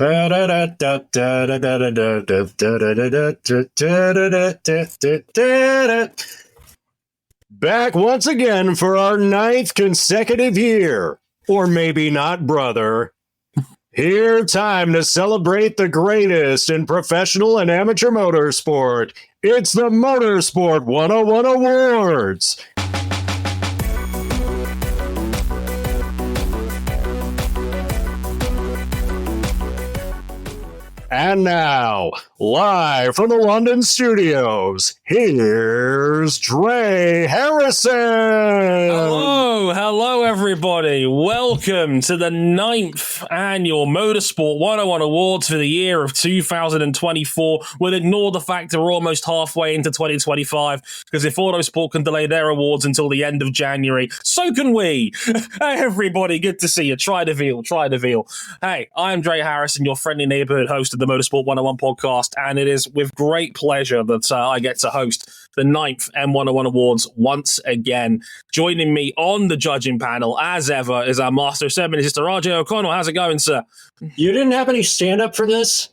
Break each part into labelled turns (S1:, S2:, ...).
S1: Back once again for our 9th consecutive year. Or maybe not, brother. Here, time to celebrate the greatest in professional and amateur motorsport. It's the Motorsport101 Awards. And now, live from the London studios, here's Dre Harrison.
S2: Hello everybody. Welcome to the 9th annual Motorsport101 Awards for the year of 2024. We'll ignore the fact that we're almost halfway into 2025, because if Autosport can delay their awards until the end of January, so can we. Hey everybody, good to see you. Try to veal. Hey, I'm Dre Harrison, your friendly neighborhood host of the Motorsport 101 podcast, and it is with great pleasure that I get to host the 9th M101 Awards once again. Joining me on the judging panel, as ever, is our master of ceremonies, Mr. RJ O'Connell. How's it going, sir?
S1: You didn't have any stand-up for this?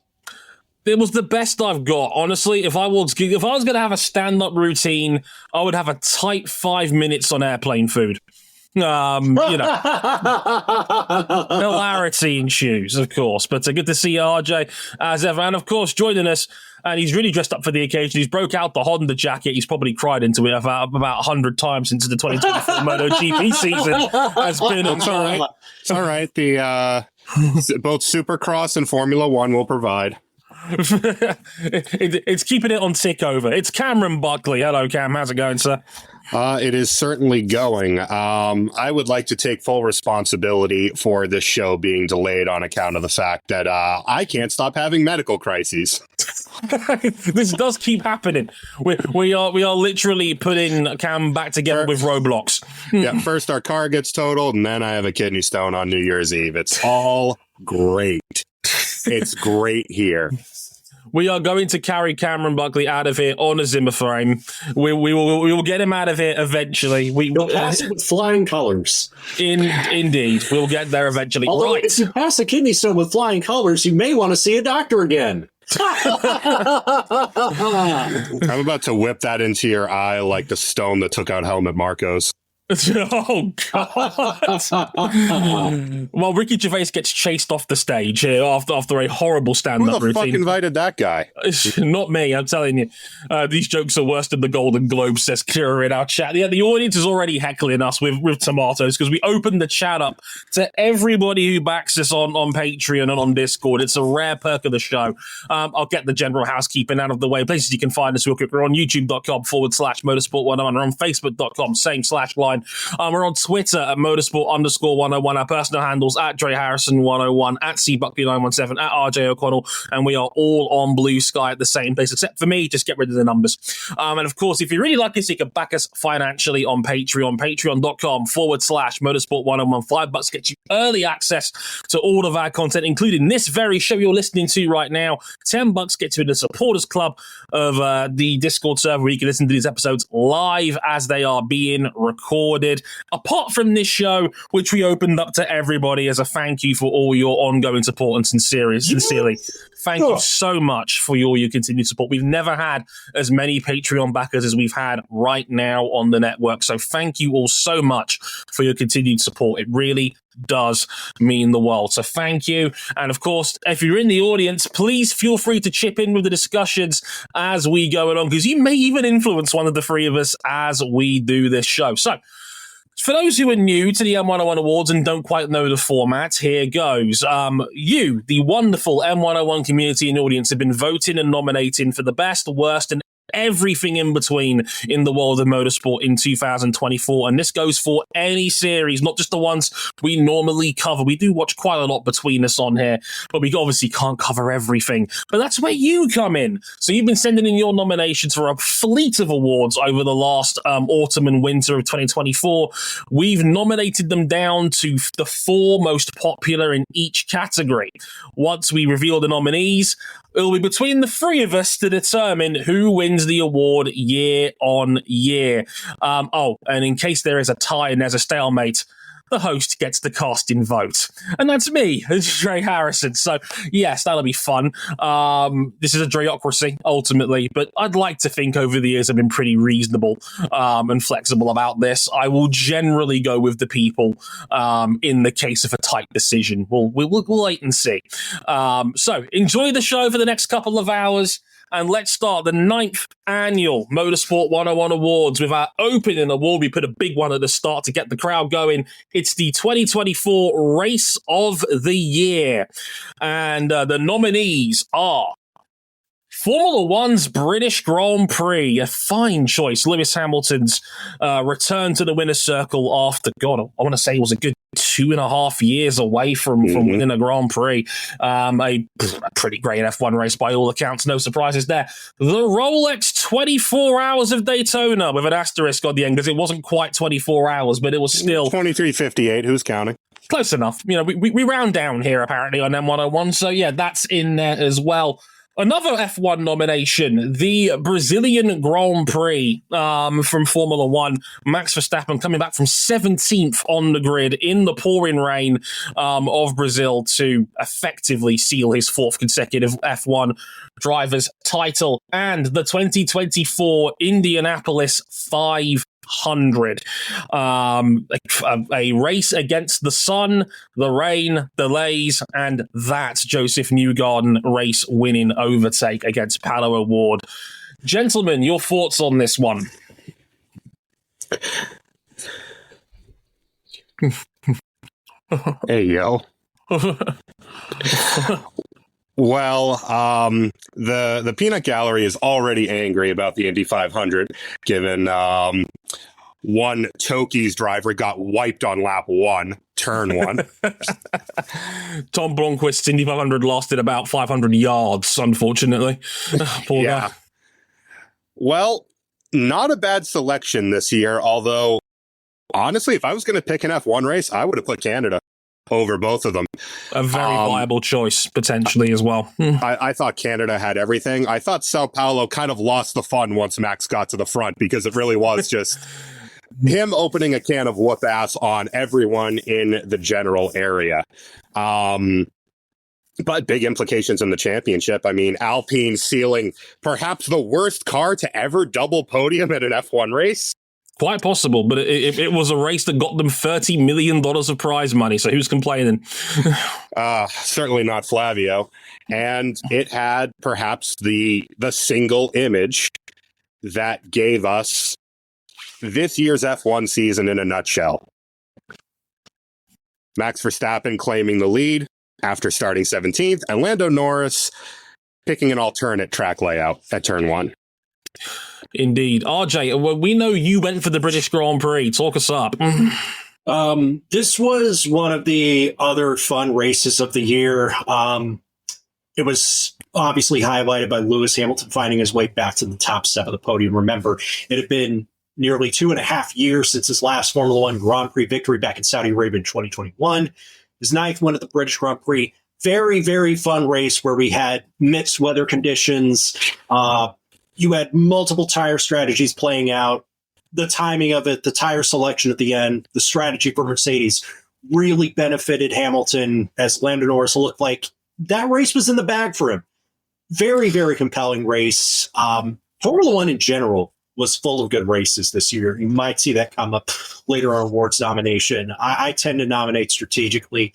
S2: It was the best I've got, honestly. If I was going to have a stand-up routine, I would have a tight 5 minutes on airplane food. Hilarity ensues, of course. But good to see you, RJ, as ever. And of course, joining us, and he's really dressed up for the occasion. He's broke out the Honda jacket. He's probably cried into it about 100 times since the 2024 MotoGP season has been.
S3: It's all right. The both Supercross and Formula One will provide.
S2: It's keeping it on tick over. It's Cameron Buckley. Hello, Cam. How's it going, sir?
S3: It is certainly going. I would like to take full responsibility for this show being delayed on account of the fact that I can't stop having medical crises.
S2: This does keep happening. We are literally putting Cam back together with Roblox.
S3: Yeah, first our car gets totaled, and then I have a kidney stone on New Year's Eve. It's all great. It's great here.
S2: We are going to carry Cameron Buckley out of here on a Zimmer frame. We will get him out of here eventually.
S1: We'll pass it with flying colors.
S2: Indeed. We'll get there eventually.
S1: Although,
S2: right.
S1: if you pass a kidney stone with flying colors, you may want to see a doctor again.
S3: I'm about to whip that into your eye like the stone that took out Helmut Markos.
S2: Oh, God. Well, Ricky Gervais gets chased off the stage after a horrible stand-up routine.
S3: Who the fuck invited that guy?
S2: Not me, I'm telling you. These jokes are worse than the Golden Globe, says Kira in our chat. Yeah, the audience is already heckling us with tomatoes because we opened the chat up to everybody who backs us on Patreon and on Discord. It's a rare perk of the show. I'll get the general housekeeping out of the way. Places you can find us real quick. We're on youtube.com/motorsport101. We're on facebook.com, /line. We're on Twitter at motorsport_101. Our personal handles at Dre Harrison 101, at cbuckley917, at RJ O'Connell, and we are all on Blue Sky at the same place, except for me. Just get rid of the numbers. And of course, if you really like us, you can back us financially on Patreon, patreon.com/motorsport101. $5 gets you early access to all of our content, including this very show you're listening to right now. $10 gets you in the supporters club of the Discord server where you can listen to these episodes live as they are being recorded. Apart from this show, which we opened up to everybody as a thank you for all your ongoing support, and sincerely, thank you so much for all your continued support. We've never had as many Patreon backers as we've had right now on the network. So thank you all so much for your continued support. It really does mean the world. So thank you. And of course, if you're in the audience, please feel free to chip in with the discussions as we go along, because you may even influence one of the three of us as we do this show. So for those who are new to the M101 Awards and don't quite know the format, here goes. You, the wonderful M101 community and audience, have been voting and nominating for the best, worst, and everything in between in the world of motorsport in 2024. And this goes for any series, not just the ones we normally cover. We do watch quite a lot between us on here, but we obviously can't cover everything. But that's where you come in. So you've been sending in your nominations for a fleet of awards over the last autumn and winter of 2024. We've nominated them down to the 4 most popular in each category. Once we reveal the nominees, it'll be between the 3 of us to determine who wins the award year on year. And in case there is a tie and there's a stalemate, the host gets the casting vote. And that's me, Trey Harrison. So, yes, that'll be fun. This is a dreocracy, ultimately, but I'd like to think over the years I've been pretty reasonable and flexible about this. I will generally go with the people in the case of a tight decision. We'll wait and see. So, enjoy the show for the next couple of hours. And let's start the 9th annual Motorsport 101 Awards with our opening award. We put a big one at the start to get the crowd going. It's the 2024 Race of the Year. And the nominees are Formula One's British Grand Prix, a fine choice. Lewis Hamilton's return to the winner's circle after, God, I want to say it was a good 2.5 years away from winning a Grand Prix. A pretty great F1 race by all accounts, no surprises there. The Rolex 24 Hours of Daytona, with an asterisk on the end, because it wasn't quite 24 hours, but it was still
S3: 23:58. Who's counting?
S2: Close enough. You know, we round down here apparently on M101, so yeah, that's in there as well. Another F1 nomination, the Brazilian Grand Prix from Formula One. Max Verstappen coming back from 17th on the grid in the pouring rain of Brazil to effectively seal his 4th consecutive F1 driver's title. And the 2024 Indianapolis 500. A race against the sun, the rain, delays, and that Joseph Newgarden race winning overtake against Palou Award. Gentlemen, your thoughts on this one?
S3: Hey, yo. Well, the peanut gallery is already angry about the Indy 500, given one Toki's driver got wiped on lap 1, turn 1.
S2: Tom Blomqvist's Indy 500 lasted about 500 yards, unfortunately. Poor guy.
S3: Well, not a bad selection this year, although, honestly, if I was going to pick an F1 race, I would have put Canada over both of them.
S2: A very viable choice, potentially, as well.
S3: I thought Canada had everything. I thought Sao Paulo kind of lost the fun once Max got to the front, because it really was just him opening a can of whoop ass on everyone in the general area. But big implications in the championship. I mean, Alpine sealing perhaps the worst car to ever double podium at an F1 race.
S2: Quite possible, but it was a race that got them $30 million of prize money, so who's complaining?
S3: Certainly not Flavio. And it had perhaps the single image that gave us this year's F1 season in a nutshell. Max Verstappen claiming the lead after starting 17th, and Lando Norris picking an alternate track layout at turn 1.
S2: Indeed. RJ, well, we know you went for the British Grand Prix. Talk us up.
S1: This was one of the other fun races of the year. It was obviously highlighted by Lewis Hamilton finding his way back to the top 7 of the podium. Remember, it had been nearly 2.5 years since his last Formula One Grand Prix victory back in Saudi Arabia in 2021. His 9th one at the British Grand Prix. Very, very fun race where we had mixed weather conditions. You had multiple tire strategies playing out. The timing of it, the tire selection at the end, the strategy for Mercedes really benefited Hamilton, as Lando Norris looked like that race was in the bag for him. Very, very compelling race. Formula One in general was full of good races this year. You might see that come up later on awards nomination. I tend to nominate strategically.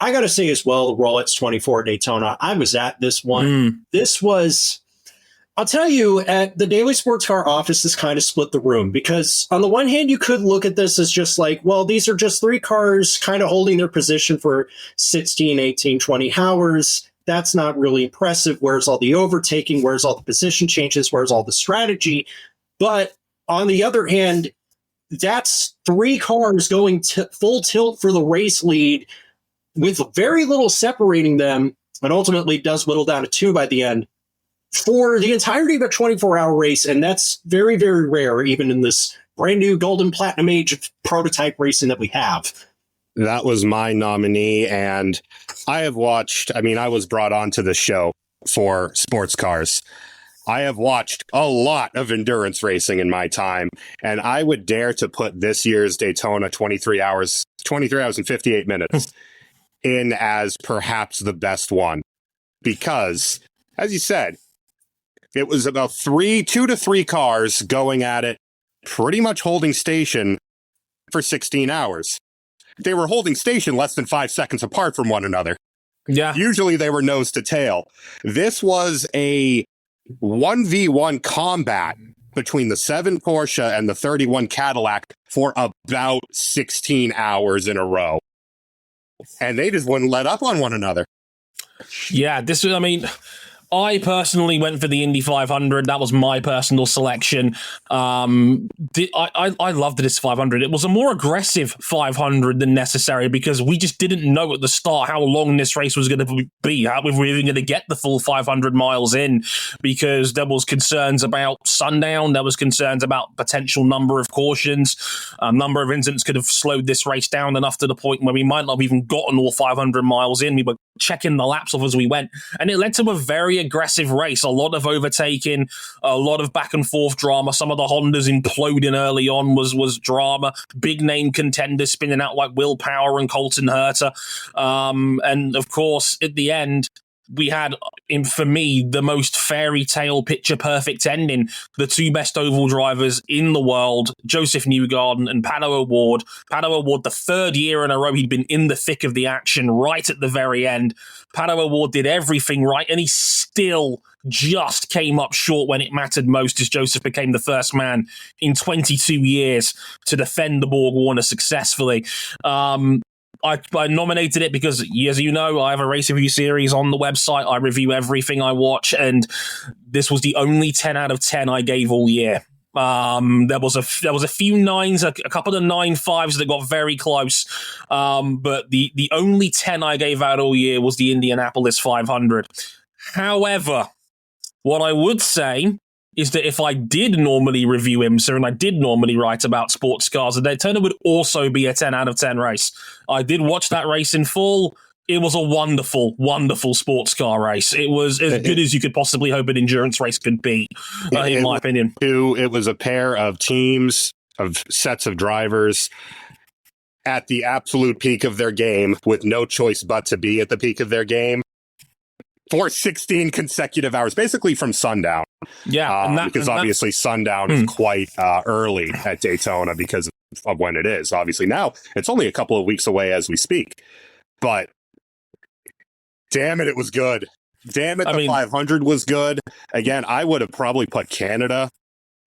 S1: I got to say as well, the Rolex 24 at Daytona, I was at this one. This was... I'll tell you, at the Daily Sports Car office, this kind of split the room, because on the one hand, you could look at this as just like, well, these are just 3 cars kind of holding their position for 16, 18, 20 hours. That's not really impressive. Where's all the overtaking? Where's all the position changes? Where's all the strategy? But on the other hand, that's 3 cars going full tilt for the race lead with very little separating them, and ultimately does whittle down to 2 by the end for the entirety of a 24-hour race. And that's very, very rare, even in this brand new golden platinum age of prototype racing that we have.
S3: That was my nominee. And I have watched, I mean, I was brought onto the show for sports cars. I have watched a lot of endurance racing in my time, and I would dare to put this year's Daytona 23 hours and 58 minutes in as perhaps the best one. Because, as you said, it was about 2 to 3 cars going at it, pretty much holding station for 16 hours. They were holding station less than 5 seconds apart from one another.
S2: Yeah.
S3: Usually they were nose to tail. This was a 1v1 combat between the 7 Porsche and the 31 Cadillac for about 16 hours in a row. And they just wouldn't let up on one another.
S2: Yeah, I personally went for the Indy 500. That was my personal selection. I loved this 500. It was a more aggressive 500 than necessary because we just didn't know at the start how long this race was going to be, how we were even going to get the full 500 miles in, because there was concerns about sundown. There was concerns about potential number of cautions. A number of incidents could have slowed this race down enough to the point where we might not have even gotten all 500 miles in. We were checking the laps off as we went, and it led to a very aggressive race. A lot of overtaking, a lot of back and forth drama. Some of the Hondas imploding early on was drama. Big name contenders spinning out like Will Power and Colton Herta. And of course, at the end, we had, for me, the most fairy tale picture perfect ending. The 2 best oval drivers in the world, Joseph Newgarden and Palou Award. Palou Award, the 3rd year in a row he'd been in the thick of the action right at the very end. Palou Award did everything right, and he still just came up short when it mattered most, as Joseph became the first man in 22 years to defend the Borg Warner successfully. I nominated it because, as you know, I have a race review series on the website. I review everything I watch, and this was the only 10 out of 10 I gave all year. There was a few 9s, a couple of 9.5s that got very close, but the only 10 I gave out all year was the Indianapolis 500. However, what I would say is that if I did normally review IMSA and I did normally write about sports cars, the Daytona would also be a 10 out of 10 race. I did watch that race in full. It was a wonderful, wonderful sports car race. It was as good as you could possibly hope an endurance race could be, in my opinion.
S3: It was a pair of teams, of sets of drivers at the absolute peak of their game with no choice but to be at the peak of their game for 16 consecutive hours, basically from sundown.
S2: Yeah.
S3: Because obviously sundown is quite early at Daytona because of when it is. Obviously now it's only a couple of weeks away as we speak, but damn it, it was good. Damn it, the 500 was good. Again, I would have probably put Canada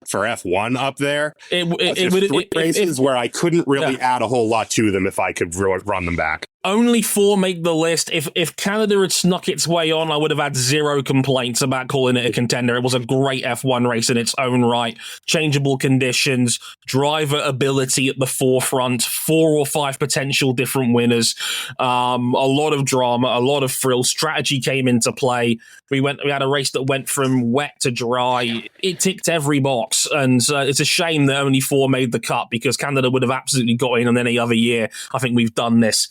S3: for F1 up there. It races where I couldn't really add a whole lot to them if I could run them back.
S2: Only 4 make the list. If Canada had snuck its way on, I would have had 0 complaints about calling it a contender. It was a great F1 race in its own right. Changeable conditions, driver ability at the forefront, 4 or 5 potential different winners, a lot of drama, a lot of thrill. Strategy came into play. We had a race that went from wet to dry. It ticked every box, and it's a shame that only 4 made the cut because Canada would have absolutely got in on any other year. I think we've done this.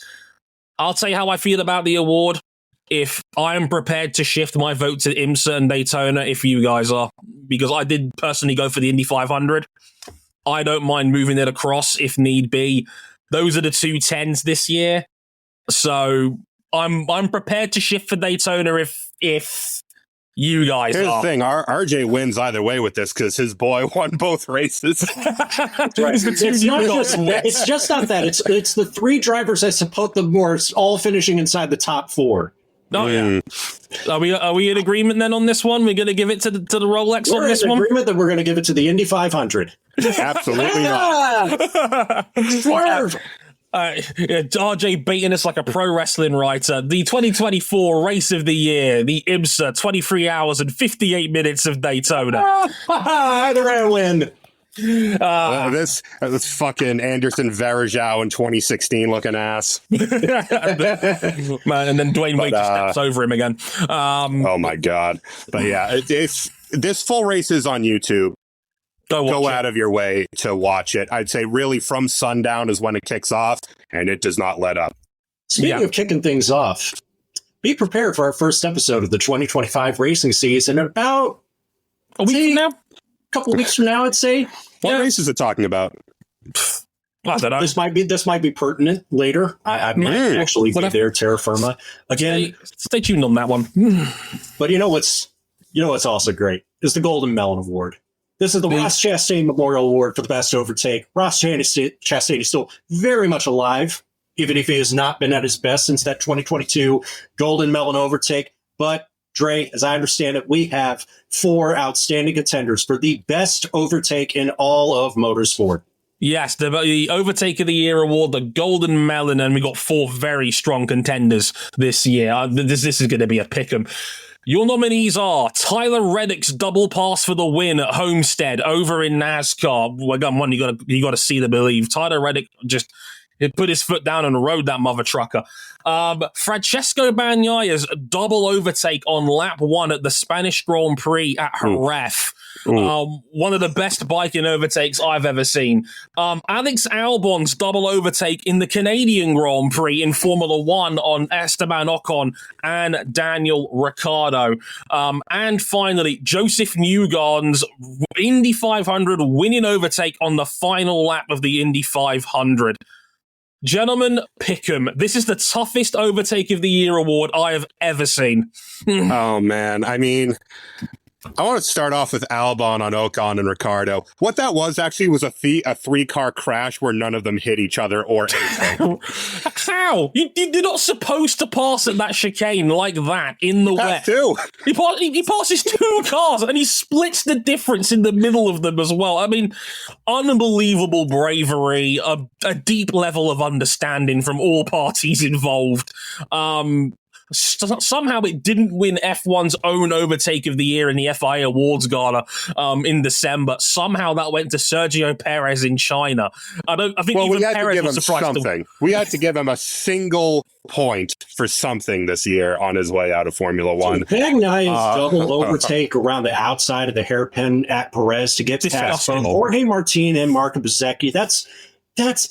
S2: I'll tell you how I feel about the award. If I am prepared to shift my vote to IMSA and Daytona, if you guys are, because I did personally go for the Indy 500. I don't mind moving it across if need be. Those are the 2 10s this year. So I'm prepared to shift for Daytona if you guys
S3: Here's
S2: are.
S3: the thing, RJ wins either way with this because his boy won both races.
S1: It's just not that. It's the 3 drivers I support the most, all finishing inside the top 4.
S2: Oh, yeah. Are we in agreement then on this one? We're going to give it to the Rolex on this one?
S1: We're in agreement that we're going to give it to the Indy 500.
S3: Absolutely not.
S1: Swerve!
S2: RJ baiting us like a pro wrestling writer. The 2024 race of the year, the IMSA, 23 hours and 58 minutes of Daytona.
S1: They're going to win.
S3: This fucking Anderson Varejao in 2016 looking ass.
S2: Man, and then Dwayne Wade just steps over him again.
S3: Oh my God. But yeah, if this full race is on YouTube, go out of your way to watch it. I'd say really from sundown is when it kicks off, and it does not let up.
S1: Speaking of kicking things off, be prepared for our first episode of the 2025 racing season in about
S2: A week from now?
S1: A couple weeks from now, I'd say.
S3: What race is it talking about?
S2: I don't know.
S1: This might be pertinent later. I might actually be there, terra firma. Again,
S2: stay tuned on that one.
S1: But you know what's also great is the Golden Melon Award. This is the Ross Chastain Memorial Award for the best overtake. Ross Chastain is still very much alive, even if he has not been at his best since that 2022 Golden Melon overtake. But Dre, as I understand it, we have 4 outstanding contenders for the best overtake in all of motorsport.
S2: Yes, the Overtake of the Year award, the Golden Melon, and we got 4 very strong contenders this year. This is going to be a pick'em. Your nominees are Tyler Reddick's double pass for the win at Homestead over in NASCAR. Well, one you got to see to believe. Tyler Reddick just put his foot down and rode that mother trucker. Francesco Bagnaya's double overtake on lap 1 at the Spanish Grand Prix at Jerez. One of the best biking overtakes I've ever seen. Alex Albon's double overtake in the Canadian Grand Prix in Formula 1 on Esteban Ocon and Daniel Ricciardo. And finally, Joseph Newgarden's Indy 500 winning overtake on the final lap of the Indy 500. Gentlemen, pick 'em. This is the toughest Overtake of the Year award I have ever seen.
S3: Oh, man. I mean, I want to start off with Albon on Ocon and Ricardo. What that was actually was a 3-car crash where none of them hit each other or anything.
S2: How? You're not supposed to pass at that chicane like that in the wet.
S3: Too.
S2: He passes 2 cars and he splits the difference in the middle of them as well. I mean, unbelievable bravery, a deep level of understanding from all parties involved. Somehow it didn't win F1's own Overtake of the Year in the FIA Awards Gala in December. Somehow that went to Sergio Perez in China. I think even Perez was surprised.
S3: We had to give him a single point for something this year on his way out of Formula One.
S1: Bagnaya's double overtake around the outside of the hairpin at Perez to get past Jorge Martin and Marco Bezzecchi. That's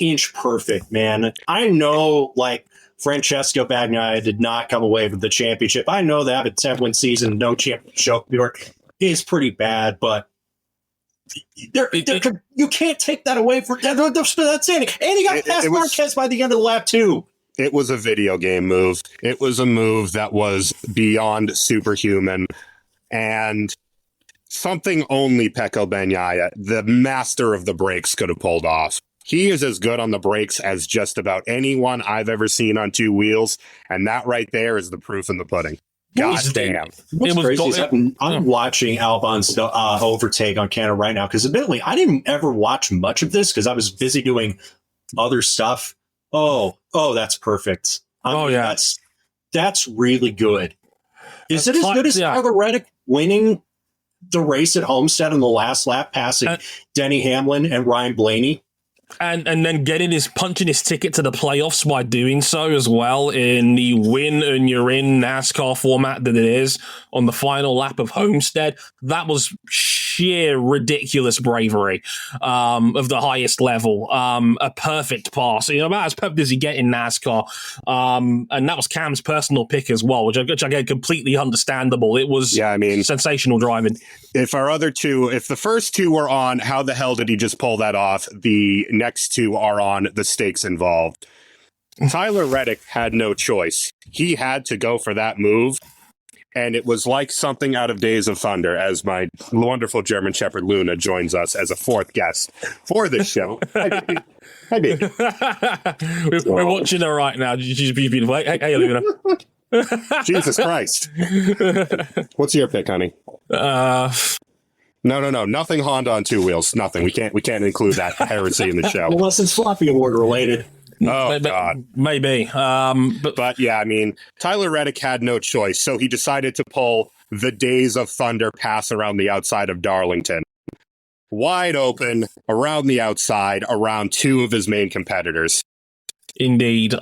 S1: inch perfect, man. I know, Francesco Bagnaia did not come away with the championship. I know that, but 10-win season, no championship is pretty bad, but you can't take that away from that's it. And he got past Marquez by the end of the lap, too.
S3: It was a video game move. It was a move that was beyond superhuman, and something only Pecco Bagnaia, the master of the brakes, could have pulled off. He is as good on the brakes as just about anyone I've ever seen on 2 wheels, and that right there is the proof in the pudding. God damn.
S1: What's crazy is I'm watching Albon's overtake on camera right now, because admittedly, I didn't ever watch much of this because I was busy doing other stuff. Oh, that's perfect. That's really good. Is it as good as Tyler Reddick winning the race at Homestead in the last lap, passing Denny Hamlin and Ryan Blaney?
S2: And then punching his ticket to the playoffs by doing so as well in the win and you're in NASCAR format that it is on the final lap of Homestead. That was sheer ridiculous bravery of the highest level. A perfect pass, about as perfect as you get in NASCAR. And that was Cam's personal pick as well, which I get completely understandable. It was sensational driving.
S3: If the first 2 were on, how the hell did he just pull that off? The next 2 are on the stakes involved. Tyler Reddick had no choice. He had to go for that move. And it was like something out of Days of Thunder, as my wonderful German Shepherd Luna joins us as a 4th guest for this show. Hi, baby.
S2: We're watching her right now. She's beautiful. Hey, Luna.
S3: Jesus Christ. What's your pick, honey?
S2: No.
S3: Nothing Honda on 2 wheels. Nothing. We can't include that heresy in the show.
S1: Unless it's Floppy Award related.
S3: Oh, God.
S2: Maybe.
S3: But yeah, I mean, Tyler Reddick had no choice, so he decided to pull the Days of Thunder pass around the outside of Darlington. Wide open, around the outside, around 2 of his main competitors.
S2: Indeed.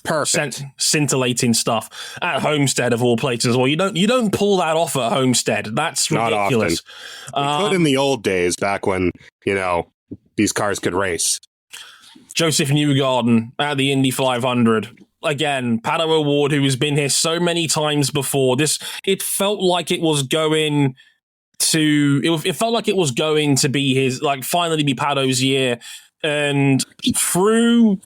S3: Perfect.
S2: Scintillating stuff at Homestead of all places. Well, you don't pull that off at Homestead. That's ridiculous.
S3: Not often. We could in the old days, back when these cars could race.
S2: Joseph Newgarden at the Indy 500. Again, Pato Award, who has been here so many times before. It felt like it was going it felt like it was going to be his, like, finally be Palou's year. And through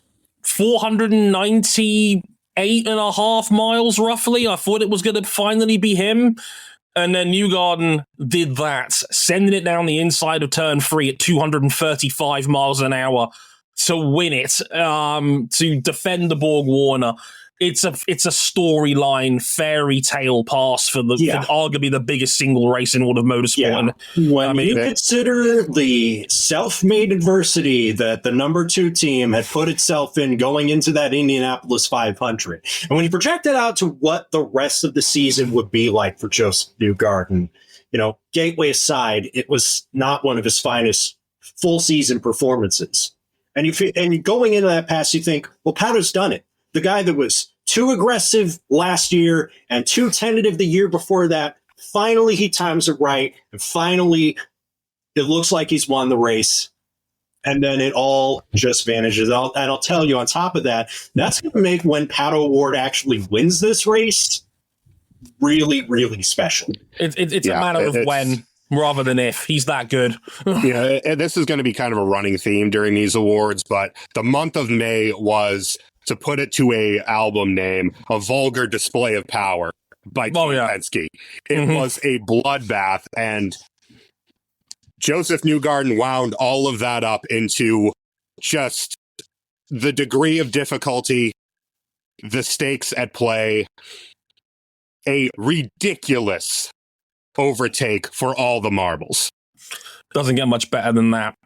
S2: 498.5 miles, roughly, I thought it was going to finally be him. And then Newgarden did that, sending it down the inside of turn 3 at 235 miles an hour to win it, to defend the Borg Warner. It's a storyline fairy tale pass for arguably the biggest single race in all of motorsport.
S1: Yeah. When you consider the self-made adversity that the number 2 team had put itself in going into that Indianapolis 500, and when you project it out to what the rest of the season would be like for Joseph Newgarden, Gateway aside, it was not one of his finest full season performances. And going into that pass, you think, well, Palou's done it. The guy that was too aggressive last year and too tentative the year before that, finally he times it right, and finally it looks like he's won the race. And then it all just vanishes. And I'll tell you, on top of that, that's going to make when Palou Award actually wins this race really, really special.
S2: It's a matter of when rather than if. He's that good.
S3: Yeah, and this is going to be kind of a running theme during these awards, but the month of May was, to put it to a album name, a vulgar display of power by Team Penske. It was a bloodbath, and Joseph Newgarden wound all of that up into just the degree of difficulty, the stakes at play, a ridiculous overtake for all the marbles.
S2: Doesn't get much better than that.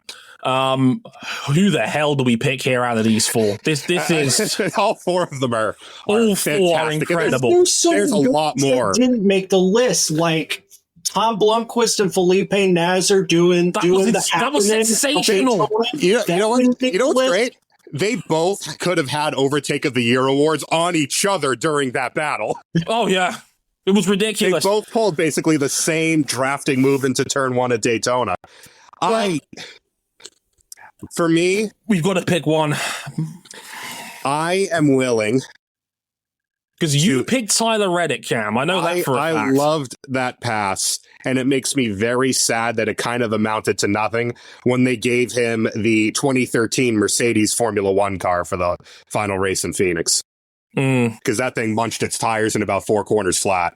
S2: Who the hell do we pick here out of these 4? This is
S3: all 4 of them are
S2: all
S3: fantastic.
S2: 4 are incredible.
S1: There's
S3: a lot more
S1: didn't make the list, like Tom Blomqvist and Felipe Nasr doing
S2: that was sensational.
S3: You know what's great? They both could have had Overtake of the Year awards on each other during that battle.
S2: Oh yeah, it was ridiculous.
S3: They both pulled basically the same drafting move into turn 1 at Daytona. For me,
S2: we've got to pick one.
S3: I am willing.
S2: Because you picked Tyler Reddick, Cam. I know that for a fact.
S3: I loved that pass, and it makes me very sad that it kind of amounted to nothing when they gave him the 2013 Mercedes Formula One car for the final race in Phoenix. Because that thing munched its tires in about 4 corners flat.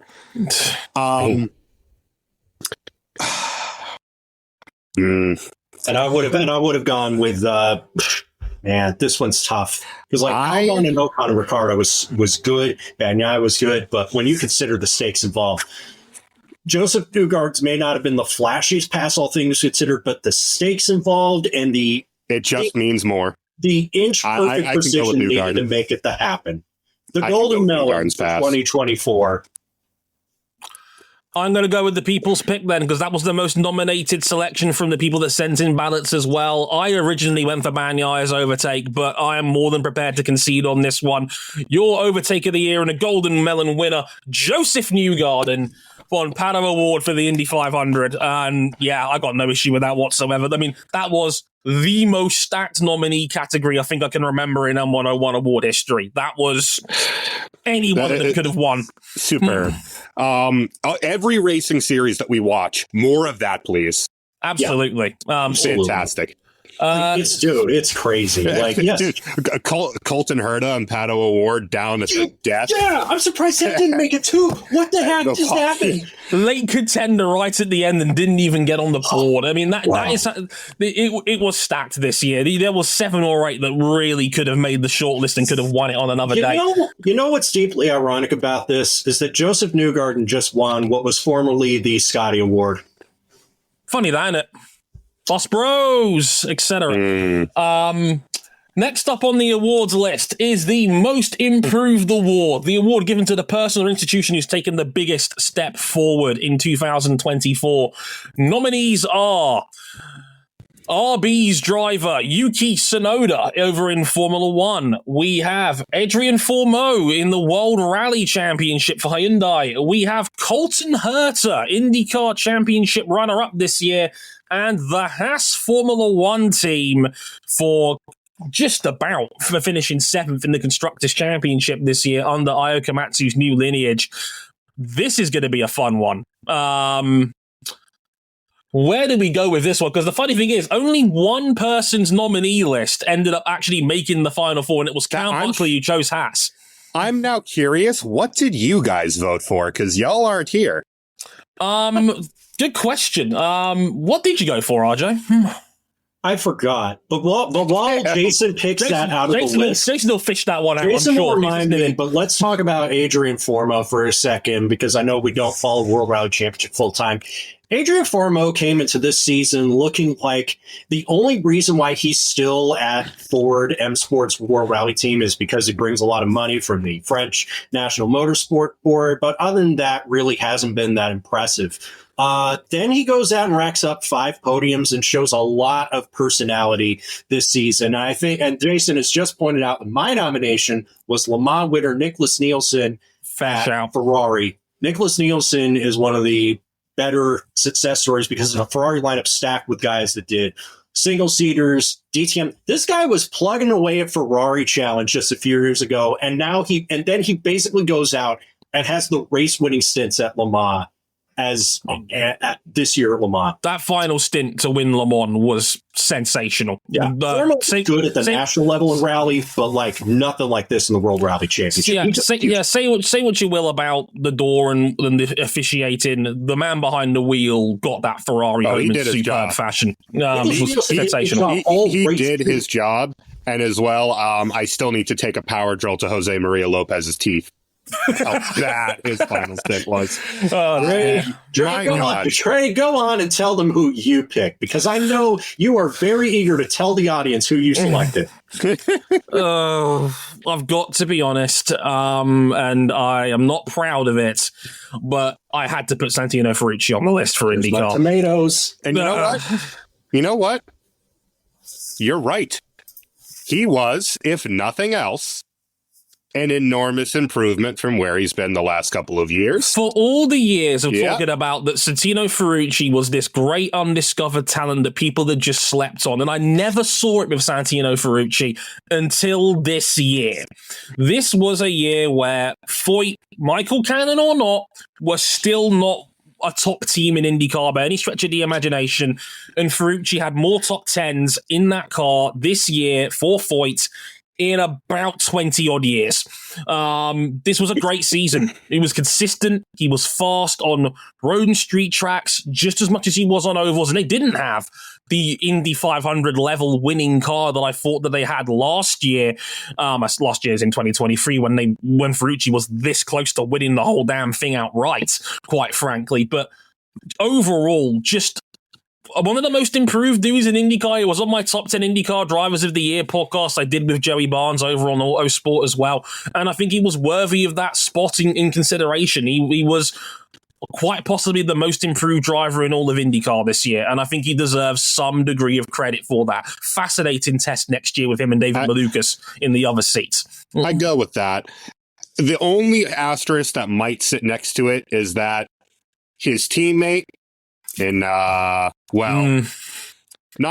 S1: And I would have gone with man, this one's tough. Because Albon and Ocon and Ricciardo was good, Bagnaia was good, but when you consider the stakes involved, Joseph Newgarden's may not have been the flashiest pass, all things considered, but the stakes involved and it
S3: just means more.
S1: The inch perfect precision needed to make it to happen. The Golden Melon for 2024.
S2: I'm going to go with the people's pick then, because that was the most nominated selection from the people that sent in ballots as well. I originally went for Bagnaia's overtake, but I am more than prepared to concede on this one. Your overtake of the year and a Golden Melon winner, Joseph Newgarden, won Palou Award for the Indy 500. And yeah, I got no issue with that whatsoever. I mean, that was the most stacked nominee category I think I can remember in M101 award history. That was anyone that could have won.
S3: Super. Every racing series that we watch, more of that, please.
S2: Absolutely.
S3: Fantastic.
S1: It's crazy. Like, yes.
S3: Dude, Colton Herta and Palou Award down at the death.
S1: Yeah, I'm surprised that didn't make it too. What the heck just happened?
S2: Late contender right at the end and didn't even get on the board. I mean, that is it was stacked this year. There was 7 or 8 that really could have made the shortlist and could have won it on another day.
S1: You know what's deeply ironic about this is that Joseph Newgarden just won what was formerly the Scotty Award.
S2: Funny that, isn't it? Boss Bros, etc. Next up on the awards list is the Most Improved Award, the award given to the person or institution who's taken the biggest step forward in 2024. Nominees are RB's driver, Yuki Tsunoda, over in Formula One. We have Adrian Formeau in the World Rally Championship for Hyundai. We have Colton Herta, IndyCar Championship runner-up this year, and the Haas Formula One team for finishing 7th in the Constructors' Championship this year under Io Komatsu's new lineage. This is going to be a fun one. Where do we go with this one? Because the funny thing is, only one person's nominee list ended up actually making the final four, and it was Count Buckley who chose Haas.
S3: I'm now curious, what did you guys vote for? Because y'all aren't here.
S2: Good question. What did you go for, RJ?
S1: I forgot. But while Jason picks that out of the list,
S2: Jason will fish that one out.
S1: Jason
S2: I'm sure.
S1: will remind me, but let's talk about Adrian Formo for a second, because I know we don't follow World Rally Championship full time. Adrian Formo came into this season looking like the only reason why he's still at Ford M Sports World Rally Team is because he brings a lot of money from the French National Motorsport Board. But other than that, really hasn't been that impressive. Then he goes out and racks up 5 podiums and shows a lot of personality this season. I think, and Jason has just pointed out, my nomination was Le Mans winner Nicholas Nielsen at Ferrari. Nicholas Nielsen is one of the better success stories because of a Ferrari lineup stacked with guys that did single seaters, DTM. This guy was plugging away at Ferrari Challenge just a few years ago, and then he basically goes out and has the race winning stints at Le Mans as this year at Le Mans.
S2: That final stint to win Le Mans was sensational.
S1: Yeah, good at the national level in rally, but like nothing like this in the World Rally Championship.
S2: Say what you will about the door and the officiating. The man behind the wheel got that Ferrari home in superb fashion. It was sensational.
S3: He did his job, and as well, I still need to take a power drill to Jose Maria Lopez's teeth. That his final stint was.
S1: Trey, go on and tell them who you picked, because I know you are very eager to tell the audience who you selected.
S2: I've got to be honest, and I am not proud of it, but I had to put Santino Ferrucci on the list for IndyCar.
S1: Tomatoes.
S3: And you know what? You know what? You're right. He was, if nothing else, an enormous improvement from where he's been the last couple of years.
S2: For all the years of talking about that Santino Ferrucci was this great undiscovered talent that people had just slept on, and I never saw it with Santino Ferrucci until this year. This was a year where Foyt, Michael Cannon or not, was still not a top team in IndyCar by any stretch of the imagination, and Ferrucci had more top 10s in that car this year for Foyt in about 20 odd years. This was a great season. He was consistent. He was fast on road and street tracks just as much as he was on ovals. And they didn't have the Indy 500 level winning car that I thought that they had last year. Last year's in 2023 when Ferrucci was this close to winning the whole damn thing outright, quite frankly. But overall, just one of the most improved dudes in IndyCar. It was on my top 10 IndyCar Drivers of the Year podcast I did with Joey Barnes over on Autosport as well. And I think he was worthy of that spot in consideration. He was quite possibly the most improved driver in all of IndyCar this year. And I think he deserves some degree of credit for that. Fascinating test next year with him and David Malukas in the other seats.
S3: I go with that. The only asterisk that might sit next to it is that his teammate in not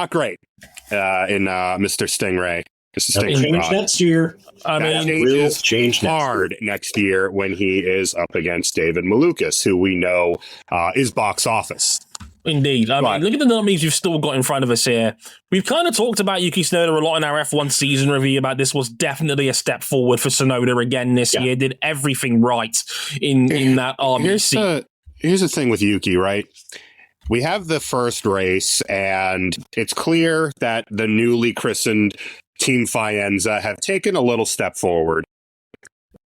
S3: great in Mr. Stingray.
S1: Change next year.
S3: Change hard next year when he is up against David Malukas, who we know is box office.
S2: Indeed. I mean, look at the nominees we've still got in front of us here. We've kind of talked about Yuki Tsunoda a lot in our F1 season review about this was definitely a step forward for Tsunoda again this year. Did everything right in that RBC.
S3: Here's the thing with Yuki, right? We have the first race, and it's clear that the newly christened Team Faenza have taken a little step forward.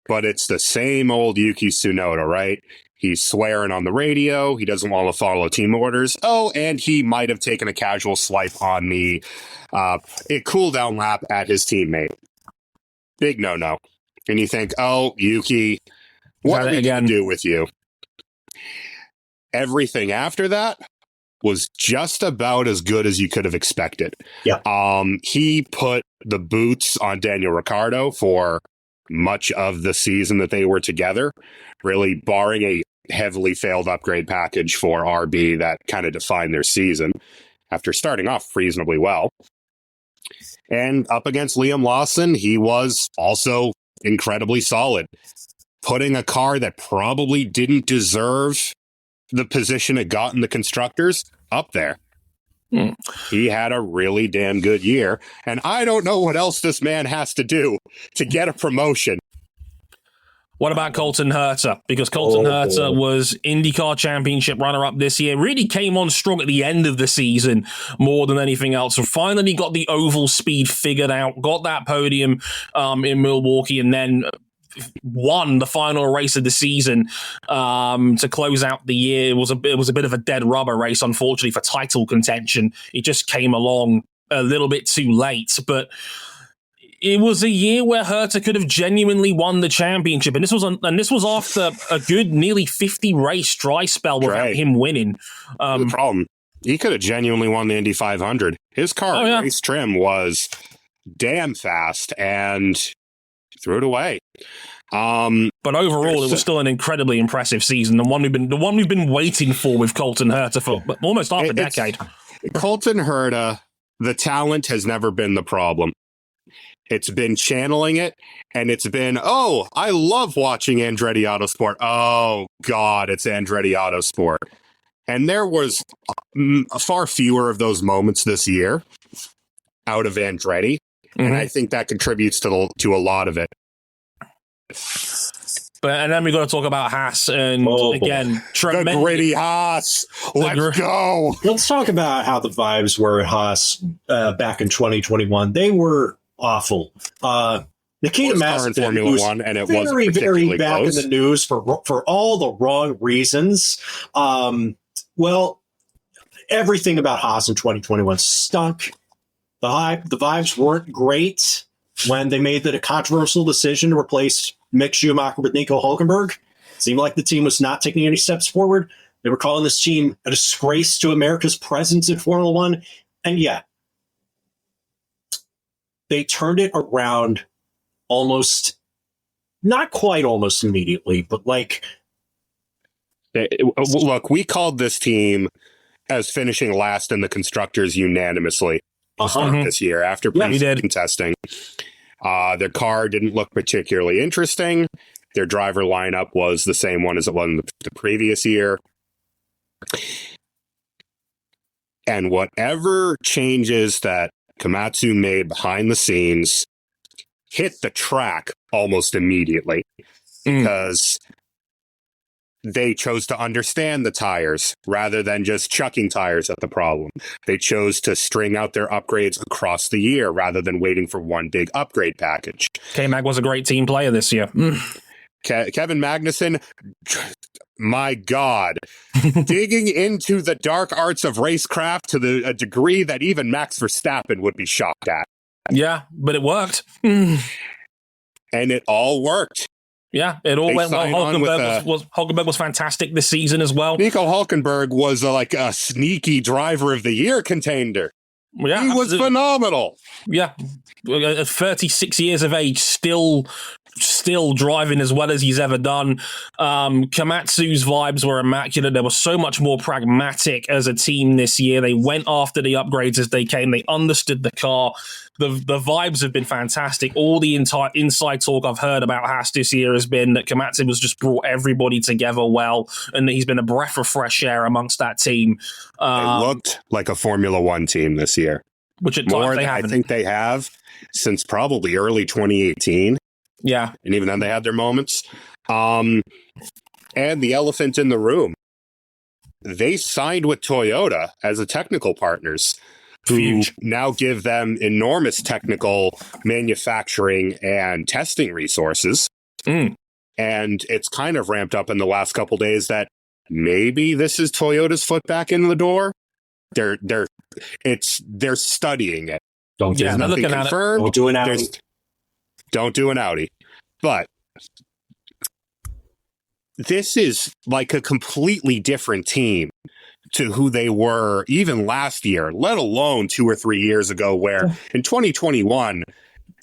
S3: But it's the same old Yuki Tsunoda, right? He's swearing on the radio. He doesn't want to follow team orders. Oh, and he might have taken a casual swipe on the cool-down lap at his teammate. Big no-no. And you think, oh, Yuki, what are we going to do with you? Everything after that was just about as good as you could have expected.
S1: Yeah.
S3: He put the boots on Daniel Ricciardo for much of the season that they were together, really barring a heavily failed upgrade package for RB that kind of defined their season after starting off reasonably well. And up against Liam Lawson, he was also incredibly solid, putting a car that probably didn't deserve the position it got in the constructors, up there. He had a really damn good year, and I don't know what else this man has to do to get a promotion.
S2: What about Colton Herta? Because Colton Herta was IndyCar Championship runner-up this year. Really came on strong at the end of the season more than anything else. And finally got the oval speed figured out, got that podium in Milwaukee, and then won the final race of the season to close out the year. It was a bit of a dead rubber race, unfortunately, for title contention. It just came along a little bit too late, but it was a year where Herta could have genuinely won the championship, and this was after a good nearly 50 race dry spell without him winning.
S3: The problem, he could have genuinely won the Indy 500. His car race trim was damn fast, and threw it away.
S2: But overall, it was still an incredibly impressive season, the one we've been waiting for with Colton Herta for almost half a decade.
S3: Colton Herta, the talent has never been the problem. It's been channeling it, and it's been, I love watching Andretti Autosport. Oh, God, it's Andretti Autosport. And there was far fewer of those moments this year out of Andretti, and I think that contributes to a lot of it.
S2: And then we got to talk about Haas, and again,
S3: the gritty Haas. Let's go.
S1: Let's talk about how the vibes were at Haas back in 2021. They were awful. Nikita Mazepin in Formula One, and it was very back close in the news for all the wrong reasons. Well, everything about Haas in 2021 stunk. The vibes weren't great when they made the controversial decision to replace Mick Schumacher with Nico Hülkenberg. It seemed like the team was not taking any steps forward. They were calling this team a disgrace to America's presence in Formula One, and yet they turned it around almost, not quite almost immediately, but like...
S3: Look, we called this team as finishing last in the constructors unanimously this year after pre-season testing. Their car didn't look particularly interesting. Their driver lineup was the same one as it was in the previous year. And whatever changes that Komatsu made behind the scenes hit the track almost immediately because they chose to understand the tires rather than just chucking tires at the problem. They chose to string out their upgrades across the year rather than waiting for one big upgrade package.
S2: K-Mag was a great team player this year.
S3: Kevin Magnussen, my God, digging into the dark arts of racecraft to a degree that even Max Verstappen would be shocked at.
S2: Yeah, but it worked.
S3: And it all worked.
S2: Yeah, it all went well. Hülkenberg was fantastic this season as well.
S3: Nico Hülkenberg was like a sneaky driver of the year contender.
S2: Yeah,
S3: he was phenomenal.
S2: Yeah, 36 years of age, still driving as well as he's ever done. Komatsu's vibes were immaculate. They were so much more pragmatic as a team this year. They went after the upgrades as they came. They understood the car. The vibes have been fantastic. All the entire inside talk I've heard about Haas this year has been that Komatsu has just brought everybody together well, and that he's been a breath of fresh air amongst that team.
S3: They looked like a Formula One team this year,
S2: which at times they haven't.
S3: I think they have since probably early 2018.
S2: Yeah.
S3: And even then they had their moments. And the elephant in the room, they signed with Toyota as a technical partners who now give them enormous technical manufacturing and testing resources. And it's kind of ramped up in the last couple days that maybe this is Toyota's foot back in the door. They're studying it.
S1: Don't do
S3: nothing confirmed.
S1: Don't do an Audi.
S3: Don't do an Audi. But this is like a completely different team to who they were even last year, let alone 2 or 3 years ago, where in 2021,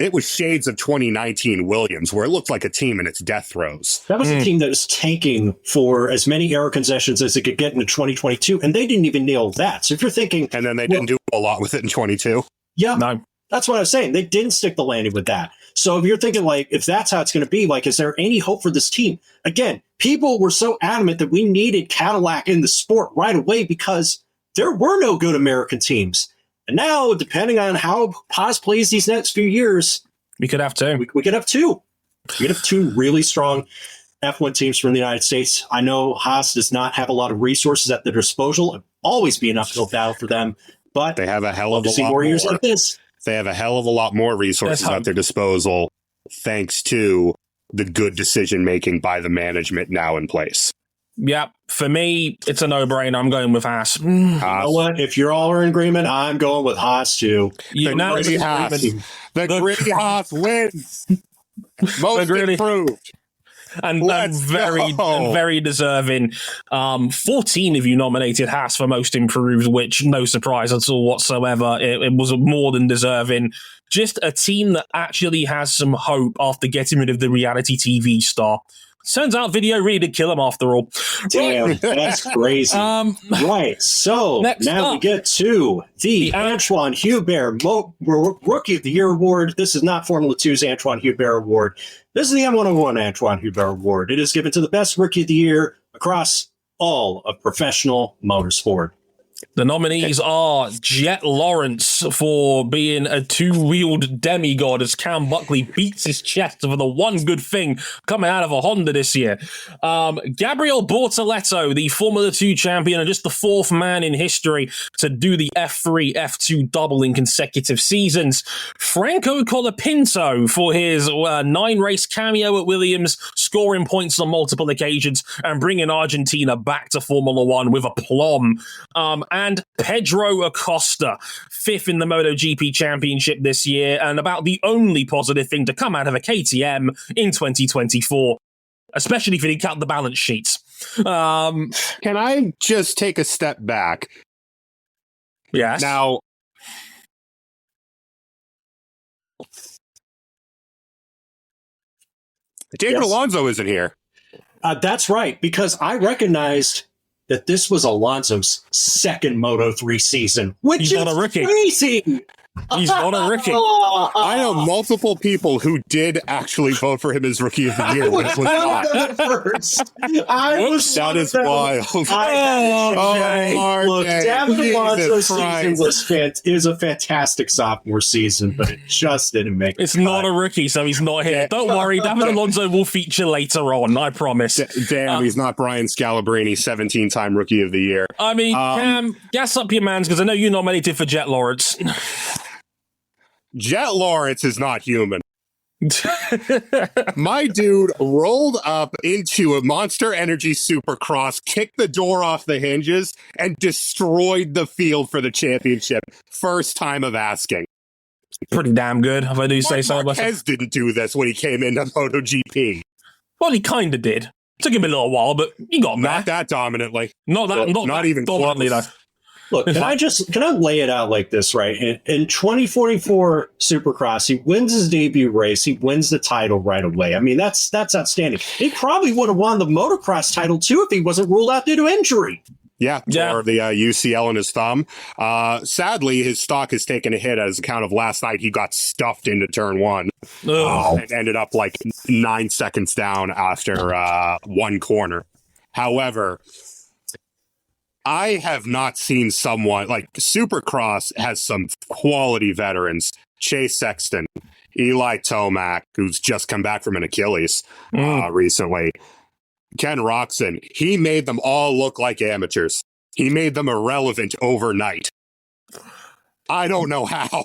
S3: it was shades of 2019 Williams, where it looked like a team in its death throes.
S1: That was a team that was tanking for as many aero concessions as it could get into 2022, and they didn't even nail that. So if you're thinking...
S3: And then they didn't do a lot with it in 22.
S1: Yeah. No. That's what I was saying. They didn't stick the landing with that.
S4: So if you're thinking, like, if that's how it's going to be, like, is there any hope for this team? Again, people were so adamant that we needed Cadillac in the sport right away because there were no good American teams. And now, depending on how Haas plays these next few years,
S2: we could have two.
S4: We could have two. We could have two really strong F1 teams from the United States. I know Haas does not have a lot of resources at their disposal. It'll always be an uphill battle for them, but
S3: they have a hell of a lot
S4: more years like this.
S3: They have a hell of a lot more resources at their disposal, thanks to the good decision making by the management now in place.
S2: Yeah, for me, it's a no-brainer. I'm going with Haas.
S4: You know what? If you're all in agreement, I'm going with Haas too.
S3: The gritty Haas wins. Most improved.
S2: And very deserving. 14 of you nominated Haas for most improved, which no surprise at all whatsoever. It was more than deserving. Just a team that actually has some hope after getting rid of the reality TV star. Turns out video really did kill him after all.
S4: Damn, that's crazy. Right, so now we get to the Antoine Hubert Rookie of the Year Award. This is not Formula 2's Antoine Hubert Award. This is the M101 Antoine Hubert Award. It is given to the best Rookie of the Year across all of professional motorsport.
S2: The nominees are Jet Lawrence for being a two-wheeled demigod as Cam Buckley beats his chest for the one good thing coming out of a Honda this year. Gabriel Bortoleto, the Formula 2 champion and just the fourth man in history to do the F3, F2 double in consecutive seasons. Franco Colapinto for his 9-race cameo at Williams, scoring points on multiple occasions and bringing Argentina back to Formula 1 with aplomb. And Pedro Acosta, fifth in the MotoGP Championship this year, and about the only positive thing to come out of a KTM in 2024, especially if you didn't count the balance sheets.
S3: Can I just take a step back?
S2: Yes.
S3: Now, David Alonso isn't here.
S4: That's right, because I recognized that this was Alonso's second Moto3 season, which is crazy.
S2: He's not a rookie.
S3: I know multiple people who did actually vote for him as Rookie of the Year.
S4: That is
S3: wild.
S4: Look, David Alonso's season is a fantastic sophomore season, but it just didn't make it.
S2: It's not a rookie, so he's not here. Don't worry, David Alonso will feature later on, I promise.
S3: Damn, he's not Brian Scalabrine, 17-time Rookie of the Year.
S2: I mean, Cam, gas up your mans, because I know you nominated for Jet Lawrence.
S3: Jet Lawrence is not human. My dude rolled up into a Monster Energy Supercross, kicked the door off the hinges, and destroyed the field for the championship. First time of asking.
S2: Pretty damn good, if I do say so.
S3: Marquez didn't do this when he came into MotoGP.
S2: Well, he kind of did. Took him a little while, but he got there.
S3: Not that dominantly.
S2: Not
S3: even
S2: dominantly, though.
S4: Look, can I lay it out like this, right? In 2044 Supercross, he wins his debut race. He wins the title right away. I mean, that's outstanding. He probably would have won the motocross title, too, if he wasn't ruled out due to injury.
S3: Yeah. Or the UCL in his thumb. Sadly, his stock has taken a hit as account of last night. He got stuffed into turn one. And ended up like 9 seconds down after one corner. However, I have not seen someone like Supercross has some quality veterans. Chase Sexton, Eli Tomac, who's just come back from an Achilles recently. Ken Roczen, he made them all look like amateurs. He made them irrelevant overnight. I don't know how.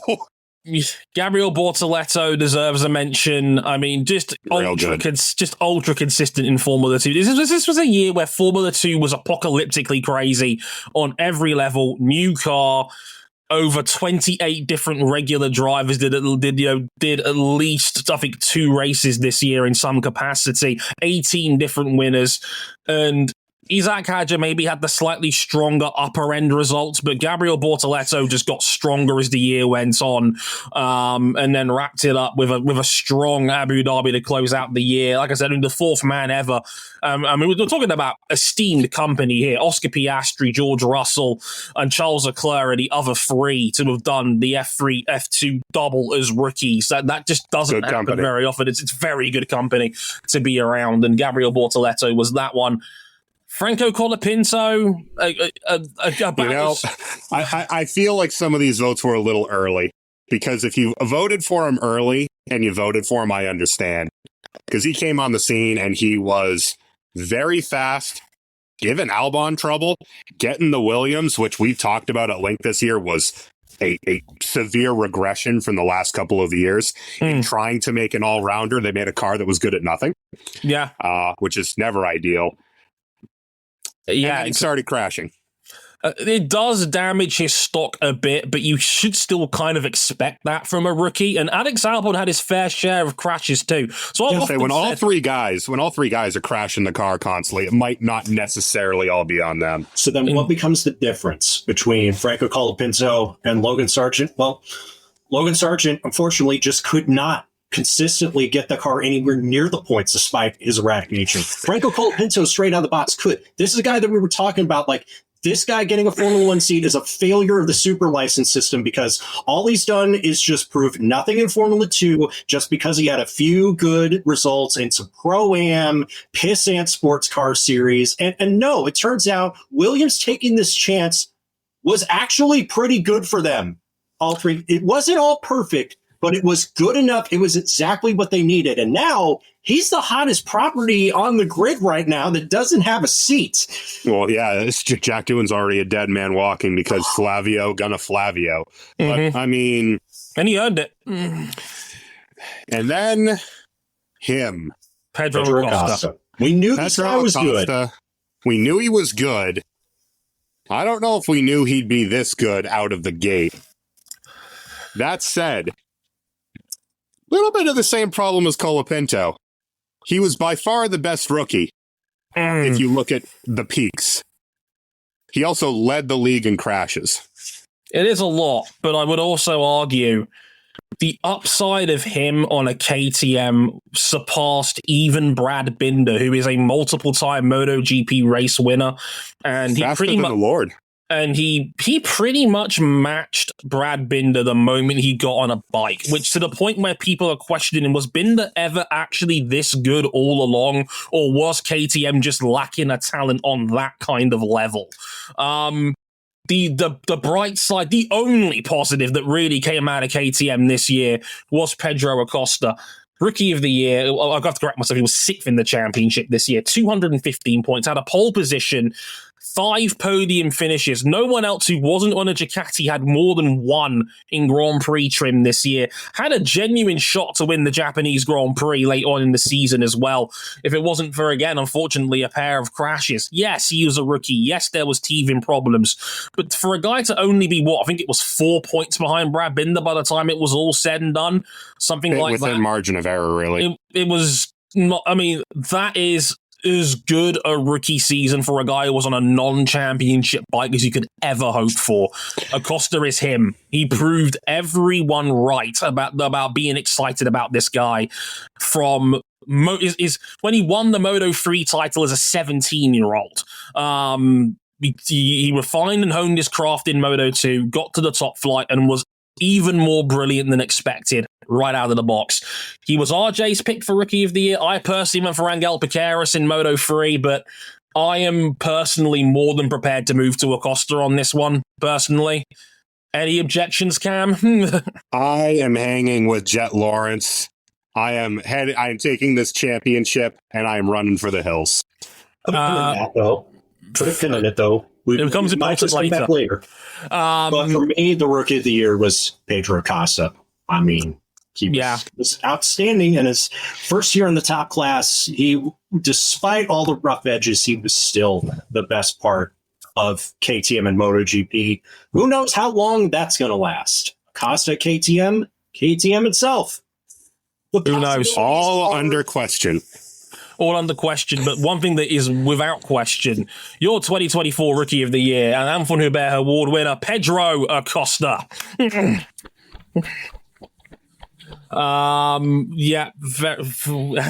S2: Gabriel Bortoleto deserves a mention. I mean, just ultra consistent in Formula 2. This was a year where Formula 2 was apocalyptically crazy on every level. New car, over 28 different regular drivers did at least, I think, 2 races this year in some capacity. 18 different winners, and Isaac Hadjar maybe had the slightly stronger upper end results, but Gabriel Bortoleto just got stronger as the year went on, and then wrapped it up with a strong Abu Dhabi to close out the year. Like I said, the fourth man ever. I mean, we're talking about esteemed company here. Oscar Piastri, George Russell, and Charles Leclerc are the other three to have done the F3, F2 double as rookies. That just doesn't happen very often. It's very good company to be around, and Gabriel Bortoleto was that one. Franco Colapinto,
S3: I feel like some of these votes were a little early, because if you voted for him early and you voted for him, I understand, because he came on the scene and he was very fast, giving Albon trouble, getting the Williams, which we've talked about at length this year, was a severe regression from the last couple of years in trying to make an all-rounder. They made a car that was good at nothing.
S2: Yeah.
S3: Which is never ideal.
S2: Yeah,
S3: and it started crashing.
S2: It does damage his stock a bit, but you should still kind of expect that from a rookie. And Alex Albon had his fair share of crashes too. So
S3: when all three guys are crashing the car constantly, it might not necessarily all be on them.
S4: So then, what becomes the difference between Franco Colapinto and Logan Sargent? Well, Logan Sargent unfortunately just could not consistently get the car anywhere near the points despite his erratic nature. Franco Colapinto straight out of the box could. This is a guy that we were talking about, like, this guy getting a Formula One seat is a failure of the super license system, because all he's done is just prove nothing in Formula 2 just because he had a few good results in some Pro-Am, pissant sports car series. And no, it turns out Williams taking this chance was actually pretty good for them. All three. It wasn't all perfect, but it was good enough. It was exactly what they needed. And now he's the hottest property on the grid right now that doesn't have a seat.
S3: Well, yeah, Jack Doohan's already a dead man walking because Flavio gonna Flavio. But, I mean...
S2: And he earned it.
S3: And then him.
S2: Pedro Acosta.
S4: We knew this guy was good.
S3: We knew he was good. I don't know if we knew he'd be this good out of the gate. That said... little bit of the same problem as Colapinto. He was by far the best rookie, if you look at the peaks. He also led the league in crashes.
S2: It is a lot, but I would also argue the upside of him on a KTM surpassed even Brad Binder, who is a multiple-time MotoGP race winner. And he pretty much... And he pretty much matched Brad Binder the moment he got on a bike, which to the point where people are questioning, was Binder ever actually this good all along, or was KTM just lacking a talent on that kind of level? The bright side, the only positive that really came out of KTM this year was Pedro Acosta. Rookie of the year, I've got to correct myself, he was 6th in the championship this year, 215 points, had a pole position, 5 podium finishes. No one else who wasn't on a Ducati had more than 1 in Grand Prix trim this year. Had a genuine shot to win the Japanese Grand Prix late on in the season as well. If it wasn't for, again, unfortunately, a pair of crashes. Yes, he was a rookie. Yes, there was teething problems. But for a guy to only be, I think it was 4 points behind Brad Binder by the time it was all said and done. Something like that.
S3: Within margin of error, really.
S2: It was not, I mean, that is as good a rookie season for a guy who was on a non-championship bike as you could ever hope for. Acosta is him. He proved everyone right about being excited about this guy from when he won the Moto3 title as a 17-year-old. He refined and honed his craft in Moto2, got to the top flight, and was even more brilliant than expected right out of the box. He was RJ's pick for Rookie of the Year. I personally went for Angel Piqueras in Moto3, but I am personally more than prepared to move to Acosta on this one, personally. Any objections, Cam?
S3: I am hanging with Jet Lawrence. I am taking this championship, and I am running for the hills.
S4: Put a pin in it, though.
S2: It becomes important later.
S4: But for me, the Rookie of the Year was Pedro Acosta. I mean, he was outstanding in his first year in the top class. Despite all the rough edges, he was still the best part of KTM and MotoGP. Who knows how long that's going to last? Acosta, KTM itself.
S3: Who knows? All under question.
S2: all under question. But one thing that is without question, your 2024 Rookie of the Year and M101 Hubert Award winner, Pedro Acosta. I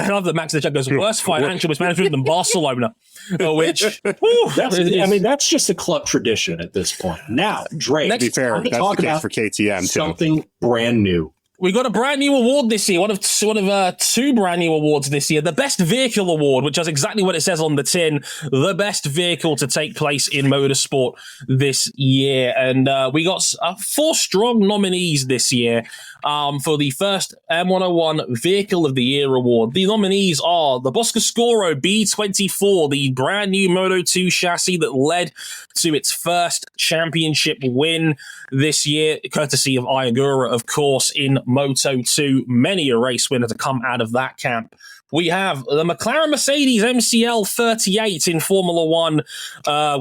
S2: love that Max in the chat goes, worse financial mismanagement than Barcelona. Which,
S4: that's just a club tradition at this point. Now, Drake,
S3: to be fair, that's the case for KTM too.
S4: Something brand new.
S2: We got a brand new award this year, one of two brand new awards this year. The Best Vehicle Award, which is exactly what it says on the tin, the best vehicle to take place in motorsport this year. And we got 4 strong nominees this year for the first M101 Vehicle of the Year award. The nominees are the Boscoscuro B24, the brand new Moto2 chassis that led to its first championship win this year, courtesy of Ayagura, of course, in Moto2. Many a race winner to come out of that camp. We have the McLaren Mercedes MCL 38 in Formula One. 5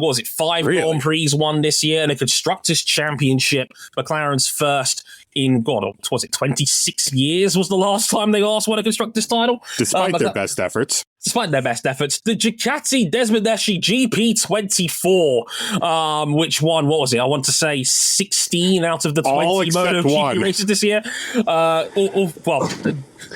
S2: Grand Prix won this year, and a Constructors' Championship. McLaren's first in, 26 years was the last time they last won a Constructors' title?
S3: Despite their best efforts.
S2: Despite their best efforts, the Ducati Desmodeshi GP24, which won, I want to say 16 out of the 20 MotoGP races this year.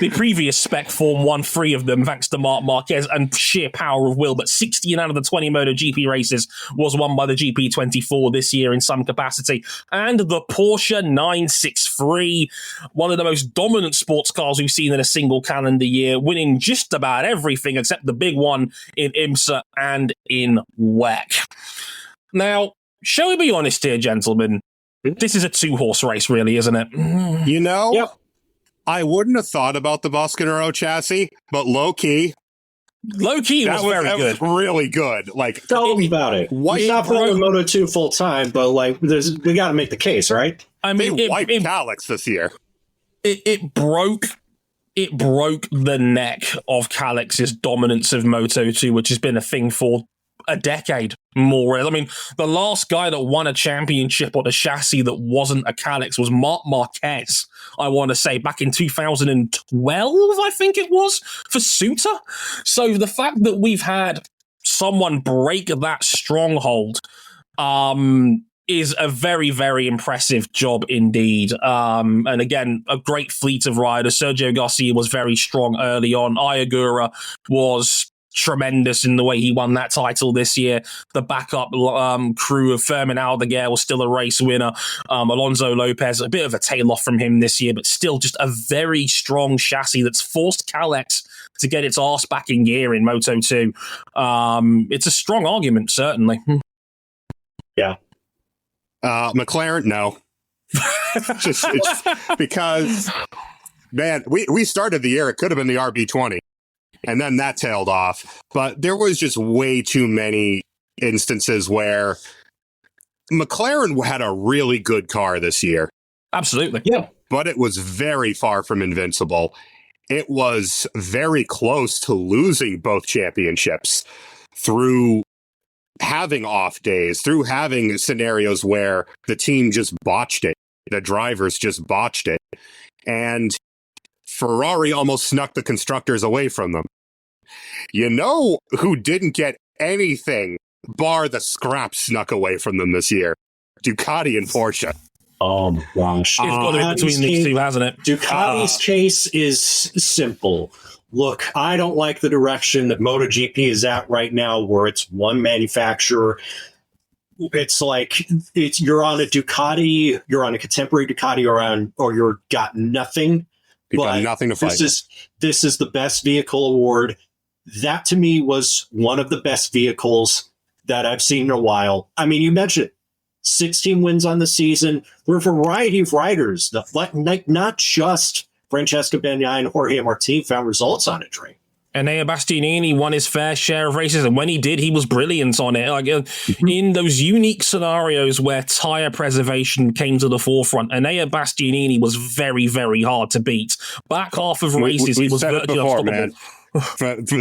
S2: The previous spec form won 3 of them, thanks to Marc Marquez and sheer power of will, but 16 out of the 20 MotoGP races was won by the GP24 this year in some capacity. And the Porsche 963, one of the most dominant sports cars we've seen in a single calendar year, winning just about everything except the big one in IMSA and in WEC. Now, shall we be honest here, gentlemen? This is a 2-horse race, really, isn't it?
S3: Yep. I wouldn't have thought about the Boscoscuro chassis, but low-key,
S2: was very good.
S3: Was really good. Like,
S4: tell me about it. He's not playing Moto2 full time, but we got to make the case, right?
S2: I mean,
S3: they wiped Alex this year.
S2: It broke the neck of Calix's dominance of Moto2, which has been a thing for a decade more. I mean, the last guy that won a championship on a chassis that wasn't a Calix was Marc Marquez, I want to say, back in 2012, I think it was, for Suter. So the fact that we've had someone break that stronghold is a very, very impressive job indeed. And again, a great fleet of riders. Sergio Garcia was very strong early on. Ayagura was tremendous in the way he won that title this year. The backup crew of Fermin Aldeguer was still a race winner. Alonso Lopez, a bit of a tail off from him this year, but still just a very strong chassis that's forced Calix to get its arse back in gear in Moto2. It's a strong argument, certainly.
S4: Yeah.
S3: McLaren, no. it's because, man, we started the year, it could have been the RB20. And then that tailed off. But there was just way too many instances where McLaren had a really good car this year.
S2: Absolutely.
S4: Yeah.
S3: But it was very far from invincible. It was very close to losing both championships through having off days, through having scenarios where the team just botched it. The drivers just botched it. And Ferrari almost snuck the constructors away from them. You know who didn't get anything bar the scrap snuck away from them this year? Ducati and Porsche.
S4: Oh my gosh.
S2: It's got it between these two, hasn't it?
S4: Ducati's case is simple. Look, I don't like the direction that MotoGP is at right now, where it's one manufacturer. It's like you're on a Ducati, you're on a contemporary Ducati, or you're got nothing.
S3: You've got nothing to fight.
S4: This is the best vehicle award. That to me was one of the best vehicles that I've seen in a while. I mean, you mentioned 16 wins on the season. There are a variety of riders, not just Francesco Bagnaia and Jorge Martin found results on it, Drake.
S2: Enea Bastianini won his fair share of races, and when he did, he was brilliant on it. In those unique scenarios where tyre preservation came to the forefront, Enea Bastianini was very, very hard to beat. Back half of races, he was virtually unstoppable.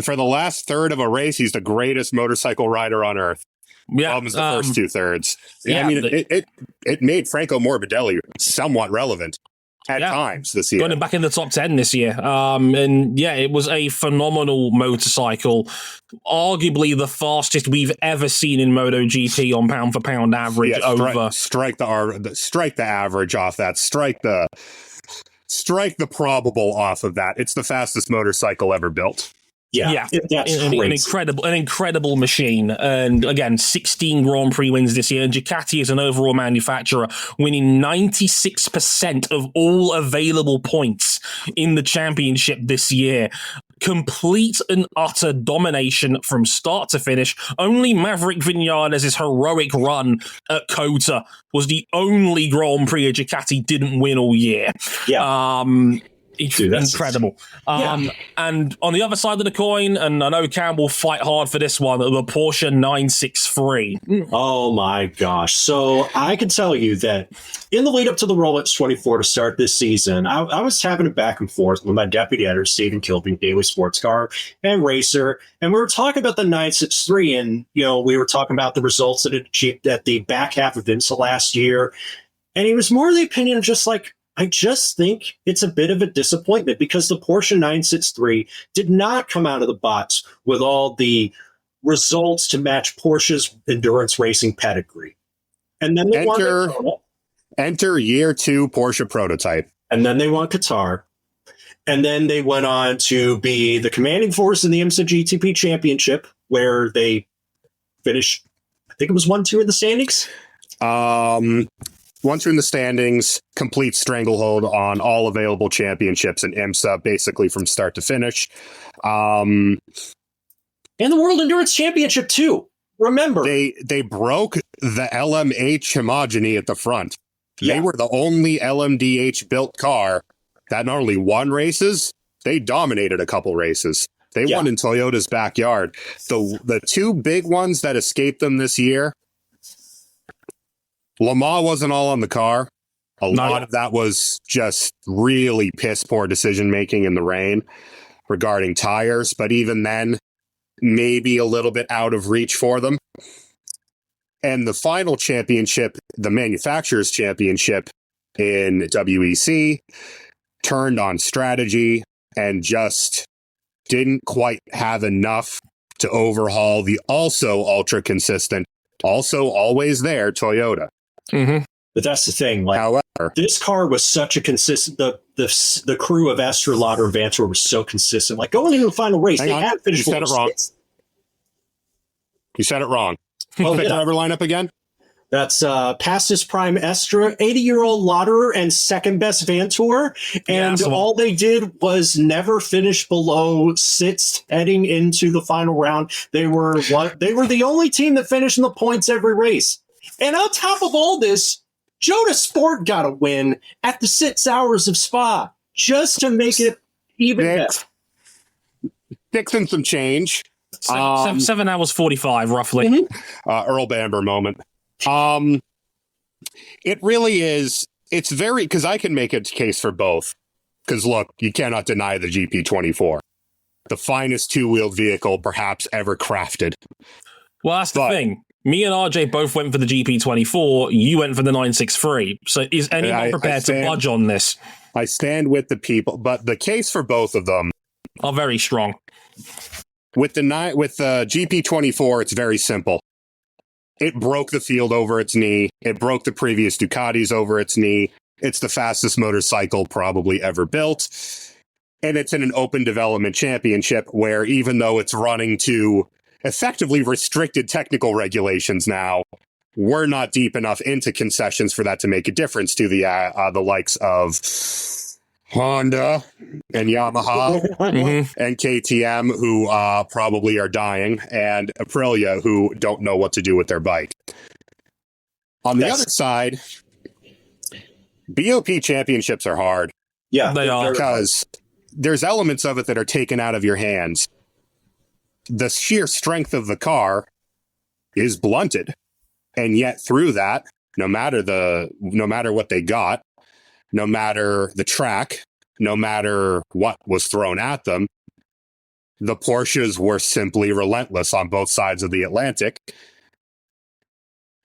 S3: For the last third of a race, he's the greatest motorcycle rider on earth.
S2: Yeah,
S3: the first 2/3.
S2: Yeah,
S3: I mean, it made Franco Morbidelli somewhat relevant. at times this year.
S2: Going back in the top 10 this year. And yeah, it was a phenomenal motorcycle. Arguably the fastest we've ever seen in MotoGP on pound for pound average.
S3: Strike the average off that. Strike the probable off of that. It's the fastest motorcycle ever built.
S2: Yeah, that's an incredible machine. And again, 16 Grand Prix wins this year. And Ducati is an overall manufacturer, winning 96% of all available points in the championship this year. Complete and utter domination from start to finish. Only Maverick Vinales' heroic run at COTA was the only Grand Prix Ducati didn't win all year.
S4: Yeah.
S2: Dude, incredible. And on the other side of the coin, and I know Cam will fight hard for this one, the Porsche 963.
S4: Oh my gosh. So I can tell you that in the lead up to the Rolex 24 to start this season, I was having a back and forth with my deputy editor, Stephen Kilby, Daily Sports Car and Racer, and we were talking about the 963, and we were talking about the results that it achieved at the back half of IMSA last year. And he was more of the opinion of just like, I just think it's a bit of a disappointment because the Porsche 963 did not come out of the box with all the results to match Porsche's endurance racing pedigree. And then they
S3: enter year 2 Porsche prototype.
S4: And then they won Qatar. And then they went on to be the commanding force in the IMSA GTP Championship, where they finished, I think it was 1-2 in the standings.
S3: 1-2 in the standings, complete stranglehold on all available championships in IMSA, basically from start to finish.
S4: And the World Endurance Championship, too. Remember.
S3: They broke the LMH homogeny at the front. Yeah. They were the only LMDH-built car that not only won races, they dominated a couple races. They won in Toyota's backyard. The two big ones that escaped them this year, Le Mans wasn't all on the car. A lot of that was just really piss-poor decision-making in the rain regarding tires, but even then, maybe a little bit out of reach for them. And the final championship, the Manufacturers' Championship in WEC, turned on strategy and just didn't quite have enough to overhaul the also ultra-consistent, also always there Toyota.
S4: Mm-hmm. But that's the thing. Like, however, this car was such a consistent. The crew of Estrelada and Vantore was so consistent. Like going into the final race, they had finished.
S3: You said it wrong. You said it wrong.
S4: Oh,
S3: the driver lineup again.
S4: That's past his prime Estra, 80-year-old Lauderer, and second best Vantore. And all they did was never finish below 6th heading into the final round. They were the only team that finished in the points every race. And on top of all this, Jonas Sport got a win at the 6 hours of Spa just to make it even better.
S3: 6 and some change.
S2: 7 hours 45, roughly.
S4: Mm-hmm.
S3: Earl Bamber moment. It really is. It's very, because I can make a case for both. Because look, you cannot deny the GP24. The finest two-wheeled vehicle perhaps ever crafted.
S2: Well, that's the thing. Me and RJ both went for the GP24. You went for the 963. So is anyone prepared to budge on this?
S3: I stand with the people, but the case for both of them
S2: are very strong.
S3: With the GP24, it's very simple. It broke the field over its knee. It broke the previous Ducatis over its knee. It's the fastest motorcycle probably ever built. And it's in an open development championship where even though it's running to effectively restricted technical regulations now, we're not deep enough into concessions for that to make a difference to the likes of Honda and Yamaha and KTM, who probably are dying, and Aprilia, who don't know what to do with their bike. On the other side, BOP championships are hard.
S4: Yeah,
S2: they are.
S3: Because there's elements of it that are taken out of your hands. The sheer strength of the car is blunted. And yet through that, no matter what they got, no matter the track, no matter what was thrown at them, the Porsches were simply relentless on both sides of the Atlantic.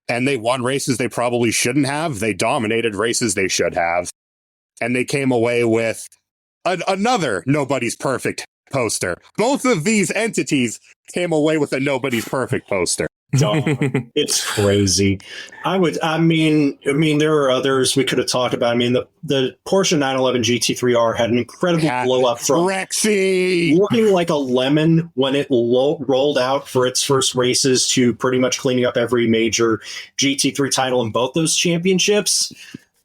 S3: And they won races they probably shouldn't have. They dominated races they should have. and they came away with another Nobody's Perfect poster. Both of these entities came away with a Nobody's Perfect poster.
S4: It's crazy. I mean, there are others we could have talked about. I mean, the Porsche 911 GT3R had an incredible blow up from
S3: Rexy,
S4: looking like a lemon when it rolled out for its first races to pretty much cleaning up every major GT3 title in both those championships.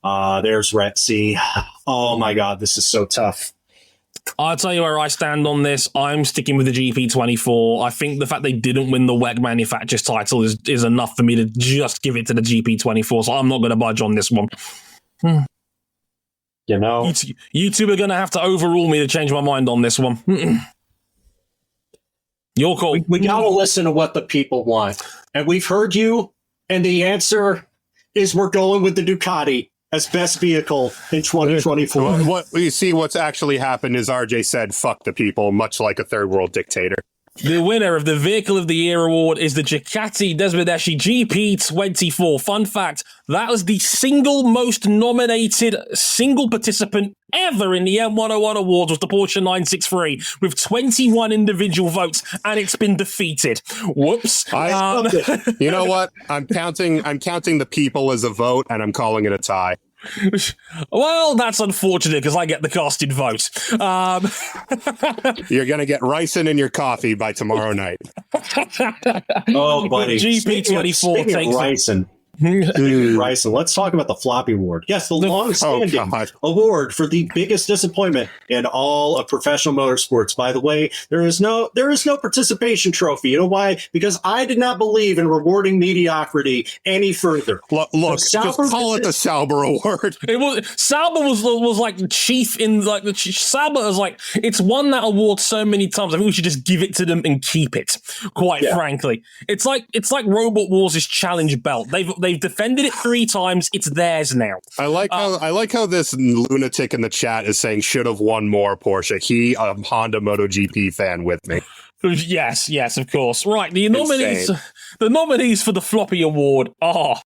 S4: There's Rexy. Oh my God, this is so tough.
S2: I'll tell you where I stand on this. I'm sticking with the GP24. I think the fact they didn't win the WEC manufacturer's title is enough for me to just give it to the GP24, so I'm not going to budge on this one.
S4: You know?
S2: You two are going to have to overrule me to change my mind on this one. Your call.
S4: We got to listen to what the people want. And we've heard you, and the answer is we're going with the Ducati as best vehicle in 2024.
S3: What you see, what's actually happened is RJ said, fuck the people, much like a third world dictator.
S2: The winner of the Vehicle of the Year award is the Ducati Desmodeshi GP24. Fun fact, that was the single most nominated single participant ever in the M101 Awards, was the Porsche 963 with 21 individual votes, and it's been defeated. Whoops.
S3: You know what? I'm counting the people as a vote, and I'm calling it a tie.
S2: Well, that's unfortunate because I get the casted vote.
S3: You're going to get ricin in your coffee by tomorrow night.
S4: Oh, buddy.
S2: GP24 takes
S4: ricin. Bryson, let's talk about the Floppy Award. Yes, the long-standing award for the biggest disappointment in all of professional motorsports. By the way, there is no participation trophy. You know why? Because I did not believe in rewarding mediocrity any further.
S3: Look, just call it the Sauber Award.
S2: Sauber was like the chief in like the Sauber was like, it's won that award so many times. I think we should just give it to them and keep it. Quite frankly, it's like Robot Wars' challenge belt. They've defended it 3 times. It's theirs now.
S3: I like how this lunatic in the chat is saying should have won more Porsche. He, a Honda MotoGP fan with me.
S2: Yes, of course. Right, the nominees for the Floppy Award are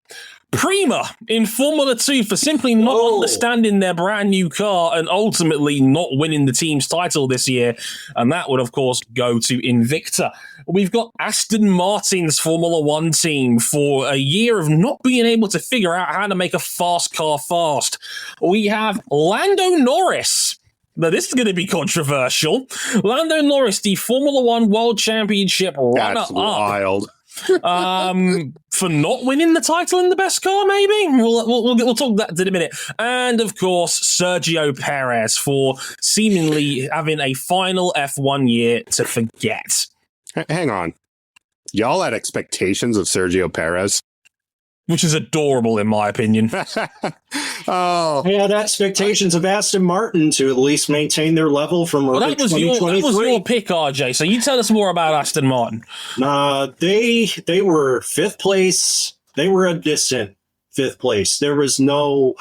S2: Prima in Formula 2 for simply not understanding their brand new car and ultimately not winning the team's title this year. And that would, of course, go to Invicta. We've got Aston Martin's Formula 1 team for a year of not being able to figure out how to make a fast car fast. We have Lando Norris. Now, this is going to be controversial. Lando Norris, the Formula 1 World Championship runner-up.
S3: That's wild.
S2: For not winning the title in the best car, maybe we'll talk that in a minute. And of course, Sergio Perez for seemingly having a final F1 year to forget.
S3: Hang on, y'all had expectations of Sergio Perez,
S2: which is adorable in my opinion.
S4: I had expectations of Aston Martin to at least maintain their level from early 2023.
S2: That was your pick, RJ. So you tell us more about Aston Martin.
S4: They were 5th place. They were a distant 5th place. There was no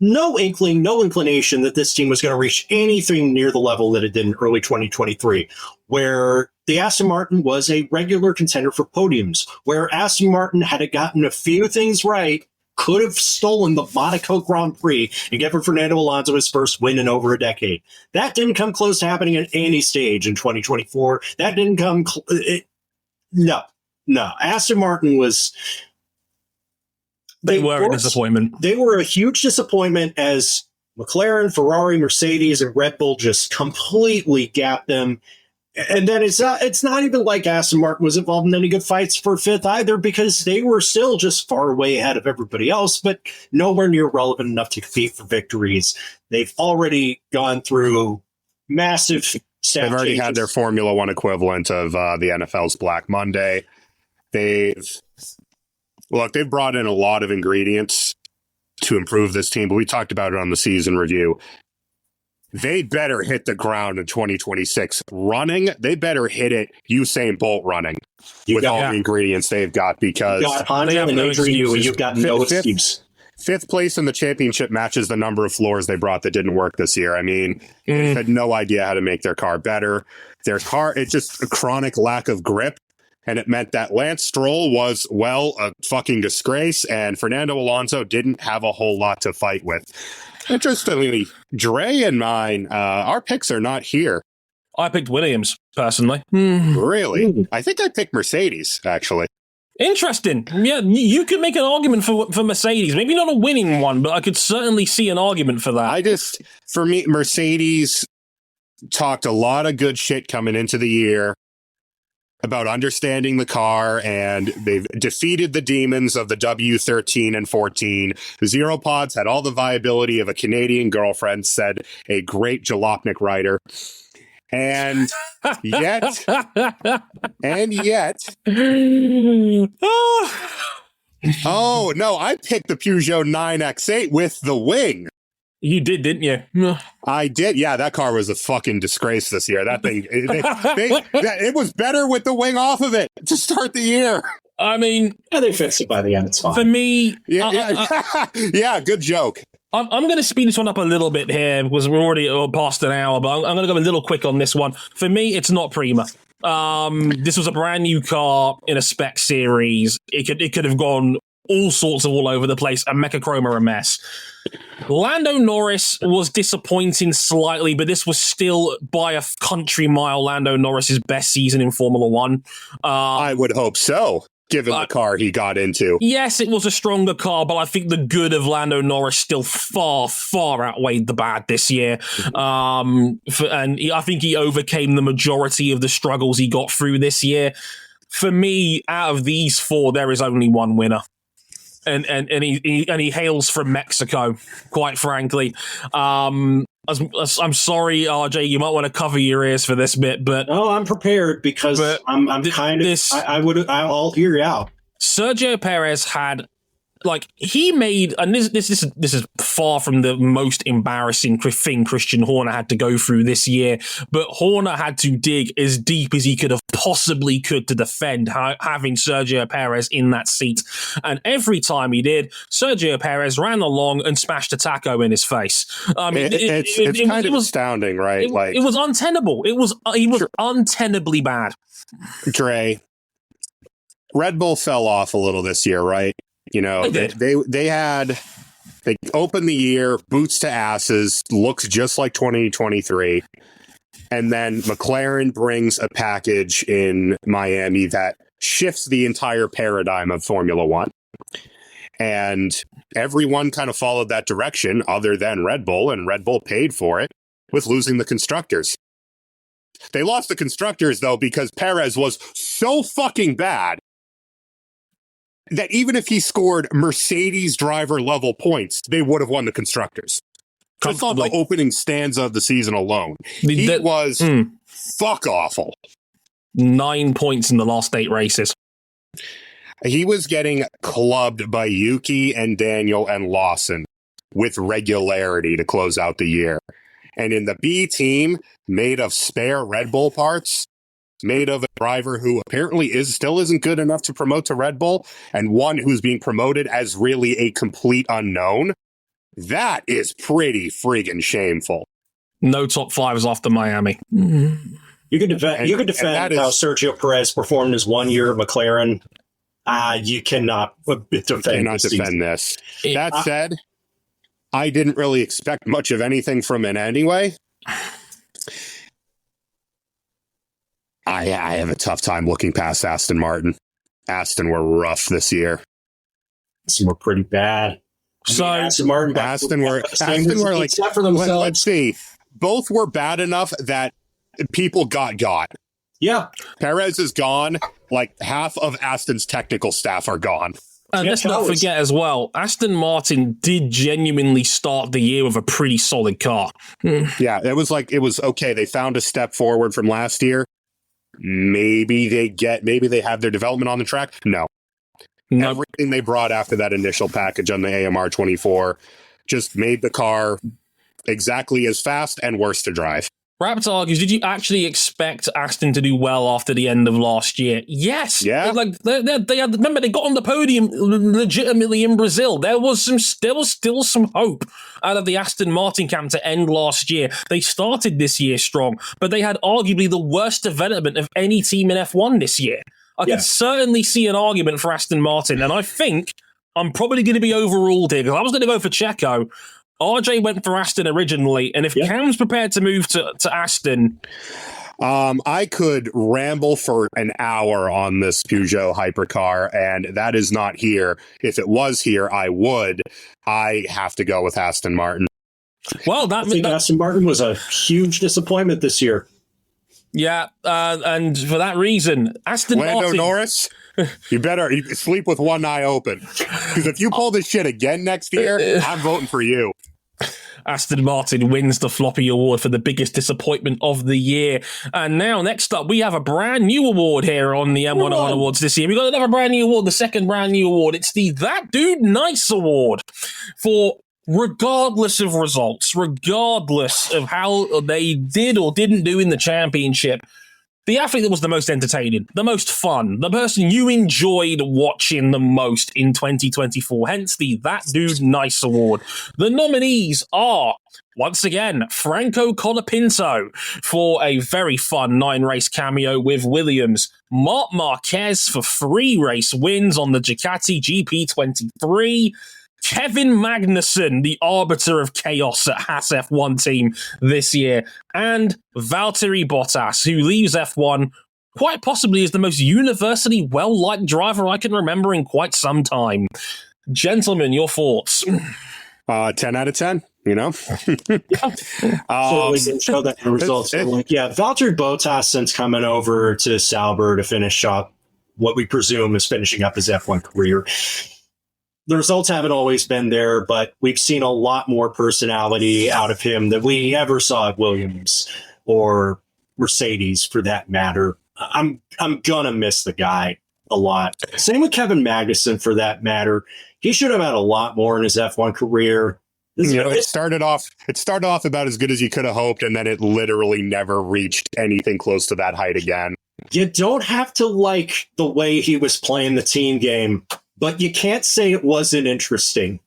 S4: inclination that this team was going to reach anything near the level that it did in early 2023, where the Aston Martin was a regular contender for podiums, where Aston Martin had gotten a few things right, could have stolen the Monaco Grand Prix and given Fernando Alonso his first win in over a decade. That didn't come close to happening at any stage in 2024. That didn't come... No. Aston Martin was...
S2: They were a disappointment.
S4: They were a huge disappointment as McLaren, Ferrari, Mercedes, and Red Bull just completely gapped them. And then it's not even like Aston Martin was involved in any good fights for 5th either, because they were still just far way ahead of everybody else, but nowhere near relevant enough to compete for victories. They've already gone through massive stat
S3: They've already
S4: changes.
S3: had their Formula 1 equivalent of the NFL's Black Monday. They've brought in a lot of ingredients to improve this team, but we talked about it on the season review. They better hit the ground in 2026 running. They better hit it Usain Bolt running with all the ingredients they've got, because
S4: you've got Honda and Adrian, and you've got no excuse.
S3: 5th place in the championship matches the number of floors they brought that didn't work this year. I mean, they had no idea how to make their car better. Their car, it's just a chronic lack of grip. And it meant that Lance Stroll was, a fucking disgrace, and Fernando Alonso didn't have a whole lot to fight with. Interestingly, Dre and mine, our picks are not here.
S2: I picked Williams, personally.
S3: Really? I think I picked Mercedes, actually.
S2: Interesting. Yeah, you could make an argument for Mercedes. Maybe not a winning one, but I could certainly see an argument for that.
S3: For me, Mercedes talked a lot of good shit coming into the year about understanding the car, and they've defeated the demons of the W13 and 14. Zero Pods had all the viability of a Canadian girlfriend, said a great Jalopnik writer. And yet, oh no, I picked the Peugeot 9X8 with the wing.
S2: You did, didn't you?
S3: I did. Yeah, that car was a fucking disgrace this year. That thing, it was better with the wing off of it to start the year.
S2: I mean,
S4: they fixed it by the end. It's fine.
S2: For me,
S3: yeah, good joke.
S2: I'm going to speed this one up a little bit here because we're already past an hour, but I'm going to go a little quick on this one. For me, it's not Prima. This was a brand new car in a spec series. It could have gone all sorts of all over the place, and Mechachroma a mess. Lando Norris was disappointing slightly, but this was still by a country mile Lando Norris's best season in Formula One.
S3: I would hope so, given the car he got into.
S2: Yes, it was a stronger car, but I think the good of Lando Norris still far, far outweighed the bad this year. And I think he overcame the majority of the struggles he got through this year. For me, out of these four, there is only one winner. And he hails from Mexico, quite frankly. I'm sorry, RJ, you might want to cover your ears for this bit, but
S4: I'm prepared because I'll hear you out.
S2: Sergio Perez had, he made, and this is far from the most embarrassing thing Christian Horner had to go through this year, but Horner had to dig as deep as he could to defend having Sergio Perez in that seat. And every time he did, Sergio Perez ran along and smashed a taco in his face.
S3: It's kind of astounding, right?
S2: It was untenable. He was untenably bad.
S3: Dre, Red Bull fell off a little this year, right? You know, they opened the year, boots to asses, looks just like 2023. And then McLaren brings a package in Miami that shifts the entire paradigm of Formula One. And everyone kind of followed that direction other than Red Bull, and Red Bull paid for it with losing the constructors. They lost the constructors, though, because Perez was so fucking bad that even if he scored Mercedes driver level points, they would have won the constructors. Just on the opening stanza of the season alone. He was fuck awful.
S2: 9 points in the last 8 races.
S3: He was getting clubbed by Yuki and Daniel and Lawson with regularity to close out the year. And in the B team, made of spare Red Bull parts, made of a driver who apparently still isn't good enough to promote to Red Bull, and one who's being promoted as really a complete unknown, that is pretty friggin' shameful.
S2: No top 5s after Miami.
S4: You could defend how Sergio Perez performed his 1 year at McLaren. You cannot defend
S3: this. That said, I didn't really expect much of anything from it anyway. I have a tough time looking past Aston Martin. Aston were rough this year.
S4: Some were pretty bad.
S3: Aston were like,
S4: except for themselves.
S3: Let's see. Both were bad enough that people got.
S4: Yeah.
S3: Perez is gone. Like half of Aston's technical staff are gone.
S2: And let's not forget as well, Aston Martin did genuinely start the year with a pretty solid car.
S3: Yeah, it was okay. They found a step forward from last year. Maybe they have their development on the track. No. Everything they brought after that initial package on the AMR 24 just made the car exactly as fast and worse to drive.
S2: Raptor argues, did you actually expect Aston to do well after the end of last year? Yes.
S3: Yeah.
S2: Remember, they got on the podium legitimately in Brazil. There was still some hope out of the Aston Martin camp to end last year. They started this year strong, but they had arguably the worst development of any team in F1 this year. I could certainly see an argument for Aston Martin, and I think I'm probably going to be overruled here because I was going to go for Checo. RJ went for Aston originally, and if Cam's prepared to move to Aston...
S3: I could ramble for an hour on this Peugeot hypercar, and that is not here. If it was here, I would. I have to go with Aston Martin.
S2: Well,
S4: I think Aston Martin was a huge disappointment this year.
S2: Yeah, and for that reason, Aston Martin...
S3: Norris, you better sleep with one eye open. Because if you pull this shit again next year, I'm voting for you.
S2: Aston Martin wins the Floppy Award for the biggest disappointment of the year. And now, next up, we have a brand new award here on the M101 Awards this year. We've got another brand new award, the second brand new award. It's the That Dude Nice Award for... regardless of results, regardless of how they did or didn't do in the championship, the athlete that was the most entertaining, the most fun, the person you enjoyed watching the most in 2024, hence the That Dude Nice Award. The nominees are, once again, Franco Colapinto for a very fun 9-race cameo with Williams, Marc Marquez for 3 race wins on the Ducati GP23, Kevin Magnussen, the arbiter of chaos at Haas F1 team this year, and Valtteri Bottas, who leaves F1 quite possibly as the most universally well-liked driver I can remember in quite some time. Gentlemen, your thoughts?
S3: 10 out of 10, you know?
S4: So we can show that the results. Valtteri Bottas, since coming over to Sauber to finish up what we presume is finishing up his F1 career, the results haven't always been there, but we've seen a lot more personality out of him than we ever saw at Williams or Mercedes, for that matter. I'm gonna miss the guy a lot. Same with Kevin Magnussen, for that matter. He should have had a lot more in his F1 career.
S3: It started off about as good as you could have hoped, and then it literally never reached anything close to that height again.
S4: You don't have to like the way he was playing the team game, but you can't say it wasn't interesting.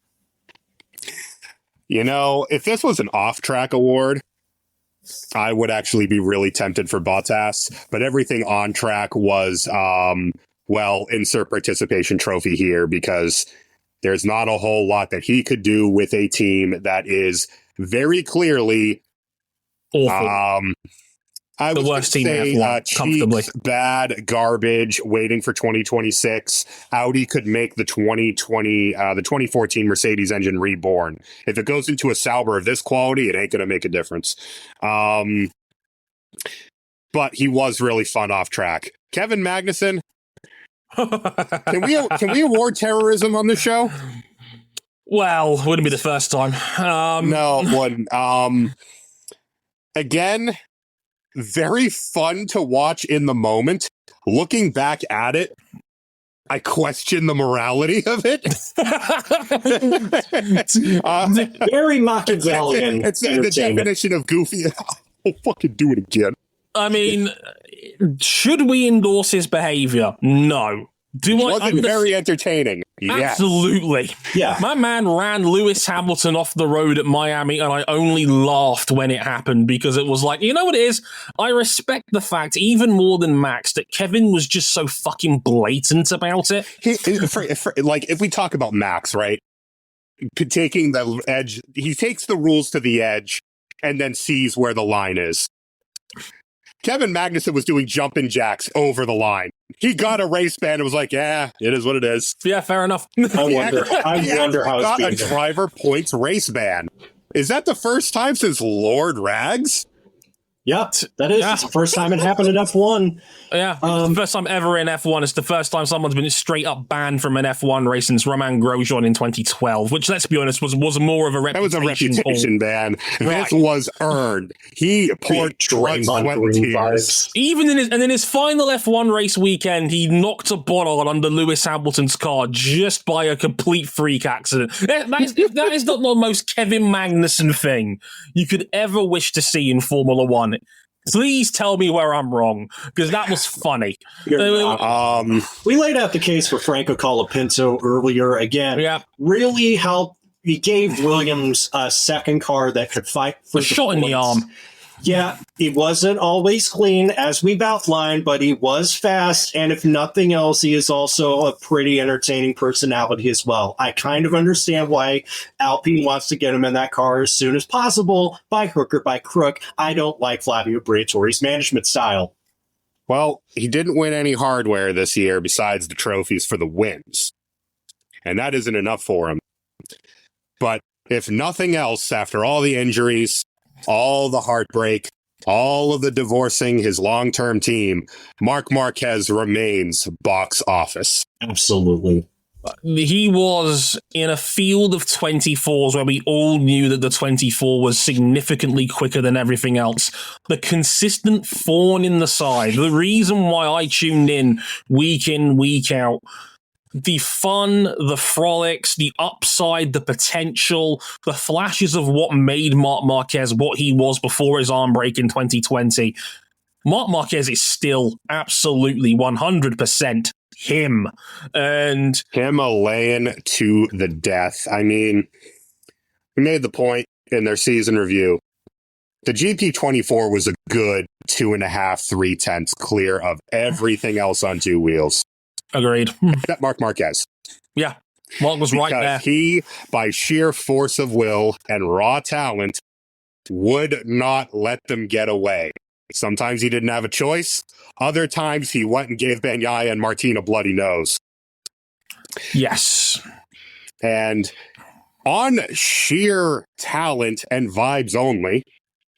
S3: You know, if this was an off-track award, I would actually be really tempted for Bottas. But everything on track was, insert participation trophy here, because there's not a whole lot that he could do with a team that is very clearly
S2: awful. The worst team in F1, comfortably.
S3: Bad garbage, waiting for 2026. Audi could make the 2014 Mercedes engine reborn. If it goes into a Sauber of this quality, it ain't going to make a difference. But he was really fun off track. Kevin Magnussen, can we award terrorism on the show?
S2: Well, wouldn't be the first time.
S3: No, it wouldn't. Again, very fun to watch in the moment. Looking back at it, I question the morality of it.
S4: Very Machiavellian.
S3: It's the definition of goofy. I'll fucking do it again.
S2: I mean, should we endorse his behavior? No.
S3: Wasn't very entertaining.
S2: Absolutely.
S4: Yeah.
S2: My man ran Lewis Hamilton off the road at Miami, and I only laughed when it happened, because it was like, you know what it is? I respect the fact, even more than Max, that Kevin was just so fucking blatant about it.
S3: If we talk about Max, right? Taking the edge, he takes the rules to the edge and then sees where the line is. Kevin Magnussen was doing jumping jacks over the line. He got a race ban and was like, yeah, it is what it is.
S2: Yeah, fair enough.
S4: I wonder how it's
S3: got a driver points race ban. Is that the first time since Lord Rags?
S4: Yep, that is. Yeah. It's the first time it happened at F1.
S2: Yeah, it's the first time ever in F1. It's the first time someone's been straight up banned from an F1 race since Romain Grosjean in 2012, which, let's be honest, was more of a reputation.
S3: That was a reputation ban. Right. This was earned. He poured sweat and tears.
S2: Even in his final F1 race weekend, he knocked a bollard under Lewis Hamilton's car just by a complete freak accident. That is not the most Kevin Magnussen thing you could ever wish to see in Formula One. Please tell me where I'm wrong, because that was funny.
S4: We laid out the case for Franco Colapinto earlier. Again, really how he gave Williams a second car that could fight for
S2: a shot in the arm.
S4: Yeah, he wasn't always clean, as we've outlined, but he was fast. And if nothing else, he is also a pretty entertaining personality as well. I kind of understand why Alpine wants to get him in that car as soon as possible, by hook or by crook. I don't like Flavio Briatore's management style.
S3: Well, he didn't win any hardware this year besides the trophies for the wins. And that isn't enough for him. But if nothing else, after all the injuries, all the heartbreak, all of the divorcing his long-term team, Marc Marquez remains box office.
S4: Absolutely.
S2: He was in a field of 24s where we all knew that the 24 was significantly quicker than everything else. The consistent thorn in the side, the reason why I tuned in, week out, the fun, the frolics, the upside, the potential, the flashes of what made Marc Marquez what he was before his arm break in 2020. Marc Marquez is still absolutely 100% him. And
S3: Himalayan to the death. I mean, we made the point in their season review. The GP24 was a good 2.5, 3 tenths clear of everything else on two wheels.
S2: Agreed.
S3: Except Marc Marquez.
S2: Yeah, Marc was right there.
S3: He, by sheer force of will and raw talent, would not let them get away. Sometimes he didn't have a choice. Other times he went and gave Bagnaia and Martin a bloody nose.
S2: Yes.
S3: And on sheer talent and vibes only,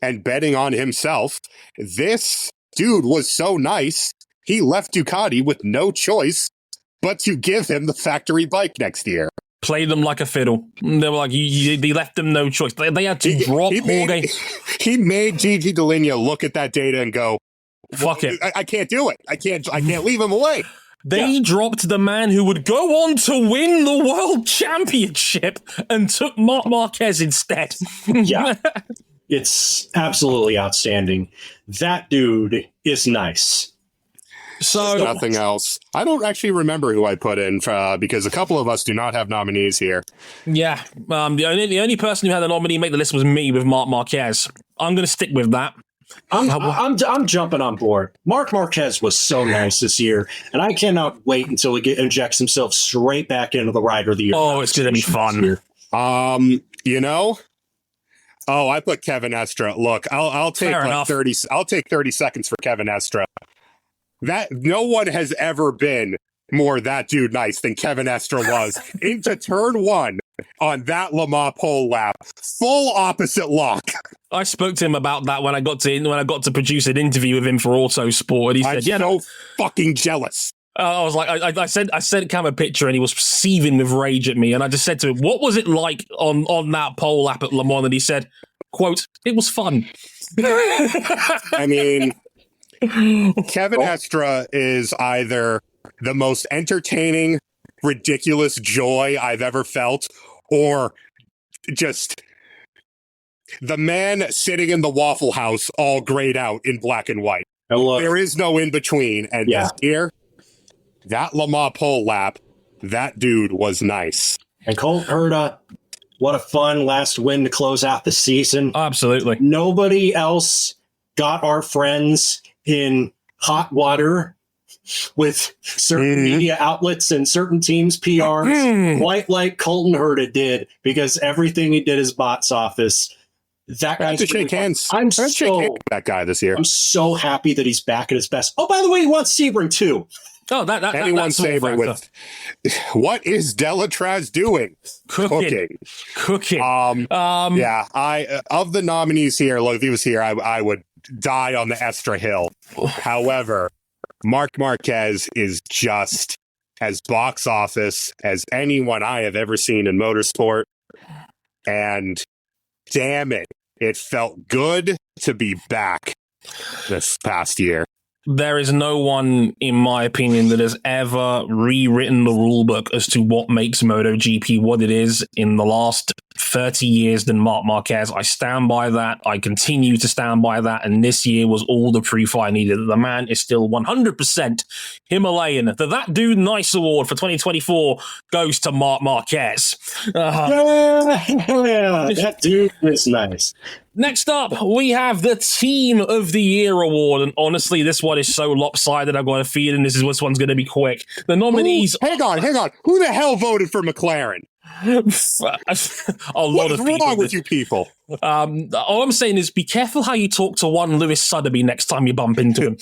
S3: and betting on himself, this dude was so nice, he left Ducati with no choice but to give him the factory bike next year.
S2: Played them like a fiddle. They were like, they left them no choice. They had to drop Jorge.
S3: He made Gigi Dall'Igna look at that data and go,
S2: fuck it.
S3: I can't do it. I can't leave him away.
S2: They dropped the man who would go on to win the world championship and took Marc Marquez instead.
S4: Yeah. It's absolutely outstanding. That dude is nice.
S2: So
S3: nothing else. I don't actually remember who I put in because a couple of us do not have nominees here.
S2: Yeah, the only person who had a nominee make the list was me with Marc Marquez. I'm going to stick with that.
S4: I'm jumping on board. Marc Marquez was so nice this year, and I cannot wait until he injects himself straight back into the Rider of the Year.
S2: Oh, it's going to be fun.
S3: I put Kevin Estre. Look, I'll take like 30. I'll take 30 seconds for Kevin Estre. That no one has ever been more that dude nice than Kevin Estre was into turn one on that Le Mans pole lap, full opposite lock.
S2: I spoke to him about that when I got to produce an interview with him for Autosport, and he said, "Yeah,
S3: so fucking jealous."
S2: I was like, I sent Cam a picture, and he was seething with rage at me, and I just said to him, "What was it like on that pole lap at Le Mans?" And he said, "Quote, it was fun."
S3: I mean, Kevin Estre is either the most entertaining, ridiculous joy I've ever felt, or just the man sitting in the Waffle House all grayed out in black and white. There is no in between. And here, that Le Mans pole lap, that dude was nice.
S4: And Colt Herta, what a fun last win to close out the season.
S2: Absolutely.
S4: Nobody else got our friends in hot water with certain media outlets and certain teams' PRs, quite like Colton Herta did, because everything he did is box office. That guy's
S3: to shake hands.
S4: I'm so
S3: shake hands with that guy this year.
S4: I'm so happy that he's back at his best. Oh, by the way, he wants Sebring too.
S2: Oh,
S3: anyone's favorite with what is Delatraz doing? Cooking. I of the nominees here, look, if he was here, I would die on the Estre Hill. However, Marc Marquez is just as box office as anyone I have ever seen in motorsport. And damn it, it felt good to be back this past year.
S2: There is no one, in my opinion, that has ever rewritten the rulebook as to what makes MotoGP what it is in the last 30 years than Marc Marquez. I stand by that. I continue to stand by that. And this year was all the proof I needed. The man is still 100% Himalayan. That Dude Nice Award for 2024 goes to Marc Marquez.
S4: Yeah, that dude is nice.
S2: Next up, we have the Team of the Year award. And honestly, this one is so lopsided, I've got a feeling this one's going to be quick. The nominees...
S3: Hang on. Who the hell voted for McLaren?
S2: A lot of people.
S3: What's wrong with you people?
S2: All I'm saying is be careful how you talk to one Lewis Sotheby next time you bump into him.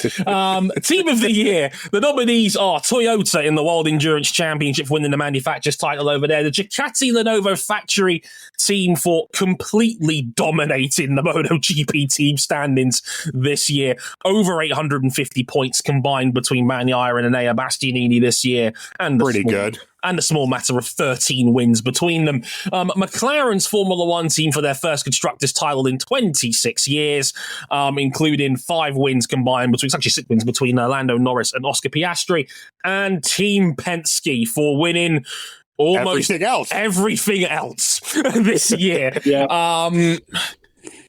S2: Team of the Year. The nominees are Toyota in the World Endurance Championship, winning the manufacturer's title over there. The Ducati Lenovo factory team for completely dominating the MotoGP team standings this year. Over 850 points combined between Bagnaia and Enea Bastianini this year. And
S3: pretty good.
S2: And a small matter of 13 wins between them. McLaren's Formula One team for their first constructors title in 26 years, including 5 wins combined between, it's actually 6 wins between Lando Norris and Oscar Piastri. And Team Penske for winning almost everything else this year.
S4: Yeah.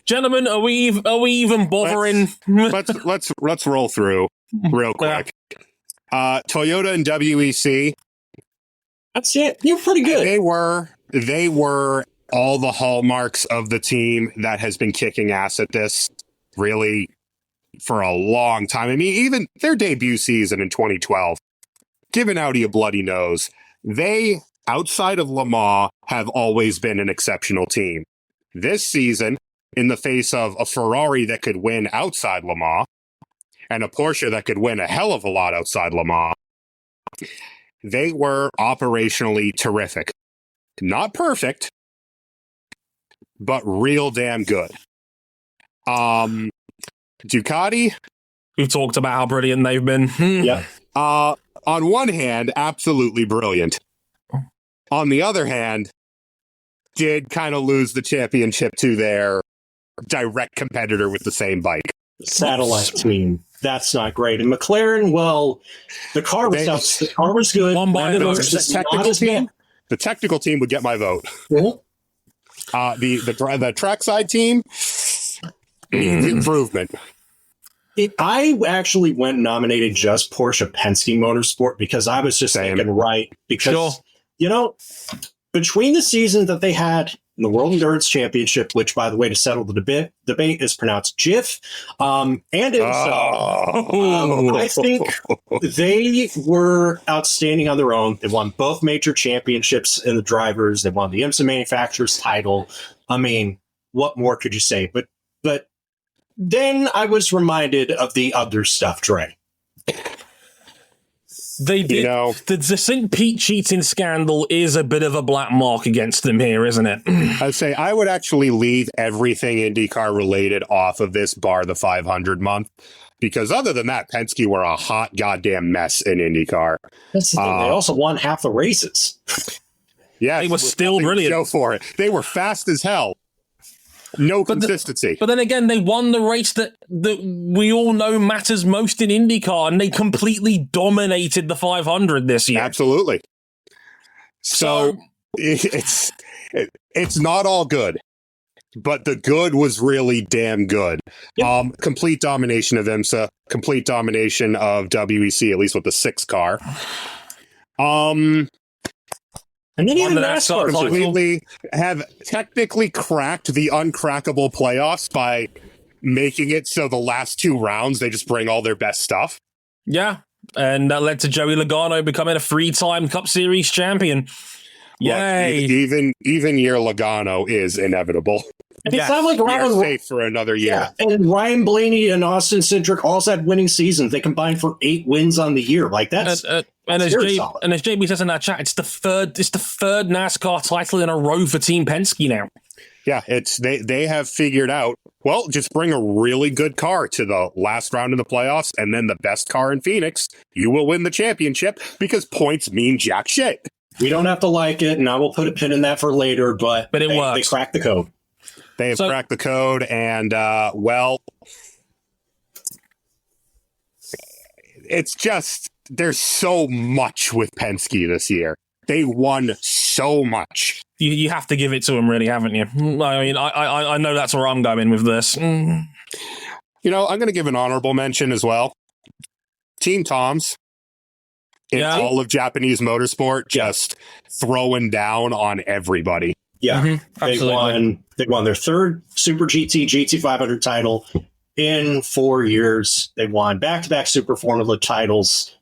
S2: Gentlemen, are we even bothering?
S3: Let's roll through real quick. Toyota and WEC.
S4: That's it. You're pretty good.
S3: They were all the hallmarks of the team that has been kicking ass at this really for a long time. I mean, even their debut season in 2012, giving Audi a bloody nose. They, outside of Le Mans, have always been an exceptional team. This season, in the face of a Ferrari that could win outside Le Mans and a Porsche that could win a hell of a lot outside Le Mans, they were operationally terrific. Not perfect, but real damn good. Ducati.
S2: We've talked about how brilliant they've been.
S4: Yeah.
S3: On one hand, absolutely brilliant. On the other hand, did kind of lose the championship to their direct competitor with the same bike.
S4: Satellite team. That's not great. And McLaren, well, the car was good.
S3: The technical team would get my vote.
S4: Mm-hmm.
S3: The trackside team, improvement.
S4: I actually went and nominated just Porsche Penske Motorsport because I was just thinking, right, because, between the season that they had in the World Endurance Championship, which, by the way, to settle the debate is pronounced GIF, and I think they were outstanding on their own. They won both major championships in the drivers. They won the IMSA manufacturer's title. I mean, what more could you say? But then I was reminded of the other stuff, Dre.
S2: They did. The St. Pete cheating scandal is a bit of a black mark against them here, isn't it?
S3: I'd say I would actually leave everything IndyCar related off of this bar the 500 month, because other than that, Penske were a hot goddamn mess in IndyCar.
S4: That's the thing. They also won half the races.
S3: Yeah,
S2: they were still brilliant.
S3: Go for it. They were fast as hell. No consistency.
S2: But then again, they won the race that we all know matters most in IndyCar, and they completely dominated the 500 this year.
S3: Absolutely. So it's not all good, but the good was really damn good. Yep. Complete domination of IMSA, complete domination of WEC, at least with the 6 car.
S4: And then even NASCAR
S3: completely have technically cracked the uncrackable playoffs by making it so the last 2 rounds they just bring all their best stuff.
S2: Yeah, and that led to Joey Logano becoming a 3-time Cup Series champion. Yay!
S3: Look, even year Logano is inevitable.
S4: And it's not like Ryan
S3: safe for another year.
S4: Yeah, and Ryan Blaney and Austin Cindric also had winning seasons. They combined for 8 wins on the year. Like that's
S2: and as JB says in that chat, it's the third NASCAR title in a row for Team Penske now.
S3: Yeah, they have figured out, well, just bring a really good car to the last round of the playoffs, and then the best car in Phoenix, you will win the championship because points mean jack shit.
S4: We don't have to like it, and I will put a pin in that for later, but
S2: it works.
S4: They cracked the code.
S3: They have cracked the code, and, it's just, there's so much with Penske this year. They won so much.
S2: You have to give it to them, really, haven't you? I mean, I know that's where I'm going with this.
S3: I'm going to give an honorable mention as well. Team Toms. In all of Japanese motorsport, just throwing down on everybody.
S4: Yeah,
S2: absolutely.
S4: They won their third Super GT 500 title in 4 years. They won back-to-back Super Formula titles.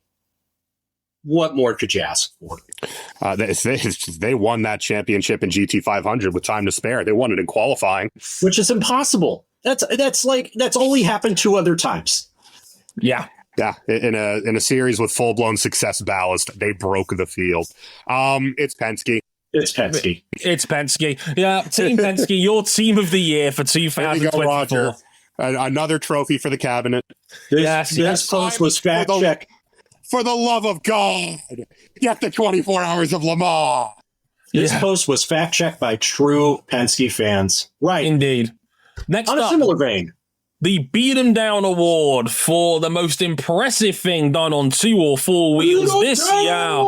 S4: What more could you ask for?
S3: They won that championship in GT 500 with time to spare. They won it in qualifying,
S4: which is impossible. That's only happened 2 other times.
S2: Yeah.
S3: Yeah, in a series with full-blown success ballast, they broke the field. It's Penske.
S4: It's Penske.
S2: Yeah, Team Penske, your team of the year for 2024.
S3: Roger. Another trophy for the cabinet.
S4: This post was fact check.
S3: For the love of God, get the 24 hours of Le Mans.
S4: This post was fact checked by true Penske fans. Right.
S2: Indeed. Next
S4: on
S2: up,
S4: a similar vein,
S2: the Beat 'em Down Award for the most impressive thing done on 2 or 4 wheels this year.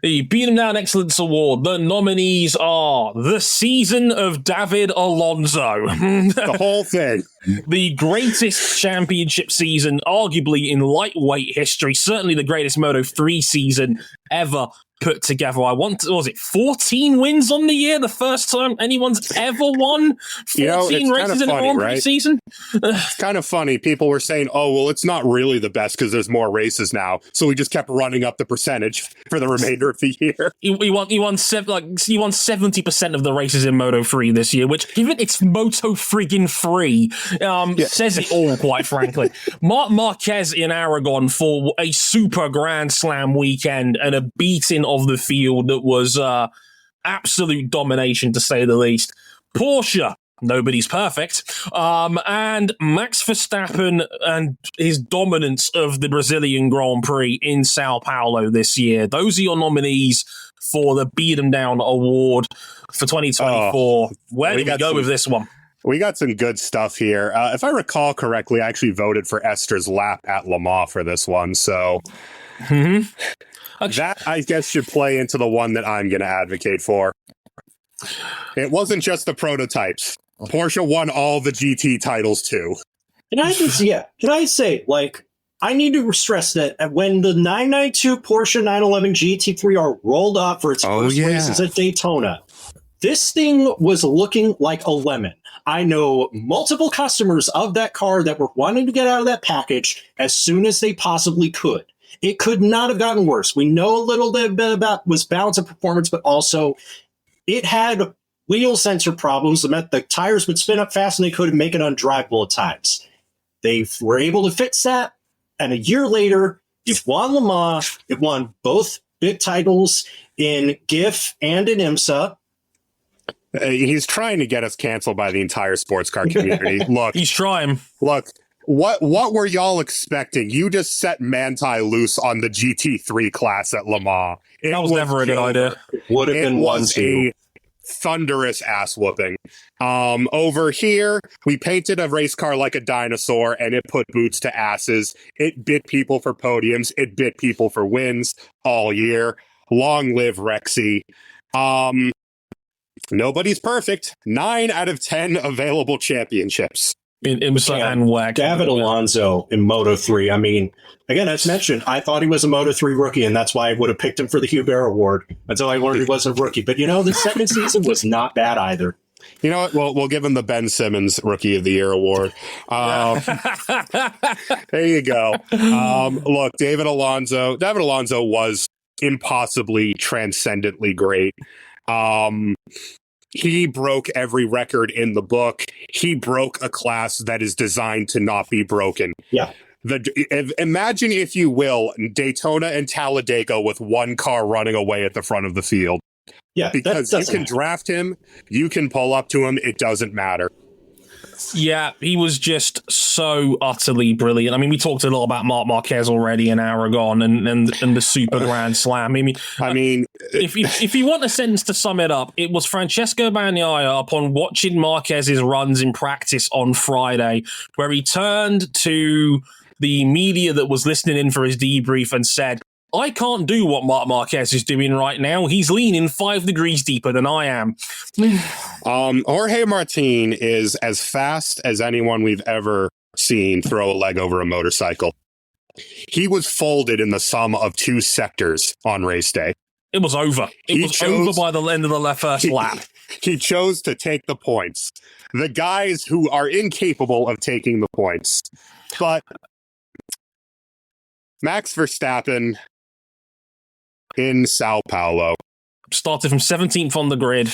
S2: The Beat 'em Down Excellence Award. The nominees are the season of David Alonso.
S3: The whole thing.
S2: The greatest championship season, arguably in lightweight history. Certainly the greatest Moto3 season ever put together. 14 wins on the year? The first time anyone's ever won 14 races in a Grand Prix season?
S3: It's kind of funny. People were saying, oh, well, it's not really the best because there's more races now. So we just kept running up the percentage for the remainder of the year.
S2: He won 70% of the races in Moto3 this year, which, given it's Moto-friggin-3, says it all, quite frankly. Marc Marquez in Aragon for a super Grand Slam weekend and a beating of the field that was absolute domination, to say the least. Porsche, nobody's perfect, and Max Verstappen and his dominance of the Brazilian Grand Prix in Sao Paulo this year. Those are your nominees for the Beat 'em Down Award for 2024. Where do we go with this one?
S3: We got some good stuff here. If I recall correctly, I actually voted for Esther's lap at Le Mans for this one, so... That, I guess, should play into the one that I'm going to advocate for. It wasn't just the prototypes. Porsche won all the GT titles, too.
S4: Can I say, I need to stress that when the 992 Porsche 911 GT3 are rolled up for its first races at Daytona, this thing was looking like a lemon. I know multiple customers of that car that were wanting to get out of that package as soon as they possibly could. It could not have gotten worse. We know a little bit about was balance of performance, but also it had wheel sensor problems that meant the tires would spin up fast and they couldn't make it undrivable at times. They were able to fix that, and a year later, it won Le Mans. It won both big titles in GIF and in IMSA.
S3: He's trying to get us canceled by the entire sports car community. Look,
S2: he's trying.
S3: Look. What were y'all expecting? You just set Manti loose on the GT3 class at Le Mans.
S2: That was never a good idea.
S4: Would have been
S3: a thunderous ass whooping. Over here, we painted a race car like a dinosaur, and it put boots to asses. It bit people for podiums. It bit people for wins all year. Long live Rexy. Nobody's perfect. 9 out of 10 available championships.
S2: In IMSA and WEC.
S4: David Alonso in Moto3. I mean, again, as mentioned, I thought he was a Moto3 rookie, and that's why I would have picked him for the Hubert Award until I learned he wasn't a rookie. But, the second season was not bad either.
S3: You know what? We'll give him the Ben Simmons Rookie of the Year award. There you go. Look, David Alonso was impossibly transcendently great. He broke every record in the book. He broke a class that is designed to not be broken.
S4: Yeah.
S3: Imagine, if you will, Daytona and Talladega with one car running away at the front of the field.
S4: Yeah,
S3: because you can draft him, you can pull up to him, it doesn't matter.
S2: Yeah, he was just so utterly brilliant. I mean, we talked a lot about Marc Marquez already in Aragon and the Super Grand Slam. I mean, if you want a sentence to sum it up, it was Francesco Bagnaia upon watching Marquez's runs in practice on Friday, where he turned to the media that was listening in for his debrief and said, I can't do what Marc Marquez is doing right now. He's leaning 5 degrees deeper than I am.
S3: Jorge Martin is as fast as anyone we've ever seen throw a leg over a motorcycle. He was folded in the sum of 2 sectors on race day.
S2: It was over. It was over by the end of the first lap.
S3: He chose to take the points. The guys who are incapable of taking the points. But Max Verstappen in Sao Paulo
S2: started from 17th on the grid,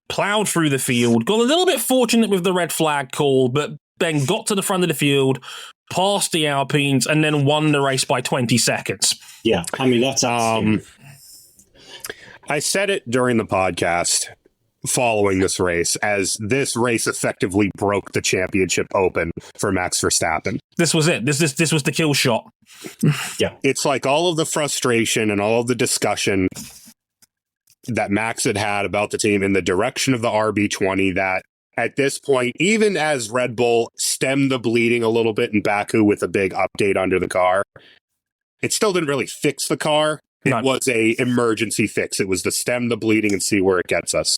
S2: plowed through the field, got a little bit fortunate with the red flag call, but then got to the front of the field, passed the Alpines, and then won the race by 20 seconds.
S4: Yeah, I mean, that's awesome.
S3: I said it during the podcast following this race, as this race effectively broke the championship open for Max Verstappen.
S2: This was it. This was the kill shot.
S4: Yeah.
S3: It's like all of the frustration and all of the discussion that Max had about the team in the direction of the RB20, that at this point, even as Red Bull stemmed the bleeding a little bit in Baku with a big update under the car, it still didn't really fix the car. It was a emergency fix. It was to stem the bleeding and see where it gets us.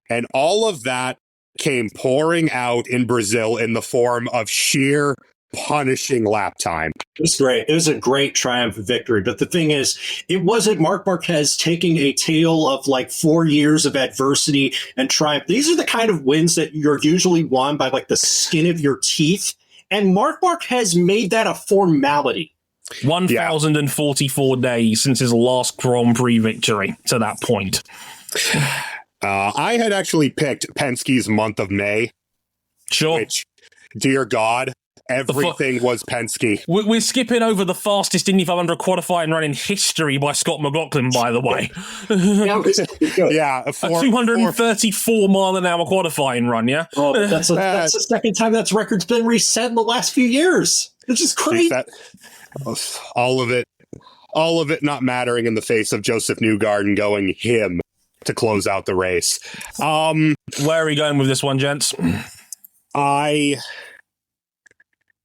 S3: And all of that came pouring out in Brazil in the form of sheer punishing lap time.
S4: It was great. It was a great triumph victory. But the thing is, it wasn't Marc Marquez taking a tale of like 4 years of adversity and triumph. These are the kind of wins that you're usually won by like the skin of your teeth. And Marc Marquez made that a formality.
S2: 1,044 days since his last Grand Prix victory to that point.
S3: I had actually picked Penske's month of May.
S2: Sure.
S3: Which, dear God, everything was Penske.
S2: We're skipping over the fastest Indy 500 qualifying run in history by Scott McLaughlin, by the way.
S3: Yeah,
S2: a 234 mile an hour qualifying run, yeah?
S4: Oh, that's the second time that's record's been reset in the last few years. It's just crazy.
S3: All of it not mattering in the face of Joseph Newgarden going him to close out the race.
S2: Where are we going with this one, gents?
S3: I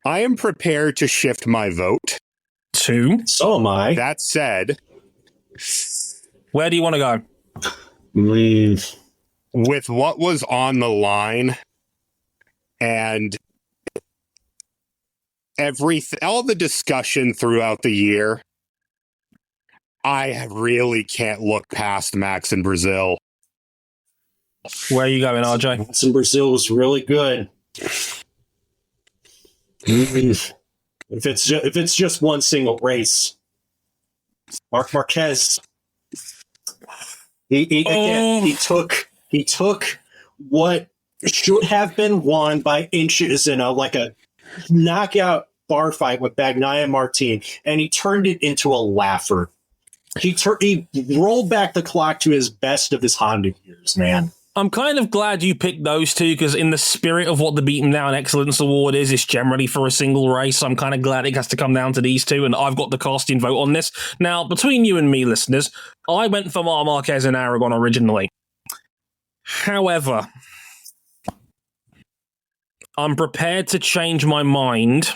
S3: am prepared to shift my vote.
S2: To?
S4: So am I.
S3: That said,
S2: where do you want to go?
S3: With what was on the line and all the discussion throughout the year, I really can't look past Max in Brazil.
S2: Where are you going, RJ?
S4: Max in Brazil was really good. If it's just one single race, Marc Marquez, he took what should have been won by inches in a knockout bar fight with Bagnaia and Martin, and he turned it into a laugher. He rolled back the clock to his best of his Honda years, man.
S2: I'm kind of glad you picked those two, because in the spirit of what the Beaten Down Excellence Award is, it's generally for a single race. I'm kind of glad it has to come down to these two, and I've got the casting vote on this. Now, between you and me, listeners, I went for Marc Marquez and Aragon originally. However, I'm prepared to change my mind.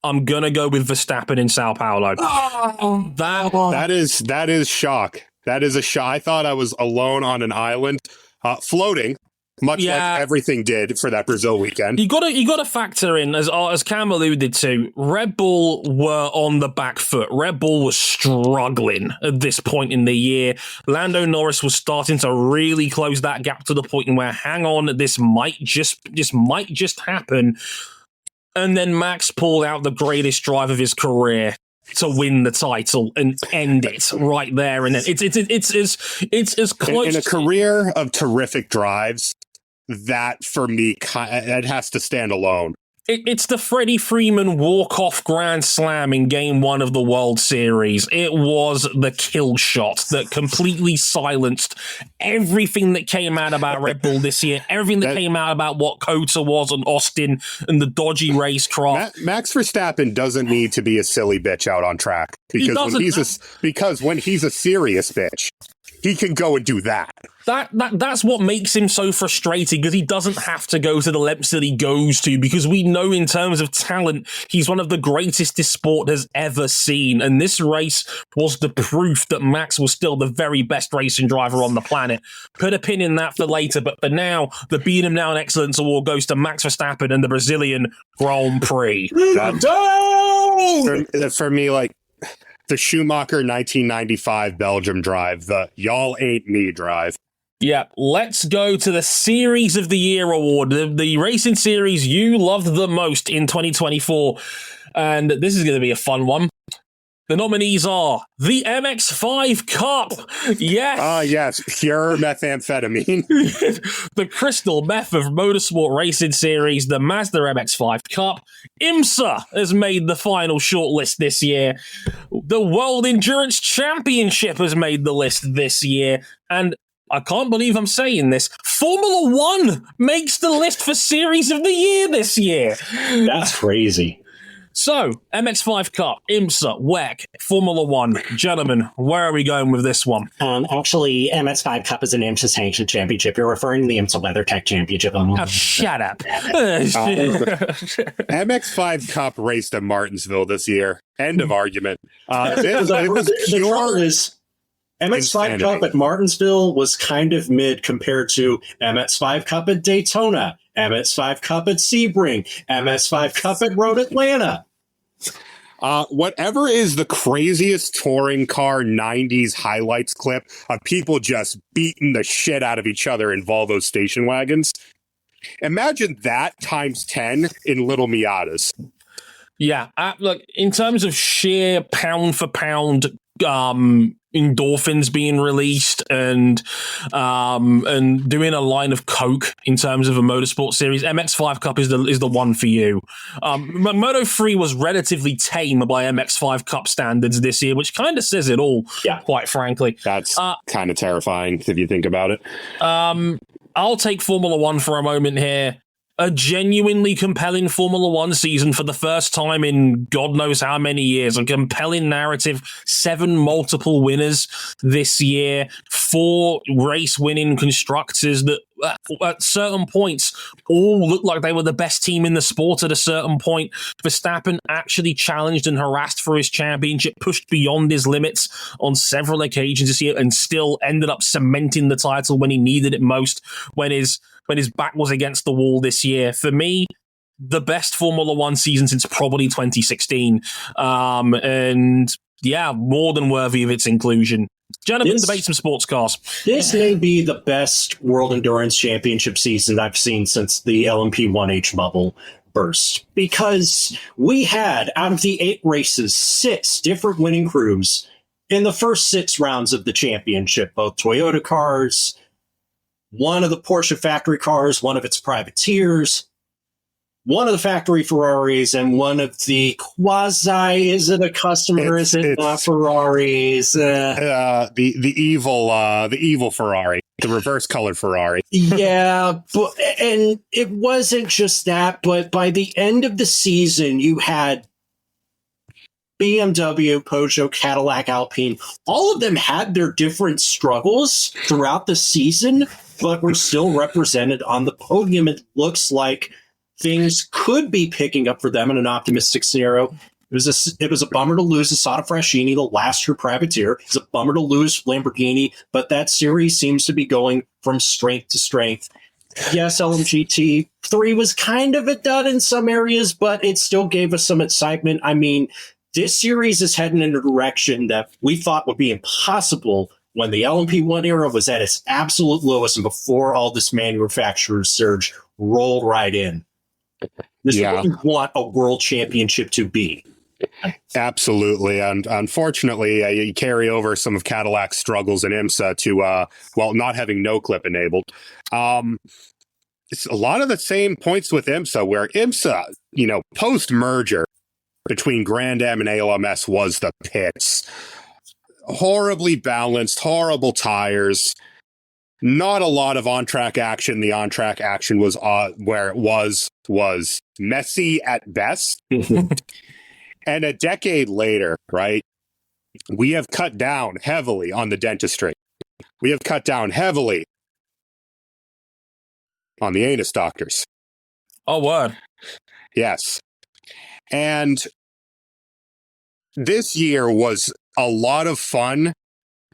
S2: I'm gonna go with Verstappen in Sao Paulo.
S3: That is shock. That is a shock. I thought I was alone on an island, floating, much like everything did for that Brazil weekend.
S2: You gotta factor in, as Cam alluded to, Red Bull were on the back foot. Red Bull was struggling at this point in the year. Lando Norris was starting to really close that gap to the point where, hang on, this might just happen. And then Max pulled out the greatest drive of his career to win the title and end it right there. And then it's as close
S3: in a career of terrific drives. That for me, it has to stand alone.
S2: It's the Freddie Freeman walk-off grand slam in Game 1 of the World Series. It was the kill shot that completely silenced everything that came out about Red Bull this year, everything that came out about what COTA was and Austin and the dodgy racecraft.
S3: Max Verstappen doesn't need to be a silly bitch out on track, because when he's a serious bitch, he can go and do that.
S2: That's what makes him so frustrating, because he doesn't have to go to the lengths that he goes to, because we know in terms of talent, he's one of the greatest this sport has ever seen. And this race was the proof that Max was still the very best racing driver on the planet. Put a pin in that for later, but for now, the Beat 'em Down Excellence Award goes to Max Verstappen and the Brazilian Grand Prix.
S3: For me, like, the Schumacher 1995 Belgium drive, the y'all ain't me drive.
S2: Yeah, let's go to the Series of the Year award, the racing series you loved the most in 2024. And this is going to be a fun one. The nominees are the MX5 Cup. Yes.
S3: Yes. Pure methamphetamine.
S2: The Crystal Meth of Motorsport Racing Series, the Mazda MX5 Cup. IMSA has made the final shortlist this year. The World Endurance Championship has made the list this year. And I can't believe I'm saying this, Formula One makes the list for Series of the Year this year.
S4: That's crazy.
S2: So, MX5 Cup, IMSA, WEC, Formula One. Gentlemen, where are we going with this one?
S4: Actually, MX5 Cup is an IMSA sanctioned championship. You're referring to the IMSA WeatherTech Championship.
S2: Oh, shut up.
S3: MX5 Cup raced at Martinsville this year. End of argument. It was pure
S4: MX5 Cup at Martinsville was kind of mid compared to MX5 Cup at Daytona, MX5 Cup at Sebring, MX5 Cup at Road Atlanta.
S3: Whatever is the craziest touring car 90s highlights clip of people just beating the shit out of each other in Volvo station wagons. Imagine that times 10 in little Miatas.
S2: Yeah, look, in terms of sheer pound for pound endorphins being released and doing a line of coke in terms of a motorsport series, MX5 Cup is the one for you. Moto 3 was relatively tame by MX5 Cup standards this year, which kind of says it all, quite frankly.
S3: That's kind of terrifying if you think about it.
S2: I'll take Formula One for a moment here. A genuinely compelling Formula One season for the first time in God knows how many years. A compelling narrative, 7 multiple winners this year, 4 race-winning constructors that at certain points all looked like they were the best team in the sport at a certain point. Verstappen actually challenged and harassed for his championship, pushed beyond his limits on several occasions this year, and still ended up cementing the title when he needed it most, when his back was against the wall this year. For me, the best Formula One season since probably 2016. And yeah, more than worthy of its inclusion. Gentlemen, debate some sports cars.
S4: This may be the best World Endurance Championship season I've seen since the LMP1H bubble burst. Because we had, out of the 8 races, 6 different winning crews in the first 6 rounds of the championship. Both Toyota cars, one of the Porsche factory cars, one of its privateers, one of the factory Ferraris, and one of the quasi, is it a customer, is it not Ferraris?
S3: The evil Ferrari, the reverse colored Ferrari.
S4: Yeah, and it wasn't just that, but by the end of the season, you had BMW, Peugeot, Cadillac, Alpine. All of them had their different struggles throughout the season, but were still represented on the podium. It looks like things could be picking up for them in an optimistic scenario. It was a bummer to lose Asada Frashini, the last true privateer. It's a bummer to lose Lamborghini, but that series seems to be going from strength to strength. Yes, LMGT 3 was kind of a dud in some areas, but it still gave us some excitement. I mean, this series is heading in a direction that we thought would be impossible when the LMP1 era was at its absolute lowest and before all this manufacturer surge rolled right in. This is what you want a world championship to be.
S3: Absolutely. And unfortunately, you carry over some of Cadillac's struggles in IMSA to, not having no clip enabled. It's a lot of the same points with IMSA, where IMSA, post-merger between Grand Am and ALMS was the pits. Horribly balanced, horrible tires, not a lot of on-track action. The on-track action was where it was messy at best. And a decade later, right, we have cut down heavily on the dentistry. We have cut down heavily on the anus doctors.
S2: Oh, word.
S3: Yes. And this year was a lot of fun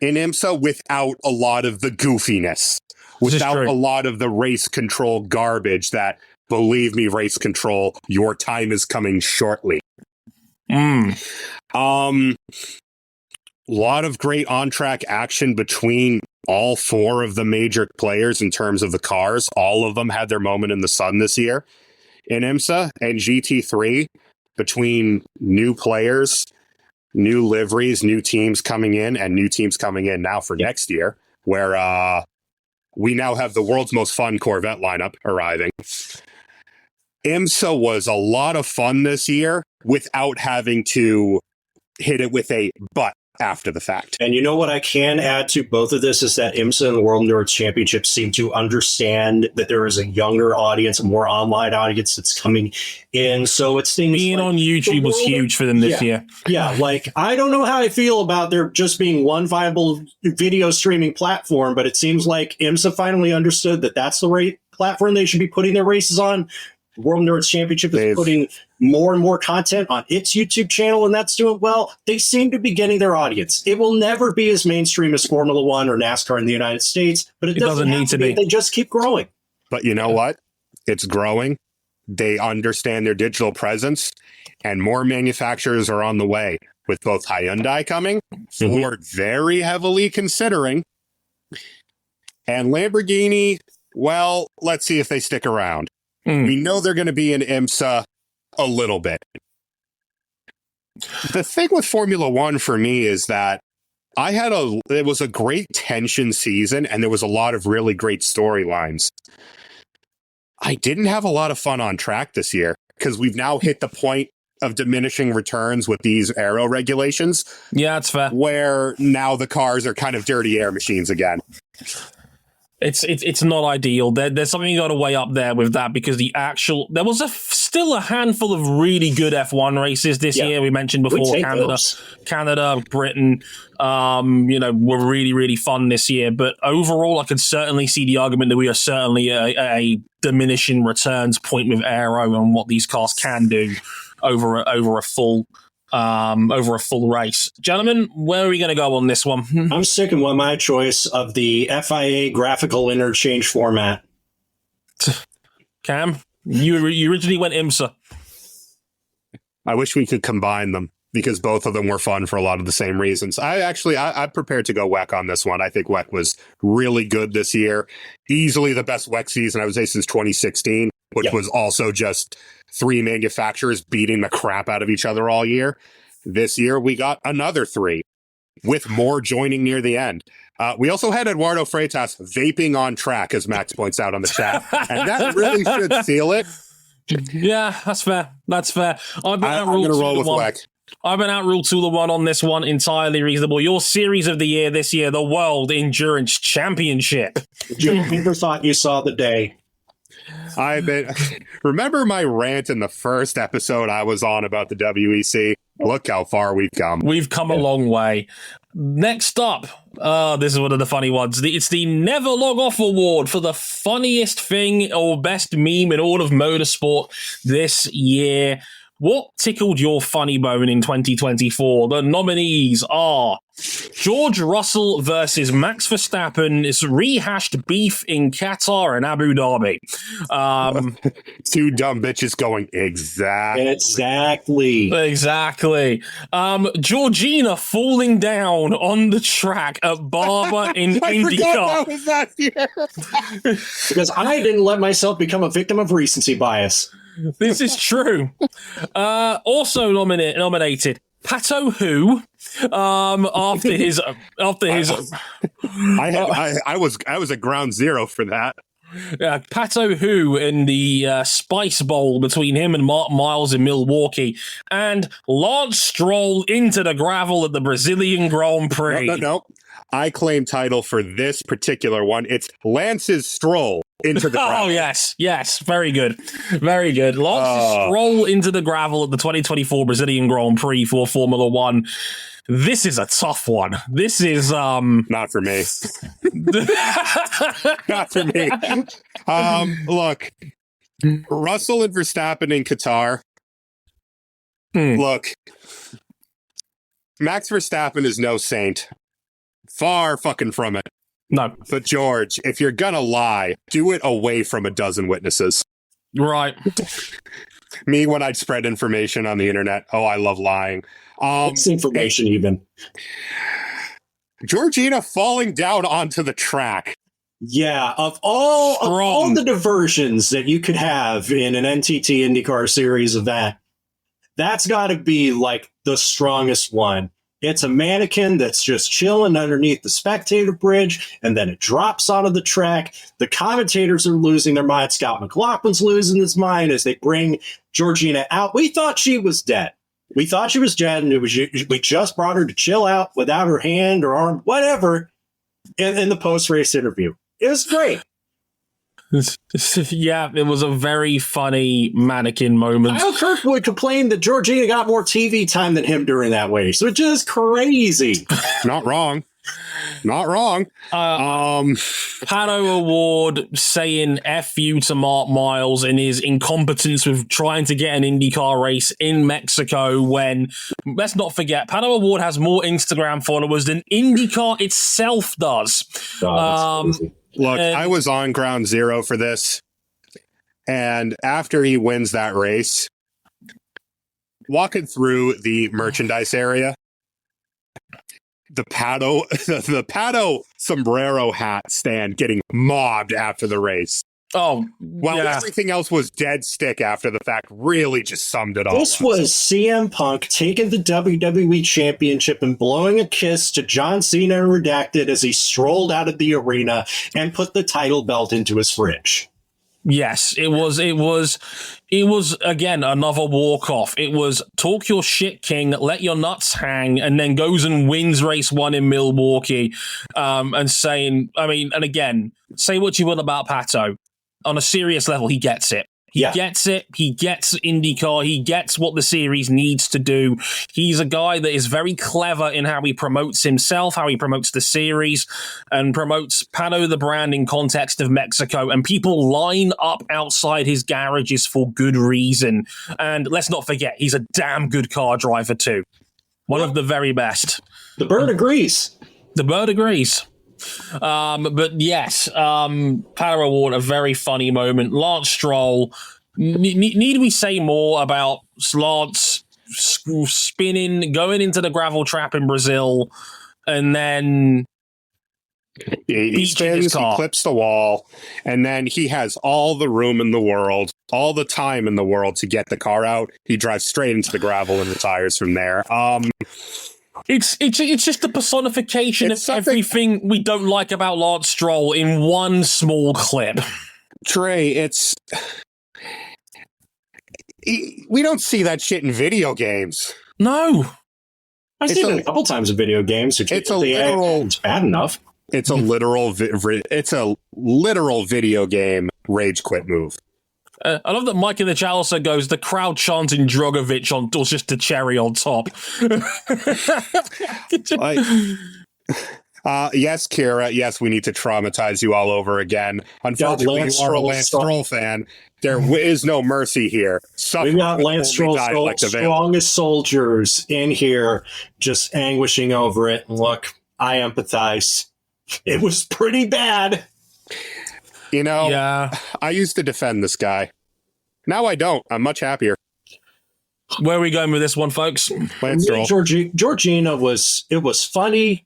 S3: in IMSA without a lot of the goofiness, without a lot of the race control garbage that, believe me, race control, your time is coming shortly. A lot of great on-track action between all four of the major players in terms of the cars, all of them had their moment in the sun this year in IMSA and GT3, between new players, new liveries, new teams coming in, and new teams coming in now for next year, where we now have the world's most fun Corvette lineup arriving. IMSA was a lot of fun this year without having to hit it with a but after the fact.
S4: And you know what I can add to both of this is that IMSA and the World Endurance Championship seem to understand that there is a younger audience, a more online audience that's coming in. So it's things
S2: being
S4: like
S2: on YouTube was huge for them this year.
S4: Yeah, like I don't know how I feel about there just being one viable video streaming platform, but it seems like IMSA finally understood that that's the right platform they should be putting their races on. World Endurance Championship is putting more and more content on its YouTube channel, and that's doing well. They seem to be getting their audience. It will never be as mainstream as Formula One or NASCAR in the United States, but it doesn't need to be. They just keep growing.
S3: But you know what? It's growing. They understand their digital presence, and more manufacturers are on the way, with both Hyundai coming, Ford very heavily considering, and Lamborghini, well, let's see if they stick around. We know they're going to be in IMSA a little bit. The thing with Formula One for me is that it was a great tension season and there was a lot of really great storylines. I didn't have a lot of fun on track this year because we've now hit the point of diminishing returns with these aero regulations.
S2: Yeah, that's fair.
S3: Where now the cars are kind of dirty air machines again.
S2: It's not ideal. There's something you got to weigh up there with that because there was still a handful of really good F1 races this year. We mentioned before Canada, Britain, were really, really fun this year. But overall, I could certainly see the argument that we are certainly a diminishing returns point with aero and what these cars can do over a full race. Gentlemen, where are we going to go on this one?
S4: I'm sticking with my choice of the FIA graphical interchange format.
S2: Cam, you originally went IMSA.
S3: I wish we could combine them because both of them were fun for a lot of the same reasons. I'm prepared to go WEC on this one. I think WEC was really good this year. Easily the best WEC season, I would say, since 2016, which was also just three manufacturers beating the crap out of each other all year. This year, we got another three, with more joining near the end. We also had Eduardo Freitas vaping on track, as Max points out on the chat. And that really should seal it.
S2: Yeah, that's fair. I'm
S3: going to roll with WEC.
S2: I've been out rule 2-1 on this one, entirely reasonable. Your series of the year this year, the World Endurance Championship.
S4: You never thought you saw the day.
S3: Remember my rant in the first episode I was on about the WEC? Look how far we've come.
S2: We've come a long way. Next up, this is one of the funny ones. It's the Never Log Off Award for the funniest thing or best meme in all of motorsport this year. What tickled your funny bone in 2024? The nominees are George Russell versus Max Verstappen. It's rehashed beef in Qatar and Abu Dhabi.
S3: Two dumb bitches going exactly.
S2: Georgina falling down on the track at Barber in IndyCar.
S4: Because I didn't let myself become a victim of recency bias.
S2: This is true. Also nominated Pato Hu. After his
S3: I was at ground zero for that.
S2: Pato Hu in the Spice Bowl between him and Mark Miles in Milwaukee, and Lance Stroll into the gravel at the Brazilian Grand Prix.
S3: No. I claim title for this particular one. It's Lance's Stroll into the gravel.
S2: Oh, yes. Very good. Lance's Stroll into the gravel at the 2024 Brazilian Grand Prix for Formula One. This is a tough one. This is
S3: not for me. Not for me. Look, Russell and Verstappen in Qatar. Look, Max Verstappen is no saint. Far fucking from it.
S2: No.
S3: But George, if you're gonna lie, do it away from a dozen witnesses.
S2: Right.
S3: Me, when I'd spread information on the internet. Oh, I love lying.
S4: What's information even?
S3: Georgina falling down onto the track.
S4: Yeah, of all the diversions that you could have in an NTT IndyCar Series event, that's got to be like the strongest one. It's a mannequin that's just chilling underneath the spectator bridge, and then it drops onto the track. The commentators are losing their mind. Scott McLaughlin's losing his mind as they bring Georgina out. We thought she was dead. We and we just brought her to chill out without her hand or arm, whatever, in the post-race interview. It was great.
S2: Yeah, it was a very funny mannequin moment.
S4: Kyle Kirkwood complained that Georgina got more TV time than him during that race, which is crazy.
S3: Not wrong.
S2: Panou Award saying F you to Mark Miles and his incompetence with trying to get an IndyCar race in Mexico when, let's not forget, Panou Award has more Instagram followers than IndyCar itself does.
S3: Look, I was on ground zero for this, and after he wins that race, walking through the merchandise area, the Panou sombrero hat stand getting mobbed after the race.
S2: Oh,
S3: while everything else was dead stick after the fact, really just summed it all up.
S4: This was CM Punk taking the WWE Championship and blowing a kiss to John Cena and Redacted as he strolled out of the arena and put the title belt into his fridge.
S2: Yes, it was again another walk-off. It was talk your shit, King, let your nuts hang, and then goes and wins race 1 in Milwaukee. And saying, and again, say what you will about Pato. On a serious level, he gets it. He gets it. He gets IndyCar. He gets what the series needs to do. He's a guy that is very clever in how he promotes himself, how he promotes the series, and promotes Panou the brand in context of Mexico. And people line up outside his garages for good reason. And let's not forget, he's a damn good car driver too. One of the very best.
S4: The bird agrees.
S2: But yes, Panou Award, a very funny moment. Lance Stroll, need we say more about Lance spinning, going into the gravel trap in Brazil, and then
S3: he spins, he clips the wall, and then he has all the room in the world, all the time in the world to get the car out. He drives straight into the gravel and retires from there.
S2: It's just the personification of everything we don't like about Lance Stroll in one small clip.
S3: Trey, we don't see that shit in video games.
S2: No.
S4: I've seen it a couple times in video games. It's bad enough.
S3: It's a literal video game rage quit move.
S2: I love that Mike in the chat also goes, the crowd chanting Drogovic was just the cherry on top.
S3: Yes, Kira. Yes, we need to traumatize you all over again. Unfortunately, you are a Lance Stroll fan. There is no mercy here.
S4: We've got Lance Stroll, strongest soldiers in here, just anguishing over it. And look, I empathize. It was pretty bad.
S3: You know, I used to defend this guy. Now I don't. I'm much happier.
S2: Where are we going with this one, folks?
S4: Georgina was funny.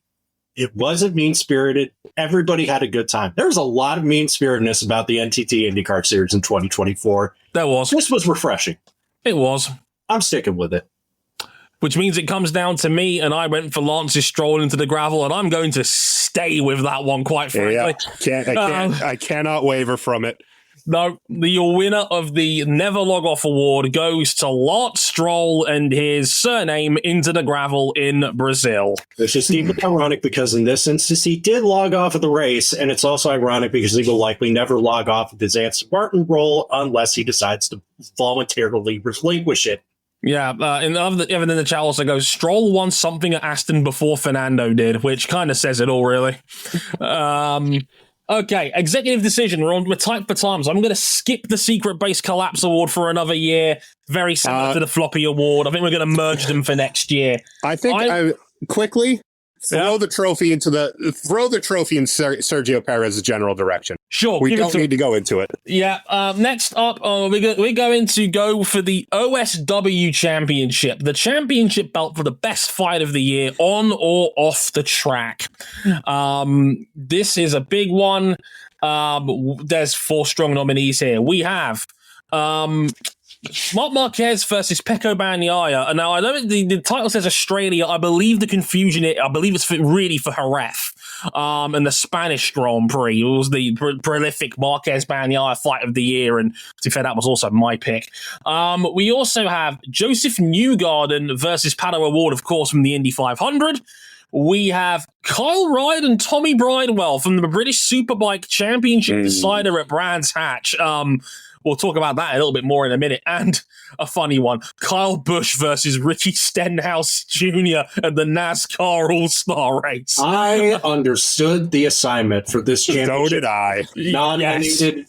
S4: It wasn't mean-spirited. Everybody had a good time. There was a lot of mean-spiritedness about the NTT IndyCar Series in 2024.
S2: There was.
S4: This was refreshing.
S2: It was.
S4: I'm sticking with it.
S2: Which means it comes down to me, and I went for Lance's stroll into the gravel, and I'm going to stay with that one, quite frankly.
S3: Yeah. I cannot waver from it.
S2: No, your winner of the Never Log Off Award goes to Lance Stroll and his surname into the gravel in Brazil.
S4: It's just even ironic because in this instance, he did log off of the race, and it's also ironic because he will likely never log off of his Aston Martin role unless he decides to voluntarily relinquish it.
S2: Yeah, and Evan in the chat also goes, Stroll won something at Aston before Fernando did, which kind of says it all, really. Okay, executive decision. We're tight for time, so I'm going to skip the Secret Base Collapse Award for another year. Very similar to the Floppy Award. I think we're going to merge them for next year.
S3: I think, quickly, throw the trophy in Sergio Perez's general direction.
S2: Sure.
S3: We don't need to go into it.
S2: Yeah. Next up, we're going to go for the OSW Championship, the championship belt for the best fight of the year on or off the track. This is a big one. There's 4 strong nominees here. We have Marc Marquez versus Pecco Bagnaia. Now, I know the title says Australia. I believe the confusion, I believe it's really for Jerez. And the Spanish Grand Prix. It was the prolific Marquez Bagnaia fight of the year, and to be fair, that was also my pick. We also have Joseph Newgarden versus Palou and Ward, of course, from the Indy 500. We have Kyle Wright and Tommy Bridewell from the British Superbike Championship decider at Brands Hatch. We'll talk about that a little bit more in a minute. And a funny one, Kyle Busch versus Ricky Stenhouse Jr. at the NASCAR All-Star Race.
S4: I understood the assignment for this championship.
S3: So did I.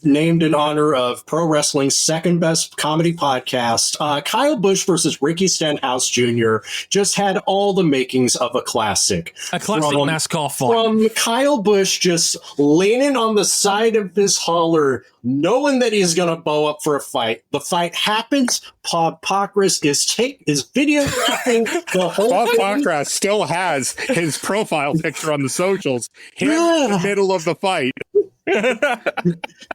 S4: Named in honor of pro wrestling's second best comedy podcast. Kyle Busch versus Ricky Stenhouse Jr. just had all the makings of a classic.
S2: A classic NASCAR fight.
S4: From Kyle Busch just leaning on the side of his hauler, knowing that he's going to bow up for a fight. The fight happens. Bob Pockras is videographing the whole
S3: Bob
S4: thing.
S3: Pockras still has his profile picture on the socials. Him in the middle of the fight.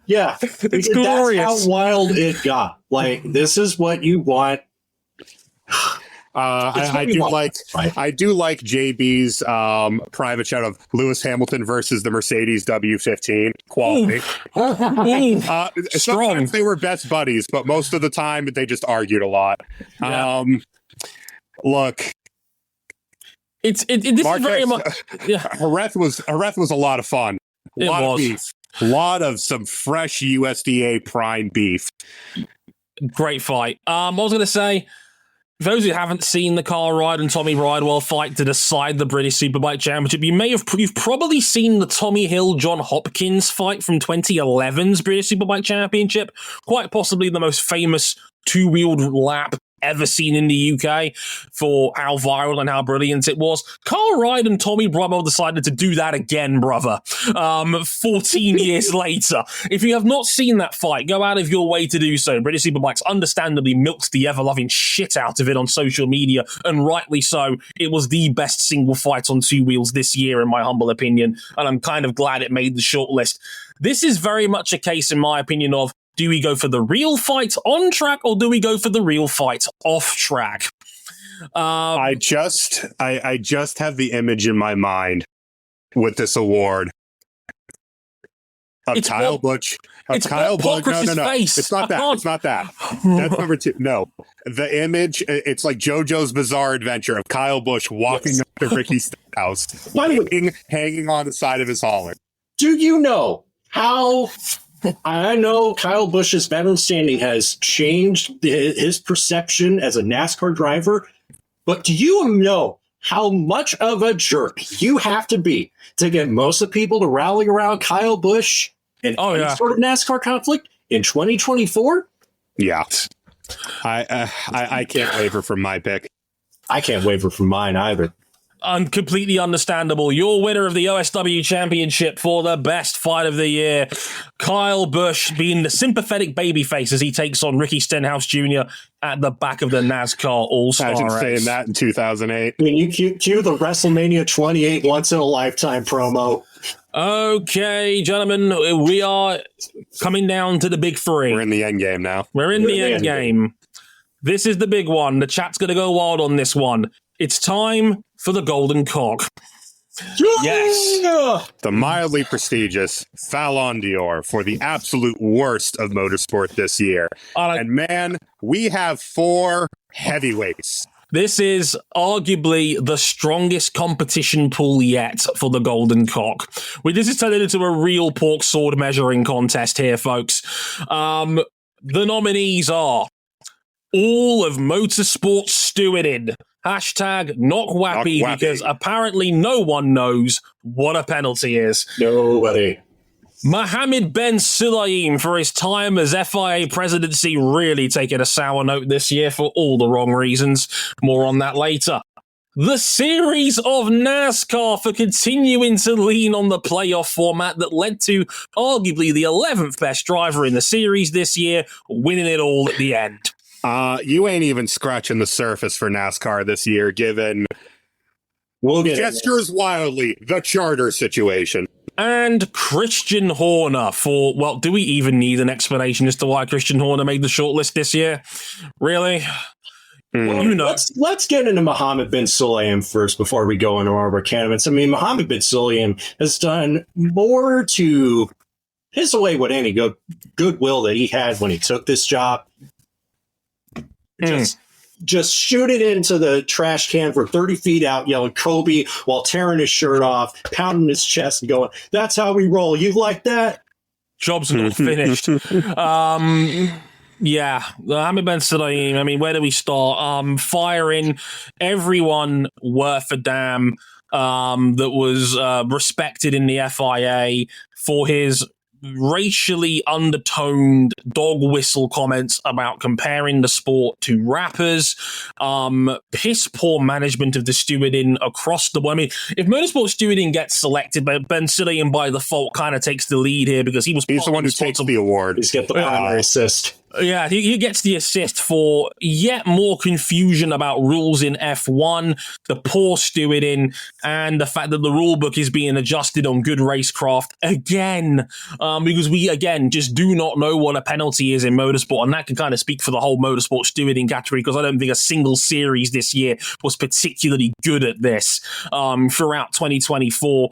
S4: Yeah.
S2: It's glorious.
S4: That's how wild it got. Like, this is what you want.
S3: I do like JB's private shot of Lewis Hamilton versus the Mercedes W15 quality. Sometimes they were best buddies, but most of the time they just argued a lot.
S2: Yeah.
S3: Look,
S2: this is very much.
S3: Jerez was a lot of fun. A lot of beef. A lot of some fresh USDA prime beef.
S2: Great fight. What was I going to say? For those who haven't seen the Kyle Wright and Tommy Bridewell fight to decide the British Superbike Championship, you've probably seen the Tommy Hill John Hopkins fight from 2011's British Superbike Championship, quite possibly the most famous two-wheeled lap ever seen in the UK for how viral and how brilliant it was. Kyle Wright and Tommy Bridewell decided to do that again, brother. 14 years later. If you have not seen that fight, go out of your way to do so. British Superbikes understandably milks the ever-loving shit out of it on social media, and rightly so. It was the best single fight on two wheels this year, in my humble opinion, and I'm kind of glad it made the shortlist. This is very much a case, in my opinion, of do we go for the real fight on track or do we go for the real fight off track?
S3: I just have the image in my mind with this award of Kyle Busch.
S2: It's Kyle Busch. No.
S3: Face. It's not that. It's not that. That's number 2. No, the image. It's like JoJo's Bizarre Adventure of Kyle Busch walking up to Ricky's house, hanging on the side of his hauler.
S4: Do you know how? I know Kyle Busch's veteran standing has changed his perception as a NASCAR driver, but do you know how much of a jerk you have to be to get most of the people to rally around Kyle Busch in any sort of NASCAR conflict in 2024?
S3: Yeah. I can't waver from my pick.
S4: I can't waver from mine either.
S2: Completely understandable. Your winner of the OSW Championship for the best fight of the year, Kyle Busch, being the sympathetic babyface as he takes on Ricky Stenhouse Jr. at the back of the NASCAR All-Star
S3: Imagine
S2: race.
S3: saying that in 2008.
S4: I mean, you cue the WrestleMania 28 once-in-a-lifetime promo.
S2: Okay, gentlemen, we are coming down to the big 3.
S3: We're in the end game now.
S2: We're in the end game. This is the big one. The chat's going to go wild on this one. It's time for the Golden Cock.
S3: Yes! The mildly prestigious Fallon d'Or for the absolute worst of motorsport this year. And man, we have 4 heavyweights.
S2: This is arguably the strongest competition pool yet for the Golden Cock. This is turned into a real pork sword measuring contest here, folks. The nominees are all of motorsport stewarding. Hashtag not wappy, because apparently no one knows what a penalty is.
S4: Nobody.
S2: Mohammed Ben Sulayem for his time as FIA presidency, really taking a sour note this year for all the wrong reasons. More on that later. The series of NASCAR for continuing to lean on the playoff format that led to arguably the 11th best driver in the series this year, winning it all at the end.
S3: You ain't even scratching the surface for NASCAR this year, given gestures wildly the charter situation.
S2: And Christian Horner for, well, do we even need an explanation as to why Christian Horner made the shortlist this year? Really?
S4: Well, let's get into Mohammed Ben Sulayem first before we go into our candidates. I mean, Mohammed Ben Sulayem has done more to piss away what any goodwill that he had when he took this job. Just shoot it into the trash can from 30 feet out, yelling Kobe while tearing his shirt off, pounding his chest and going, "That's how we roll. You like that?"
S2: Job's not finished. Yeah, Mohammed Ben Sulayem, I mean, where do we start? Firing everyone worth a damn that was respected in the FIA for his racially undertoned dog whistle comments about comparing the sport to rappers, piss poor management of the stewarding across the board. I mean, if motorsport stewarding gets selected, Ben Sulayem by default kind of takes the lead here because he's the one who takes the award.
S4: He's got the primary assist.
S2: Yeah, he gets the assist for yet more confusion about rules in F1, the poor stewarding, and the fact that the rule book is being adjusted on good racecraft again, because we, again, just do not know what a penalty is in motorsport, and that can kind of speak for the whole motorsport stewarding category, because I don't think a single series this year was particularly good at this throughout 2024.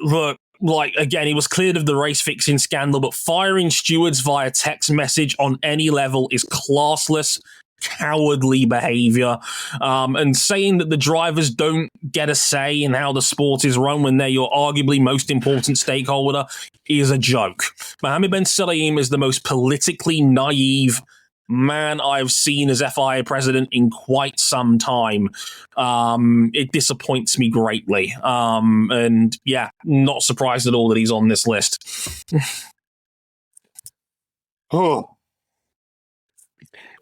S2: Look, like, again, he was cleared of the race fixing scandal, but firing stewards via text message on any level is classless, cowardly behavior. And saying that the drivers don't get a say in how the sport is run when they're your arguably most important stakeholder is a joke. Mohammed Ben Sulayem is the most politically naive man I've seen as FIA president in quite some time. It disappoints me greatly. And yeah, not surprised at all that he's on this list.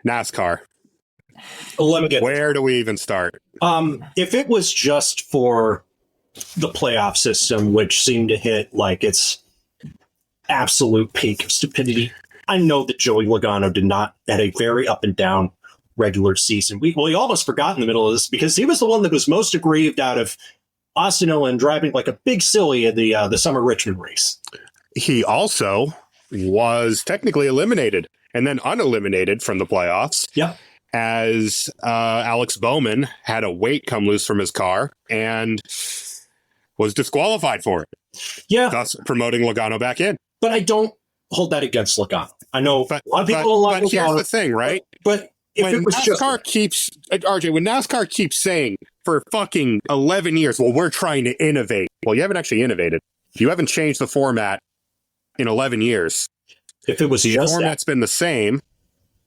S3: NASCAR.
S4: Where
S3: do we even start?
S4: If it was just for the playoff system, which seemed to hit like its absolute peak of stupidity, I know that Joey Logano had a very up and down regular season. We almost forgot in the middle of this because he was the one that was most aggrieved out of Austin Dillon driving like a big silly at the Summer Richmond race.
S3: He also was technically eliminated and then uneliminated from the playoffs.
S4: Yeah.
S3: As Alex Bowman had a weight come loose from his car and was disqualified for it.
S4: Yeah.
S3: Thus promoting Logano back in.
S4: But I don't hold that against Logano. I know a lot of people don't like Logano.
S3: Here's the thing, right?
S4: But if
S3: when
S4: it was
S3: when NASCAR keeps saying for fucking 11 years, well, we're trying to innovate. Well, you haven't actually innovated. You haven't changed the format in 11 years.
S4: If it was
S3: the
S4: just
S3: format's been the same,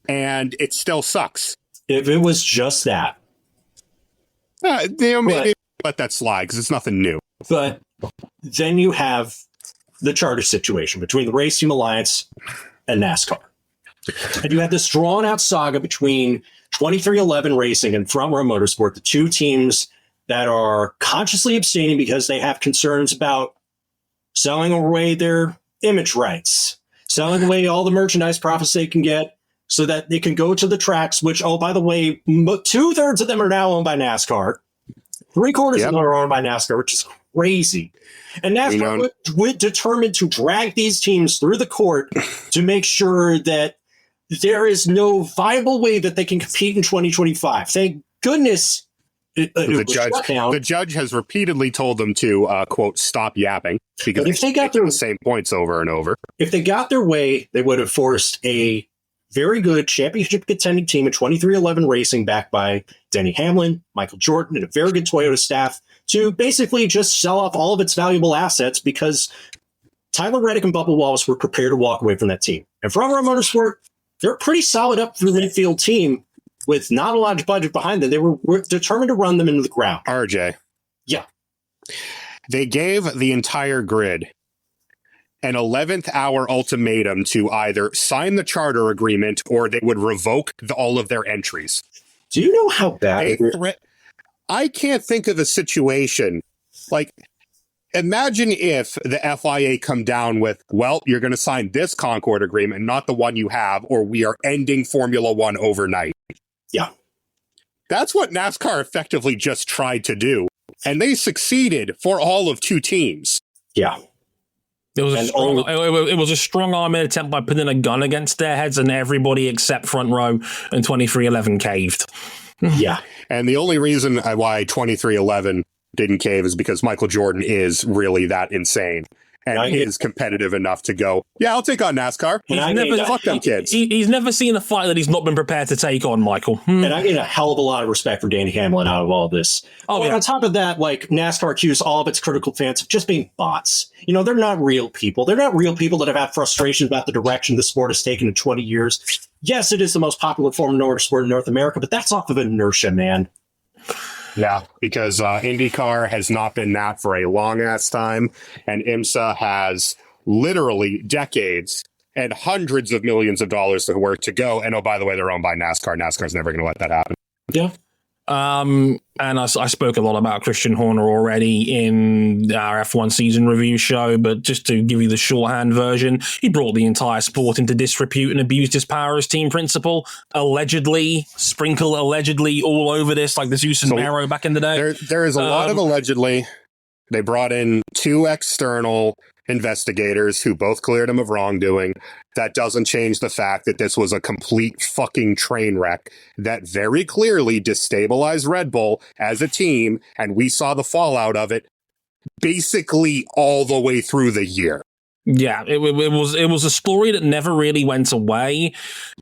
S3: and it still sucks.
S4: If it was just that.
S3: Maybe let that slide because it's nothing new.
S4: But then you have the charter situation between the Race Team Alliance and NASCAR. And you had this drawn-out saga between 2311 Racing and Front Row Motorsport, the two teams that are consciously abstaining because they have concerns about selling away their image rights, selling away all the merchandise profits they can get so that they can go to the tracks, which, oh, by the way, 2/3 of them are now owned by NASCAR. 3/4 of them are owned by NASCAR, which is crazy. And NASCAR was determined to drag these teams through the court to make sure that there is no viable way that they can compete in 2025. Thank goodness
S3: the judge has repeatedly told them to, quote, stop yapping because
S4: if they got
S3: the same points over and over.
S4: If they got their way, they would have forced a very good championship contending team in 2311 Racing backed by Denny Hamlin, Michael Jordan, and a very good Toyota staff to basically just sell off all of its valuable assets because Tyler Reddick and Bubba Wallace were prepared to walk away from that team. And Front Row Motorsport, they're a pretty solid up through midfield team with not a lot of budget behind them. They were determined to run them into the ground.
S3: RJ.
S4: Yeah.
S3: They gave the entire grid an 11th hour ultimatum to either sign the charter agreement or they would revoke all of their entries.
S4: Do you know how bad
S3: I can't think of a situation like, imagine if the FIA come down with, well, you're going to sign this Concord agreement, not the one you have, or we are ending Formula One overnight.
S4: Yeah.
S3: That's what NASCAR effectively just tried to do. And they succeeded for all of 2 teams.
S4: Yeah.
S2: It was a strong arming attempt by putting a gun against their heads, and everybody except front row and 2311 caved.
S4: Yeah.
S3: And the only reason why 2311 didn't cave is because Michael Jordan is really that insane and is competitive enough to go, yeah, I'll take on NASCAR. Fuck them kids.
S2: He's never seen a fight that he's not been prepared to take on, Michael.
S4: And I get a hell of a lot of respect for Danny Hamlin out of all this. On top of that, like, NASCAR accused all of its critical fans of just being bots. You know, they're not real people. They're not real people that have had frustrations about the direction the sport has taken in 20 years. Yes, it is the most popular form of motorsport in North America, but that's off of inertia, man.
S3: Yeah, because IndyCar has not been that for a long-ass time, and IMSA has literally decades and hundreds of millions of dollars of work to go. And, oh, by the way, they're owned by NASCAR. NASCAR's never going to let that happen.
S4: Yeah.
S2: And I spoke a lot about Christian Horner already in our F1 season review show, but just to give you the shorthand version, he brought the entire sport into disrepute and abused his power as team principal. Allegedly, sprinkle allegedly all over this, like the Zeus and Mero back in the day.
S3: There is a lot of allegedly. They brought in 2 external investigators who both cleared him of wrongdoing. That doesn't change the fact that this was a complete fucking train wreck that very clearly destabilized Red Bull as a team, and we saw the fallout of it basically all the way through the year.
S2: Yeah, it was a story that never really went away.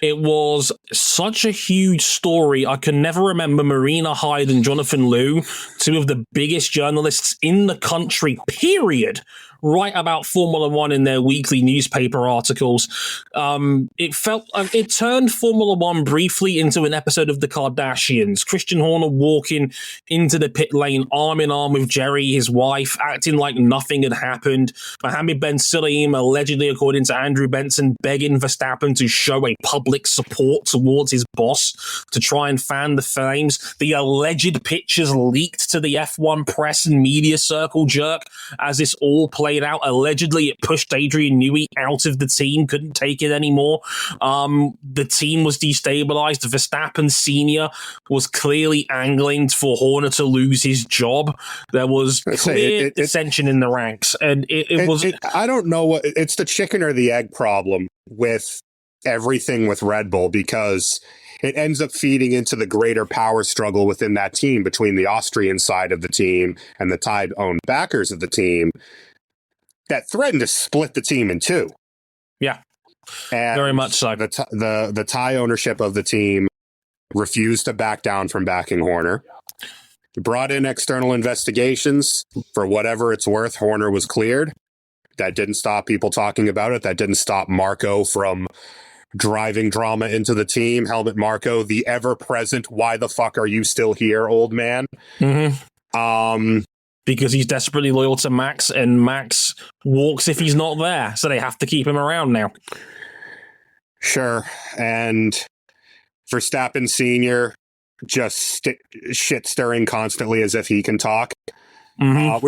S2: It was such a huge story. I can never remember Marina Hyde and Jonathan Liu, 2 of the biggest journalists in the country, period, write about Formula One in their weekly newspaper articles. It turned Formula One briefly into an episode of The Kardashians. Christian Horner walking into the pit lane arm in arm with Jerry, his wife, acting like nothing had happened. Mohammed Ben Sulayem, allegedly, according to Andrew Benson, begging Verstappen to show a public support towards his boss to try and fan the flames. The alleged pictures leaked to the F1 press and media circle jerk as this all played out. Allegedly, it pushed Adrian Newey out of the team, couldn't take it anymore. The team was destabilized. Verstappen Sr. was clearly angling for Horner to lose his job. There was clear dissension in the ranks, and it was...
S3: I don't know what... It's the chicken or the egg problem with everything with Red Bull, because it ends up feeding into the greater power struggle within that team between the Austrian side of the team and the Tide-owned backers of the team that threatened to split the team in 2.
S2: Yeah,
S3: and
S2: very much so.
S3: The Thai ownership of the team refused to back down from backing Horner. Brought in external investigations. For whatever it's worth, Horner was cleared. That didn't stop people talking about it. That didn't stop Marco from driving drama into the team. Helmut Marko, the ever-present, why the fuck are you still here, old man?
S2: Mm-hmm. Because he's desperately loyal to Max, and Max walks if he's not there, so they have to keep him around now.
S3: Sure. And Verstappen Sr. just shit-stirring constantly as if he can talk. Mm-hmm.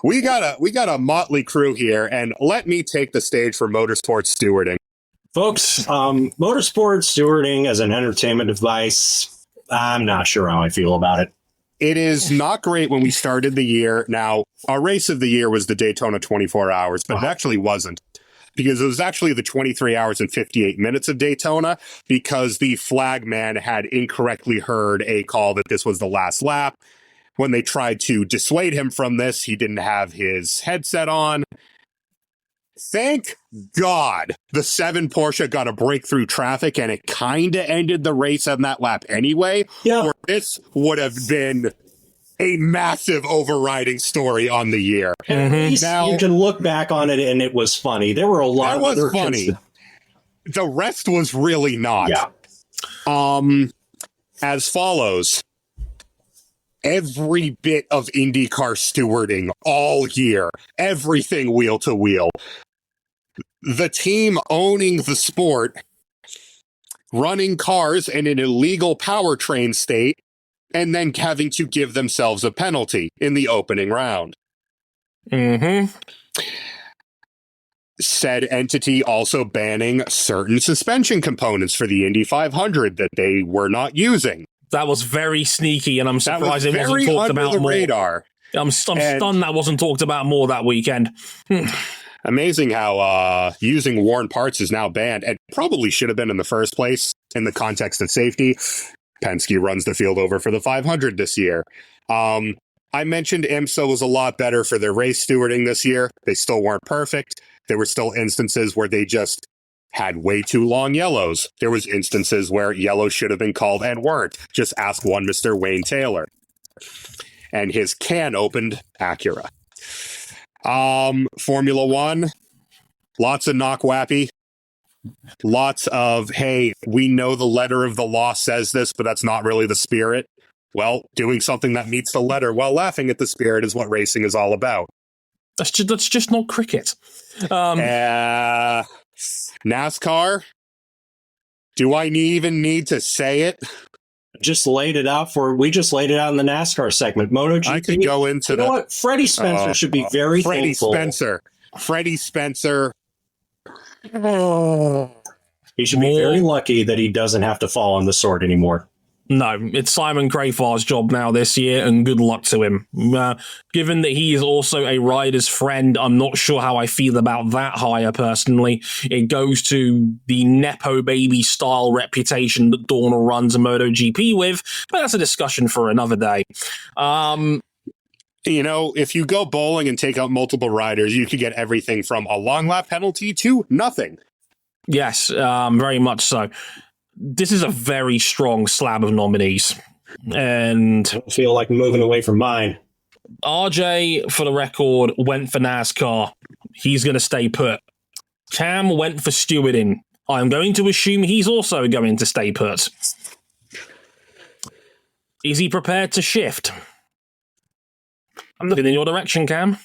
S3: We got a motley crew here, and let me take the stage for motorsport stewarding.
S4: Folks, motorsport stewarding as an entertainment device, I'm not sure how I feel about it.
S3: It is not great when we started the year. Now, our race of the year was the Daytona 24 hours, but it actually wasn't, because it was actually the 23 hours and 58 minutes of Daytona, because the flag man had incorrectly heard a call that this was the last lap. When they tried to dissuade him from this, he didn't have his headset on. Thank God the 7 Porsche got a break through traffic, and it kind of ended the race on that lap anyway.
S4: Yeah.
S3: Or this would have been a massive overriding story on the year.
S4: And at least now, you can look back on it, and it was funny. There were a lot of other
S3: funny. The rest was really not.
S4: Yeah.
S3: As follows. Every bit of IndyCar stewarding all year, everything wheel to wheel. The team owning the sport running cars in an illegal powertrain state, and then having to give themselves a penalty in the opening round.
S2: Mm-hmm.
S3: Said entity also banning certain suspension components for the Indy 500 that they were not using.
S2: That was very sneaky, and I'm surprised it wasn't talked about
S3: the
S2: more.
S3: Radar.
S2: I'm stunned that wasn't talked about more that weekend.
S3: Amazing how using worn parts is now banned, and probably should have been in the first place in the context of safety. Penske runs the field over for the 500 this year. I mentioned IMSA was a lot better for their race stewarding this year. They still weren't perfect. There were still instances where they just had way too long yellows. There was instances where yellows should have been called and weren't. Just ask one Mr. Wayne Taylor. And his can opened Acura. Formula One, lots of knock wappy. Lots of, hey, we know the letter of the law says this, but that's not really the spirit. Well, doing something that meets the letter while laughing at the spirit is what racing is all about.
S2: That's just not cricket.
S3: NASCAR? Do I even need to say it?
S4: We just laid it out in the NASCAR segment. MotoGP.
S3: I could go into
S4: you know what? Freddie Spencer should be very thankful.
S3: Freddie Spencer.
S4: He should be very lucky that he doesn't have to fall on the sword anymore.
S2: No, it's Simon Crayfar's job now this year, and good luck to him. Given that he is also a rider's friend, I'm not sure how I feel about that hire personally. It goes to the Nepo baby style reputation that Dorna runs a MotoGP with, but that's a discussion for another day.
S3: You know, if you go bowling and take out multiple riders, you could get everything from a long lap penalty to nothing.
S2: Yes, very much so. This is a very strong slab of nominees. And
S4: I don't feel like moving away from mine.
S2: RJ, for the record, went for NASCAR. He's going to stay put. Cam went for stewarding. I'm going to assume he's also going to stay put. Is he prepared to shift? I'm looking in your direction, Cam.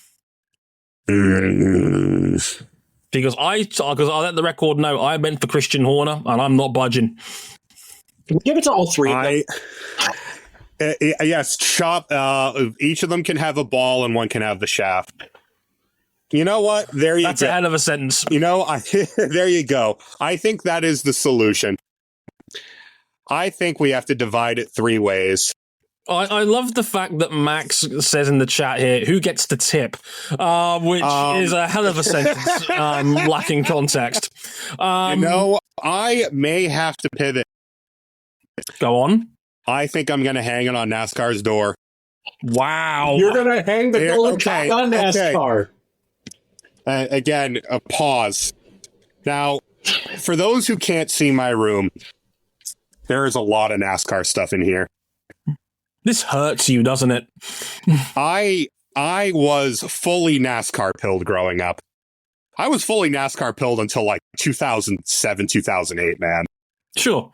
S2: Because I'll let the record know I went for Christian Horner, and I'm not budging.
S4: Give it to all three of them.
S3: Yes, chop. Each of them can have a ball, and one can have the shaft. You know what? There you go.
S2: That's a hell of a sentence.
S3: You know, there you go. I think that is the solution. I think we have to divide it three ways.
S2: I love the fact that Max says in the chat here, who gets the tip, which is a hell of a sentence, lacking context.
S3: You know, I may have to pivot.
S2: Go on.
S3: I think I'm going to hang it on NASCAR's door.
S2: Wow.
S4: You're going to hang the golden cock on NASCAR.
S3: Again, a pause. Now, for those who can't see my room, there is a lot of NASCAR stuff in here.
S2: This hurts you, doesn't it?
S3: I was fully NASCAR pilled growing up. I was fully NASCAR pilled until like 2007, 2008, man.
S2: Sure.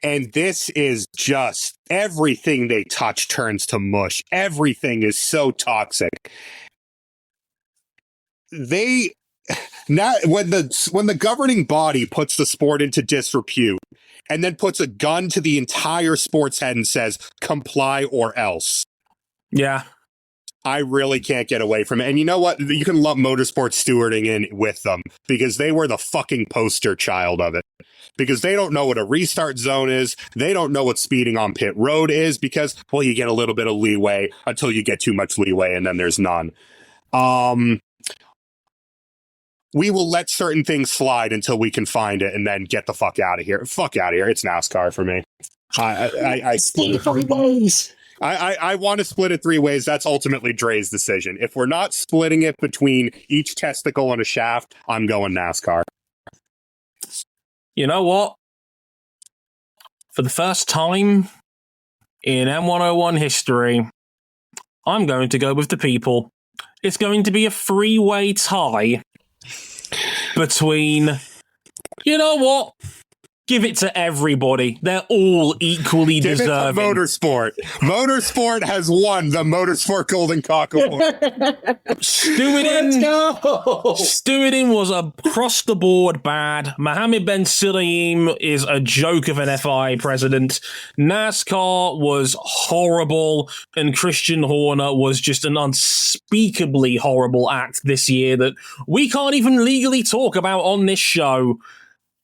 S3: And this is just everything they touch turns to mush. Everything is so toxic. When the governing body puts the sport into disrepute and then puts a gun to the entire sport's head and says, comply or else.
S2: Yeah.
S3: I really can't get away from it. And you know what? You can lump motorsport stewarding in with them because they were the fucking poster child of it. Because they don't know what a restart zone is. They don't know what speeding on pit road is because, well, you get a little bit of leeway until you get too much leeway and then there's none. We will let certain things slide until we can find it and then get the fuck out of here. Fuck out of here. It's NASCAR for me. I split it 3 ways. I want to split it 3 ways. That's ultimately Dre's decision. If we're not splitting it between each testicle and a shaft, I'm going NASCAR.
S2: You know what? For the first time in M101 history, I'm going to go with the people. It's going to be a 3-way tie between, you know what? Give it to everybody. They're all equally deserving.
S3: Give it to Motorsport. Motorsport has won the Motorsport Golden Cock Award.
S2: Stewarding was across the board bad. Mohammed Ben Sulayem is a joke of an FIA president. NASCAR was horrible, and Christian Horner was just an unspeakably horrible act this year that we can't even legally talk about on this show.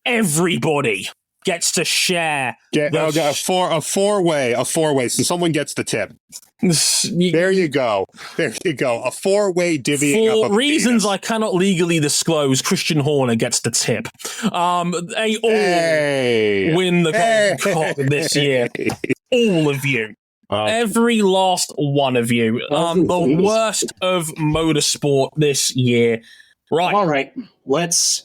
S2: Everybody gets to share.
S3: A four-way. So someone gets the tip. There you go. A four-way divvying up.
S2: For reasons I cannot legally disclose, Christian Horner gets the tip. They all win the Golden Cock this year. All of you. Every last one of you. The worst of motorsport this year. Right.
S4: All right. Let's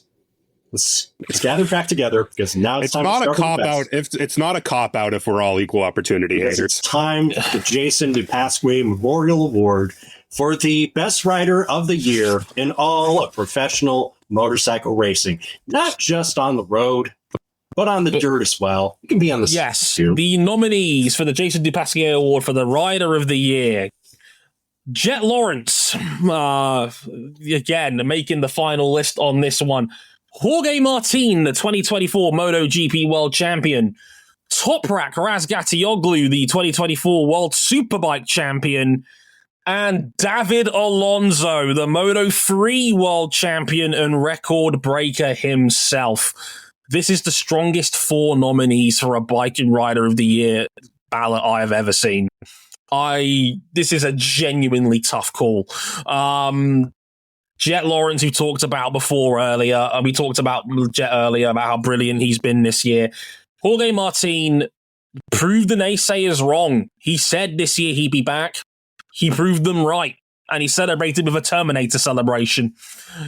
S4: gather back together, because now it's time
S3: not
S4: to
S3: a
S4: start
S3: cop out. It's not a cop out if we're all equal opportunity haters.
S4: It's time for Jason DePasquale Memorial Award for the best rider of the year in all of professional motorcycle racing, not just on the road, but on the dirt as well. It can be on the
S2: yes. The nominees for the Jason DePasquale Award for the Rider of the Year. Jet Lawrence, again, making the final list on this one. Jorge Martin, the 2024 MotoGP World Champion. Toprak Razgatlioglu, the 2024 World Superbike Champion. And David Alonso, the Moto3 World Champion and record breaker himself. This is the strongest 4 nominees for a Bike and Rider of the Year ballot I have ever seen. This is a genuinely tough call. Jet Lawrence, who talked about before earlier, we talked about Jet earlier about how brilliant he's been this year. Jorge Martin proved the naysayers wrong. He said this year he'd be back. He proved them right, and he celebrated with a Terminator celebration.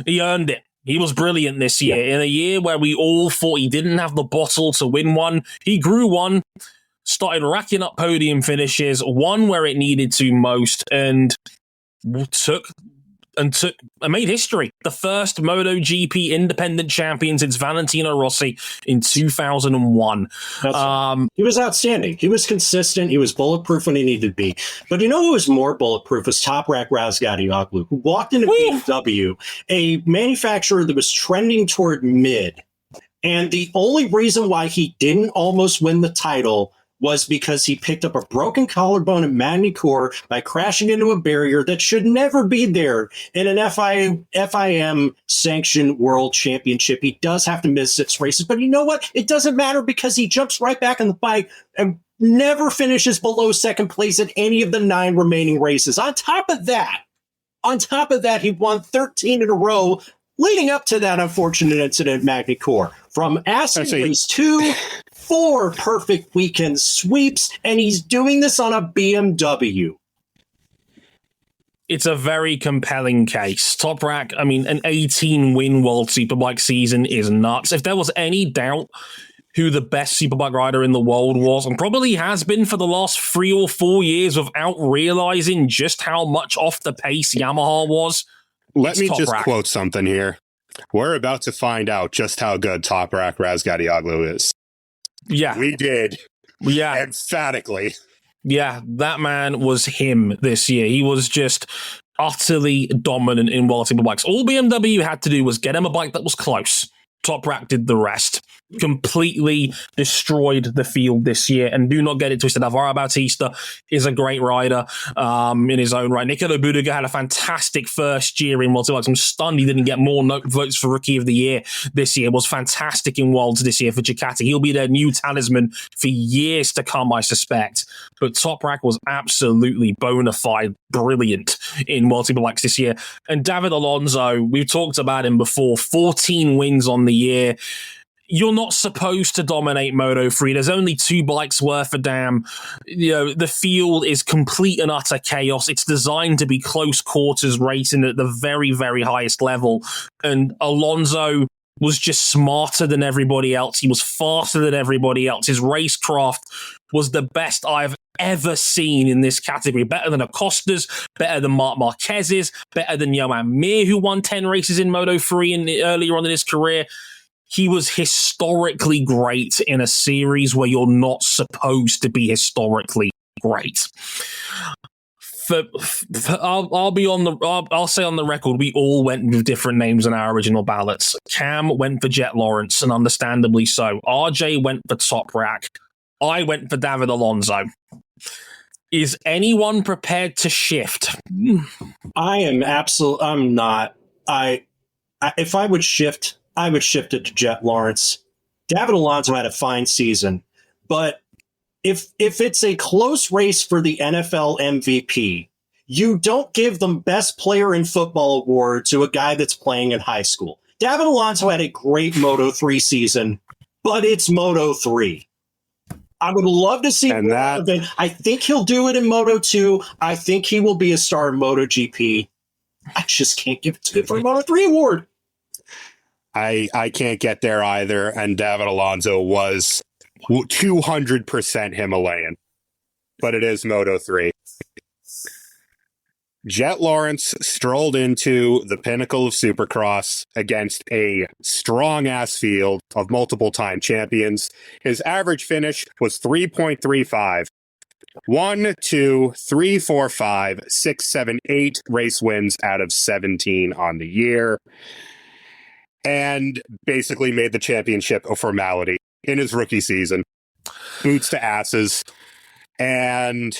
S2: He earned it. He was brilliant this year. In a year where we all thought he didn't have the bottle to win one, he grew one, started racking up podium finishes, won where it needed to most, and made history. The first MotoGP independent champion since Valentino Rossi in 2001.
S4: He was outstanding. He was consistent. He was bulletproof when he needed to be. But you know who was more bulletproof was Toprak Razgatlioglu, who walked into BMW, a manufacturer that was trending toward mid. And the only reason why he didn't almost win the title was because he picked up a broken collarbone at Magny-Cours by crashing into a barrier that should never be there in an FIM-sanctioned world championship. He does have to miss 6 races, but you know what? It doesn't matter, because he jumps right back on the bike and never finishes below second place at any of the 9 remaining races. On top of that, he won 13 in a row leading up to that unfortunate incident at Magny-Cours. From Aston Race 2, 4 perfect weekend sweeps, and he's doing this on a BMW.
S2: It's a very compelling case. Toprak, I mean, an 18-win World Superbike season is nuts. If there was any doubt who the best Superbike rider in the world was, and probably has been for the last 3 or 4 years without realizing just how much off the pace Yamaha was,
S3: let me just quote something here. We're about to find out just how good Toprak Razgatlioglu is.
S2: Yeah.
S3: We did.
S2: Yeah.
S3: Emphatically.
S2: Yeah, that man was him this year. He was just utterly dominant in World Superbikes. All BMW had to do was get him a bike that was close. Toprak did the rest. Completely destroyed the field this year. And do not get it twisted. Alvaro Bautista is a great rider in his own right. Nicola Budiga had a fantastic first year in World Superbikes. I'm stunned he didn't get more votes for Rookie of the Year this year. Was fantastic in Worlds this year for Ducati. He'll be their new talisman for years to come, I suspect. But Toprak was absolutely bona fide brilliant in World Superbikes this year. And David Alonso, we've talked about him before, 14 wins on the year. You're not supposed to dominate Moto3. There's only 2 bikes worth a damn. You know, the field is complete and utter chaos. It's designed to be close quarters racing at the very, very highest level. And Alonso was just smarter than everybody else. He was faster than everybody else. His racecraft was the best I've ever seen in this category. Better than Acosta's, better than Marc Marquez's, better than Johan Mir, who won 10 races in Moto3 earlier on in his career. he was historically great in a series where you're not supposed to be historically great. I'll say on the record, we all went with different names in our original ballots. Cam went for Jet Lawrence, and understandably so. RJ went for Toprak. I went for David Alonso. Is anyone prepared to shift?
S4: I'm not. If I would shift, I would shift it to Jet Lawrence. David Alonso had a fine season, but if it's a close race for the NFL MVP, you don't give the best player in football award to a guy that's playing in high school. David Alonso had a great Moto3 season, but it's Moto3. I would love to see more of it. I think he'll do it in Moto2. I think he will be a star in MotoGP. I just can't give it to him for a Moto3 award.
S3: I can't get there either, and David Alonso was 200% Himalayan, but it is Moto3. Jet Lawrence strolled into the pinnacle of Supercross against a strong-ass field of multiple-time champions. His average finish was 3.35. 1, 2, 3, 4, 5, 6, 7, 8 race wins out of 17 on the year, and basically made the championship a formality in his rookie season. Boots to asses. And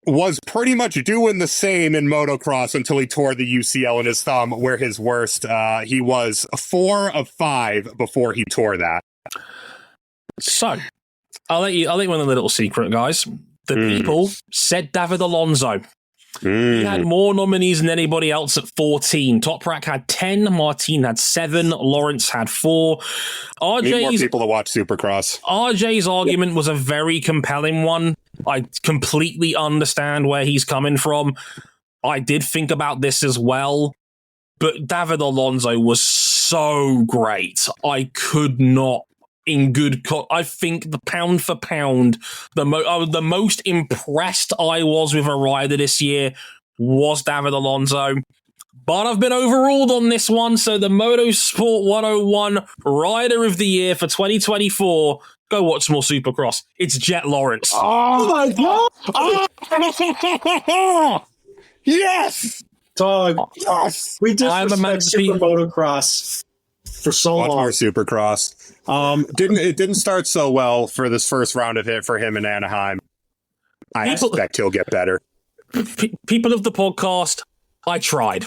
S3: was pretty much doing the same in motocross until he tore the UCL in his thumb, where his worst, he was 4 of 5 before he tore that.
S2: So, I'll let you in a little secret, guys. The people said David Alonso. He had more nominees than anybody else at 14. Toprak had 10, Martin had 7, Lawrence had 4.
S3: Need more people to watch Supercross.
S2: RJ's argument was a very compelling one. I completely understand where he's coming from. I did think about this as well, but David Alonso was so great. I could not. I think the pound for pound, the most impressed I was with a rider this year was David Alonso. But I've been overruled on this one, so the Motorsport 101 Rider of the Year for 2024, go watch more Supercross. It's Jet Lawrence.
S3: Oh my God! Oh. Yes!
S4: Dog,
S3: yes!
S4: We disrespect Super Motocross for so long.
S3: More Supercross. It didn't start so well for this first round of hit for him in Anaheim. I expect he'll get better.
S2: People of the podcast, I tried.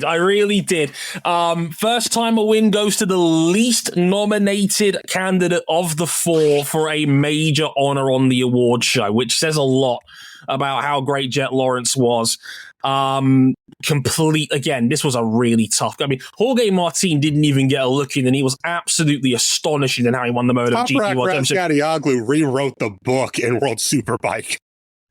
S2: I really did. First time a win goes to the least nominated candidate of the 4 for a major honor on the award show, which says a lot about how great Jet Lawrence was. Again, this was a really tough. I mean, Jorge Martin didn't even get a look in, and he was absolutely astonishing in how he won the MotoGP World Championship.
S3: Raskadioglu rewrote the book in World Superbike.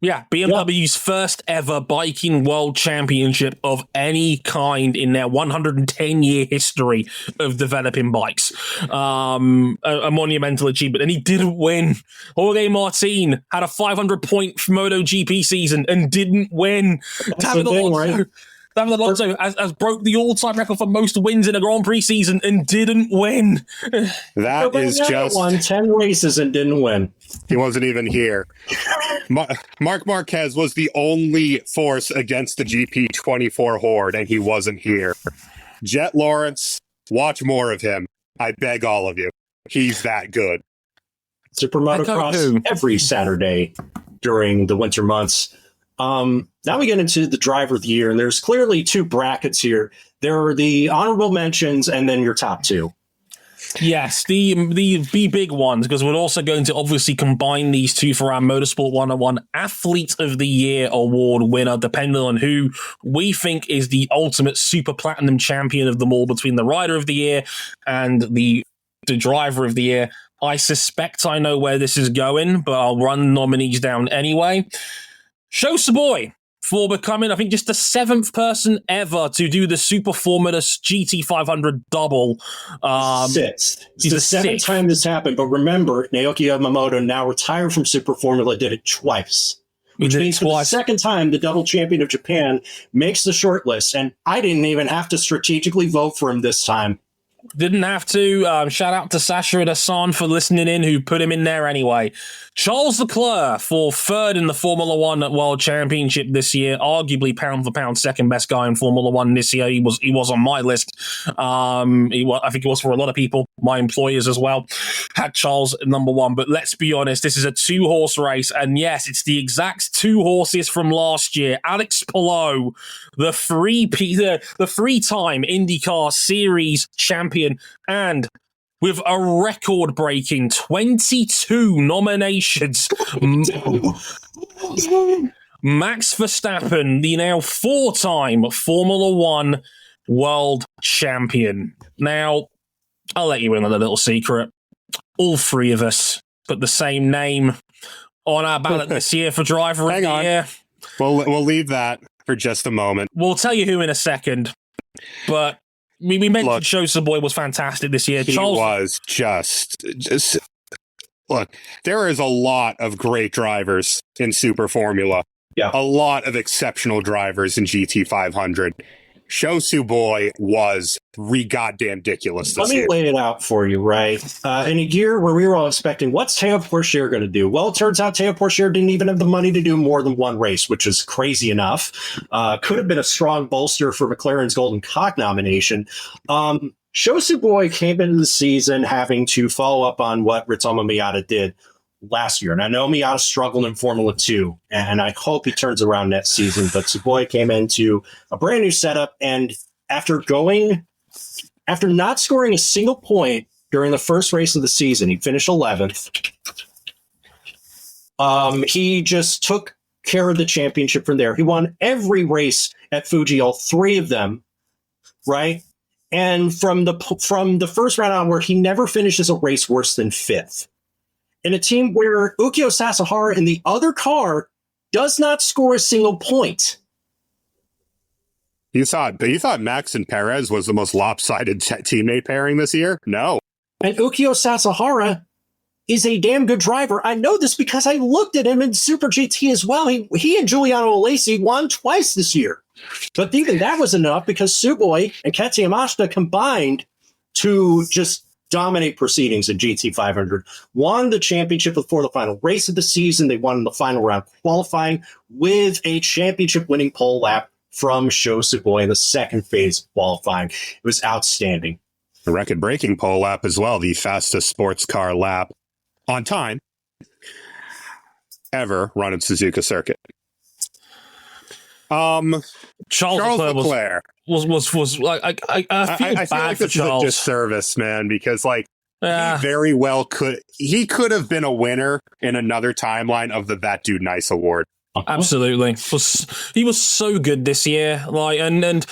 S2: Yeah, BMW's first ever biking world championship of any kind in their 110-year history of developing bikes. A monumental achievement, and he didn't win. Jorge Martin had a 500-point MotoGP season and didn't win. David Alonso has broke the all-time record for most wins in a Grand Prix season and didn't win.
S3: That is just...
S4: won 10 races and didn't win.
S3: He wasn't even here. Marc Marquez was the only force against the GP24 horde, and he wasn't here. Jet Lawrence, watch more of him. I beg all of you. He's that good.
S4: Super Motocross every Saturday during the winter months. Now we get into the driver of the year, and there's clearly 2 brackets here. There are the honorable mentions and then your top 2.
S2: Yes, the big ones, because we're also going to obviously combine these 2 for our Motorsport 101 Athlete of the Year award winner, depending on who we think is the ultimate super platinum champion of them all, between the Rider of the Year and the Driver of the Year. I suspect I know where this is going, but I'll run nominees down anyway. Sho Tsuboi, for becoming, I think, just the 7th person ever to do the Super Formula GT500 double.
S4: 6th. It's the 7th time this happened, but remember, Naoki Yamamoto, now retired from Super Formula, did it twice. which means for the second time, the double champion of Japan makes the short list. And I didn't even have to strategically vote for him this time.
S2: Didn't have to. Shout out to Sasha and Hassan for listening in, who put him in there anyway. Charles Leclerc for third in the Formula One World Championship this year. Arguably pound for pound second best guy in Formula One this year. He was on my list. I think he was for a lot of people, my employers as well. Had Charles at number one. But let's be honest, this is a 2-horse race. And yes, it's the exact 2 horses from last year. Alex Palou, the three-time IndyCar Series champion, and with a record-breaking 22 nominations, Max Verstappen, the now 4-time Formula One world champion. Now, I'll let you in on a little secret. All 3 of us put the same name on our ballot this year for driver of the year.
S3: We'll leave that for just a moment.
S2: We'll tell you who in a second, but we mentioned Sho Tsuboi was fantastic this year.
S3: He was just look, there is a lot of great drivers in Super Formula.
S4: Yeah.
S3: A lot of exceptional drivers in GT 500. Sho Tsuboi was goddamn ridiculous this year.
S4: Let me lay it out for you, right? In a year where we were all expecting, what's Théo Pourchaire going to do? Well, it turns out Théo Pourchaire didn't even have the money to do more than one race, which is crazy enough. Could have been a strong bolster for McLaren's Golden Cock nomination. Sho Tsuboi came into the season having to follow up on what Ritomo Miata did last year. And I know Miata struggled in Formula 2, and I hope he turns around next season. But Tsuboi came into a brand new setup, and after not scoring a single point during the first race of the season, he finished 11th. He just took care of the championship from there. He won every race at Fuji, all 3 of them, right? And from the first round onward, he never finishes a race worse than 5th. In a team where Ukyo Sasahara in the other car does not score a single point.
S3: You thought Max and Perez was the most lopsided teammate pairing this year? No.
S4: And Ukyo Sasahara is a damn good driver. I know this because I looked at him in Super GT as well. He and Giuliano Alesi won twice this year. But even that was enough because Tsuboi and Ketsu Yamashita combined to just dominate proceedings in GT 500, won the championship before the final race of the season. They won the final round qualifying with a championship-winning pole lap from Sho Tsuboi in the second phase of qualifying. It was outstanding.
S3: A record-breaking pole lap as well, the fastest sports car lap on time ever run in Suzuka circuit. Charles Leclerc
S2: was like I feel
S3: I
S2: bad
S3: feel like
S2: for
S3: this
S2: Charles.
S3: is a disservice, man, because he very well could have been a winner in another timeline of the That Dude Nice Award.
S2: Absolutely. He was so good this year. And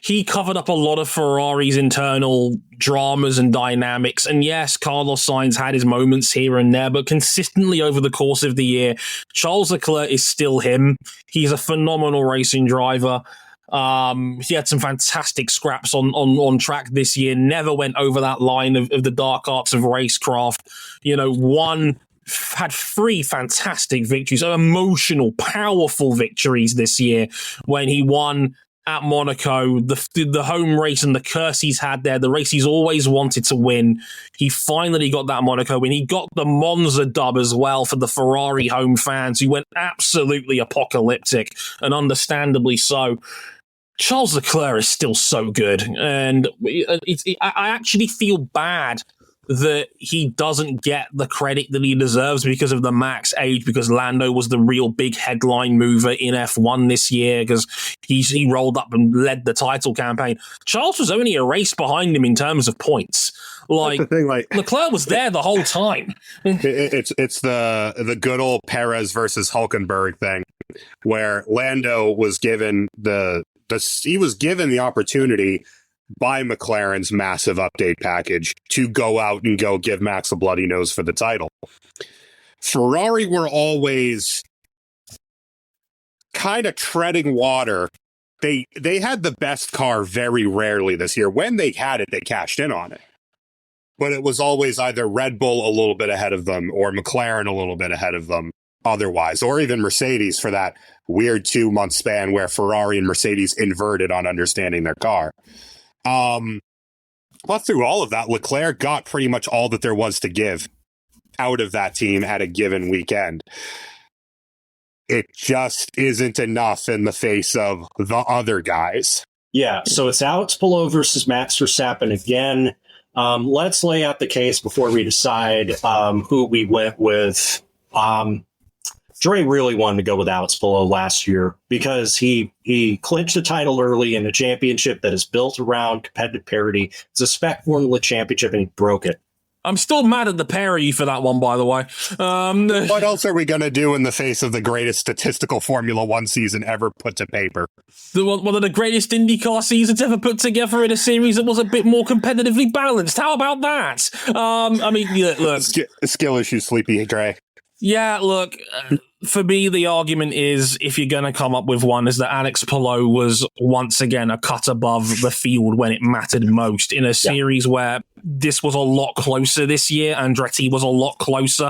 S2: he covered up a lot of Ferrari's internal dramas and dynamics. And yes, Carlos Sainz had his moments here and there, but consistently over the course of the year, Charles Leclerc is still him. He's a phenomenal racing driver. He had some fantastic scraps on track this year, never went over that line of the dark arts of racecraft. Had 3 fantastic victories, emotional, powerful victories this year when he won at Monaco, the home race and the curse he's had there, the race he's always wanted to win. He finally got that Monaco win. He got the Monza dub as well for the Ferrari home fans who went absolutely apocalyptic, and understandably so. Charles Leclerc is still so good, and I actually feel bad that he doesn't get the credit that he deserves because of the Max age, because Lando was the real big headline mover in F1 this year, because he rolled up and led the title campaign. Charles was only a race behind him in terms of points. Leclerc was there the whole time.
S3: It's the good old Perez versus Hulkenberg thing, where Lando was given the opportunity by McLaren's massive update package to go out and go give Max a bloody nose for the title. Ferrari were always kind of treading water. They had the best car very rarely this year. When they had it, they cashed in on it. But it was always either Red Bull a little bit ahead of them or McLaren a little bit ahead of them. otherwise, or even Mercedes for that weird 2-month span where Ferrari and Mercedes inverted on understanding their car. But through all of that, Leclerc got pretty much all that there was to give out of that team at a given weekend. It just isn't enough in the face of the other guys.
S4: Yeah, so it's Alex Palou versus Max Verstappen again. Let's lay out the case before we decide who we went with. Dre really wanted to go with Alex Palou last year because he clinched the title early in a championship that is built around competitive parity. It's a spec Formula championship, and he broke it.
S2: I'm still mad at the pair of you for that one, by the way.
S3: What else are we going to do in the face of the greatest statistical Formula One season ever put to paper?
S2: One of the greatest IndyCar seasons ever put together in a series that was a bit more competitively balanced. How about that? I mean, look.
S3: Skill issue, Sleepy Dre.
S2: Yeah, look, for me, the argument is, if you're going to come up with one, is that Alex Palou was once again a cut above the field when it mattered most in a series where this was a lot closer this year. Andretti was a lot closer.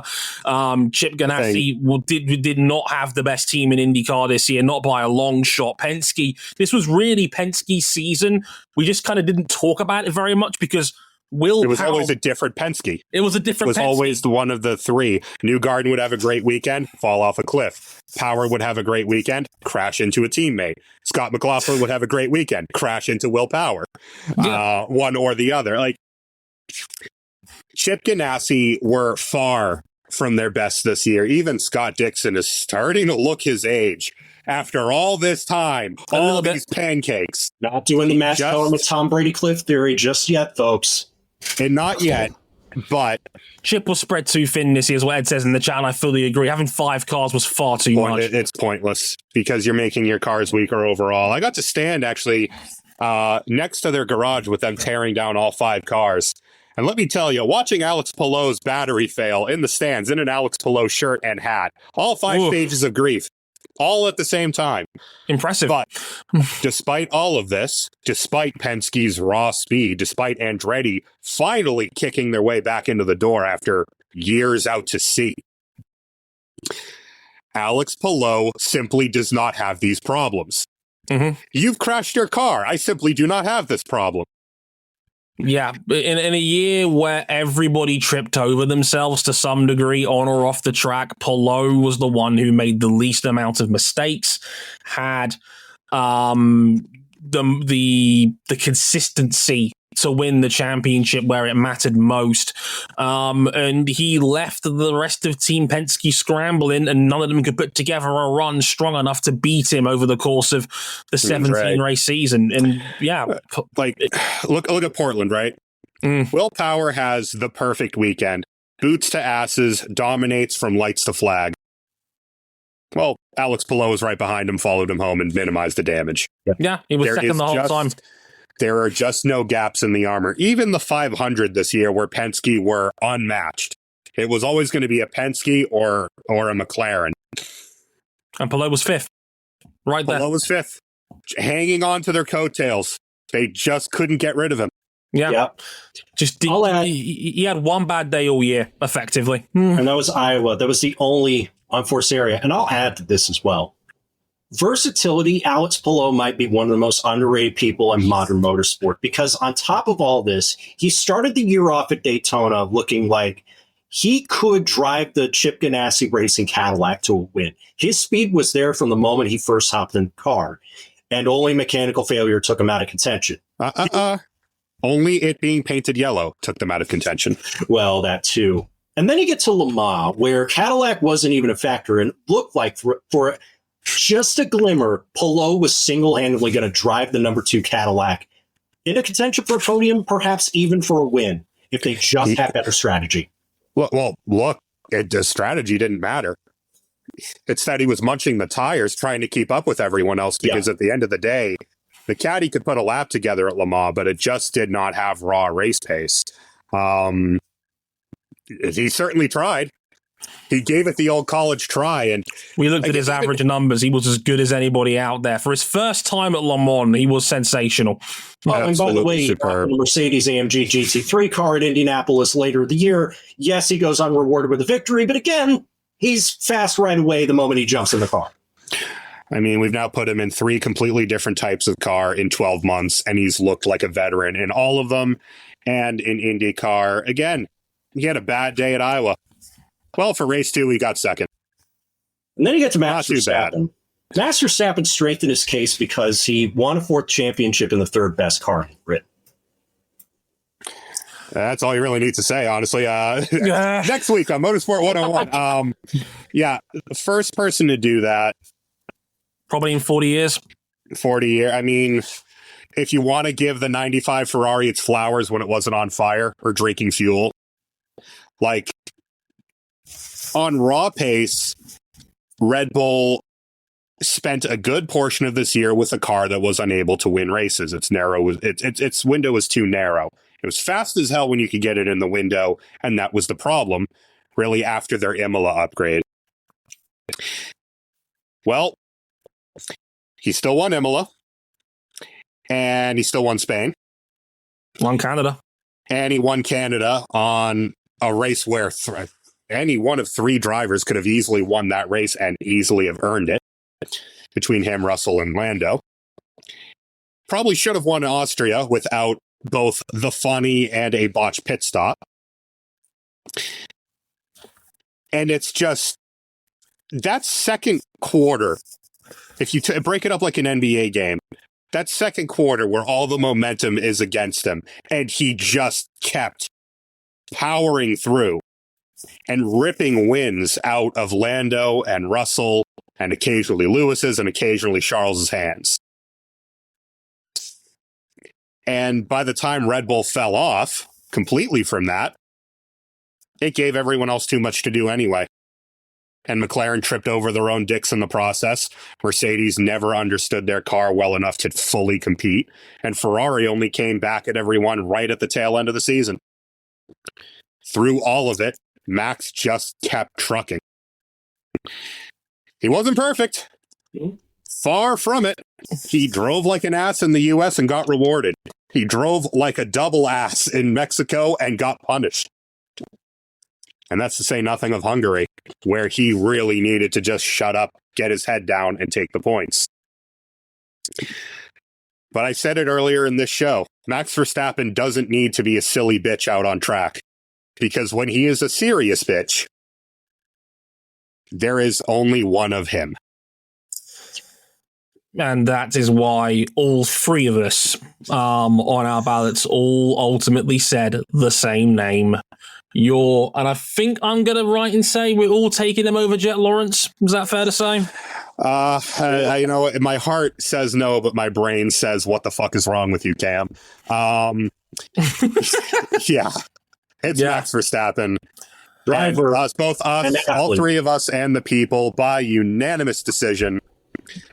S2: Chip Ganassi did not have the best team in IndyCar this year, not by a long shot. Penske, this was really Penske's season. We just kind of didn't talk about it very much because it was
S3: always a different Penske.
S2: It was a different Penske.
S3: It was always one of the three. Newgarden would have a great weekend, fall off a cliff. Power would have a great weekend, crash into a teammate. Scott McLaughlin would have a great weekend, crash into Will Power. Yeah. One or the other. Like, Chip Ganassi were far from their best this year. Even Scott Dixon is starting to look his age. After all this time, all these pancakes.
S4: Not doing the Matt with Tom Brady cliff theory just yet, folks.
S3: And not yet, but
S2: Chip was spread too thin this year, is what Ed says in the chat, and I fully agree. Having 5 cars was far too much.
S3: It's pointless because you're making your cars weaker overall. I got to stand actually next to their garage with them tearing down all 5 cars. And let me tell you, watching Alex Palou's battery fail in the stands in an Alex Palou shirt and hat, all 5 stages of grief. All at the same time.
S2: Impressive.
S3: But despite all of this, despite Penske's raw speed, despite Andretti finally kicking their way back into the door after years out to sea, Alex Palou simply does not have these problems. Mm-hmm. You've crashed your car. I simply do not have this problem.
S2: Yeah, in a year where everybody tripped over themselves to some degree on or off the track, Palou was the one who made the least amount of mistakes, had the consistency to win the championship where it mattered most, and he left the rest of Team Penske scrambling, and none of them could put together a run strong enough to beat him over the course of the 17-race season. And
S3: look at Portland, right? Will Power has the perfect weekend. Boots to asses, dominates from lights to flag. Well, Alex Palou was right behind him, followed him home, and minimized the damage.
S2: Yeah, he was second the whole time.
S3: There are just no gaps in the armor. Even the 500 this year where Penske were unmatched. It was always going to be a Penske or a McLaren.
S2: And Palou was 5th. Right there.
S3: Palou was 5th. Hanging on to their coattails. They just couldn't get rid of him.
S2: Yeah. He had one bad day all year, effectively.
S4: And that was Iowa. That was the only unforced area. And I'll add to this as well. Versatility, Alex Palou might be one of the most underrated people in modern motorsport because on top of all this, he started the year off at Daytona looking like he could drive the Chip Ganassi Racing Cadillac to a win. His speed was there from the moment he first hopped in the car, and only mechanical failure took him out of contention.
S3: Only it being painted yellow took them out of contention.
S4: Well, that too. And then you get to Le Mans, where Cadillac wasn't even a factor and looked like for just a glimmer, Palou was single-handedly going to drive the number 2 Cadillac in a contention for a podium, perhaps even for a win, if they just had better strategy.
S3: Well, look, the strategy didn't matter. It's that he was munching the tires, trying to keep up with everyone else, because at the end of the day, the Caddy could put a lap together at Le Mans, but it just did not have raw race pace. He certainly tried. He gave it the old college try, and
S2: we looked at his average numbers. He was as good as anybody out there. For his first time at Le Mans, he was sensational.
S4: And by the way, the Mercedes AMG GT3 car at Indianapolis later in the year, yes, he goes unrewarded with a victory, but again, he's fast right away the moment he jumps in the car.
S3: I mean, we've now put him in 3 completely different types of car in 12 months, and he's looked like a veteran in all of them. And in IndyCar, again, he had a bad day at Iowa. Well, for race 2, he got second.
S4: And then you get to Max Verstappen. Max Verstappen strengthened his case because he won a 4th championship in the 3rd best car in the grid.
S3: That's all you really need to say, honestly. Next week on Motorsport 101. Yeah, the first person to do that.
S2: Probably in 40 years.
S3: 40 years. I mean, if you want to give the 95 Ferrari its flowers when it wasn't on fire or drinking fuel, like on raw pace, Red Bull spent a good portion of this year with a car that was unable to win races. Its window was too narrow. It was fast as hell when you could get it in the window, and that was the problem, really, after their Imola upgrade. Well, he still won Imola, and he still won Spain.
S2: Won Canada.
S3: And he won Canada on a race where any one of 3 drivers could have easily won that race and easily have earned it, between him, Russell, and Lando. Probably should have won Austria without both the funny and a botched pit stop. And it's just, that second quarter, if you break it up like an NBA game, that second quarter where all the momentum is against him, and he just kept powering through and ripping wins out of Lando and Russell and occasionally Lewis's and occasionally Charles's hands. And by the time Red Bull fell off completely from that, it gave everyone else too much to do anyway. And McLaren tripped over their own dicks in the process. Mercedes never understood their car well enough to fully compete. And Ferrari only came back at everyone right at the tail end of the season. Through all of it, Max just kept trucking. He wasn't perfect. Far from it. He drove like an ass in the US and got rewarded. He drove like a double ass in Mexico and got punished. And that's to say nothing of Hungary, where he really needed to just shut up, get his head down, and take the points. But I said it earlier in this show, Max Verstappen doesn't need to be a silly bitch out on track. Because when he is a serious bitch, there is only one of him.
S2: And that is why all 3 of us on our ballots all ultimately said the same name. And I think I'm going to write and say we're all taking him over Jet Lawrence. Is that fair to say?
S3: You know, my heart says no, but my brain says, what the fuck is wrong with you, Cam? Yeah. It's Max Verstappen. Driver, both us, all 3 of us, and the people, by unanimous decision.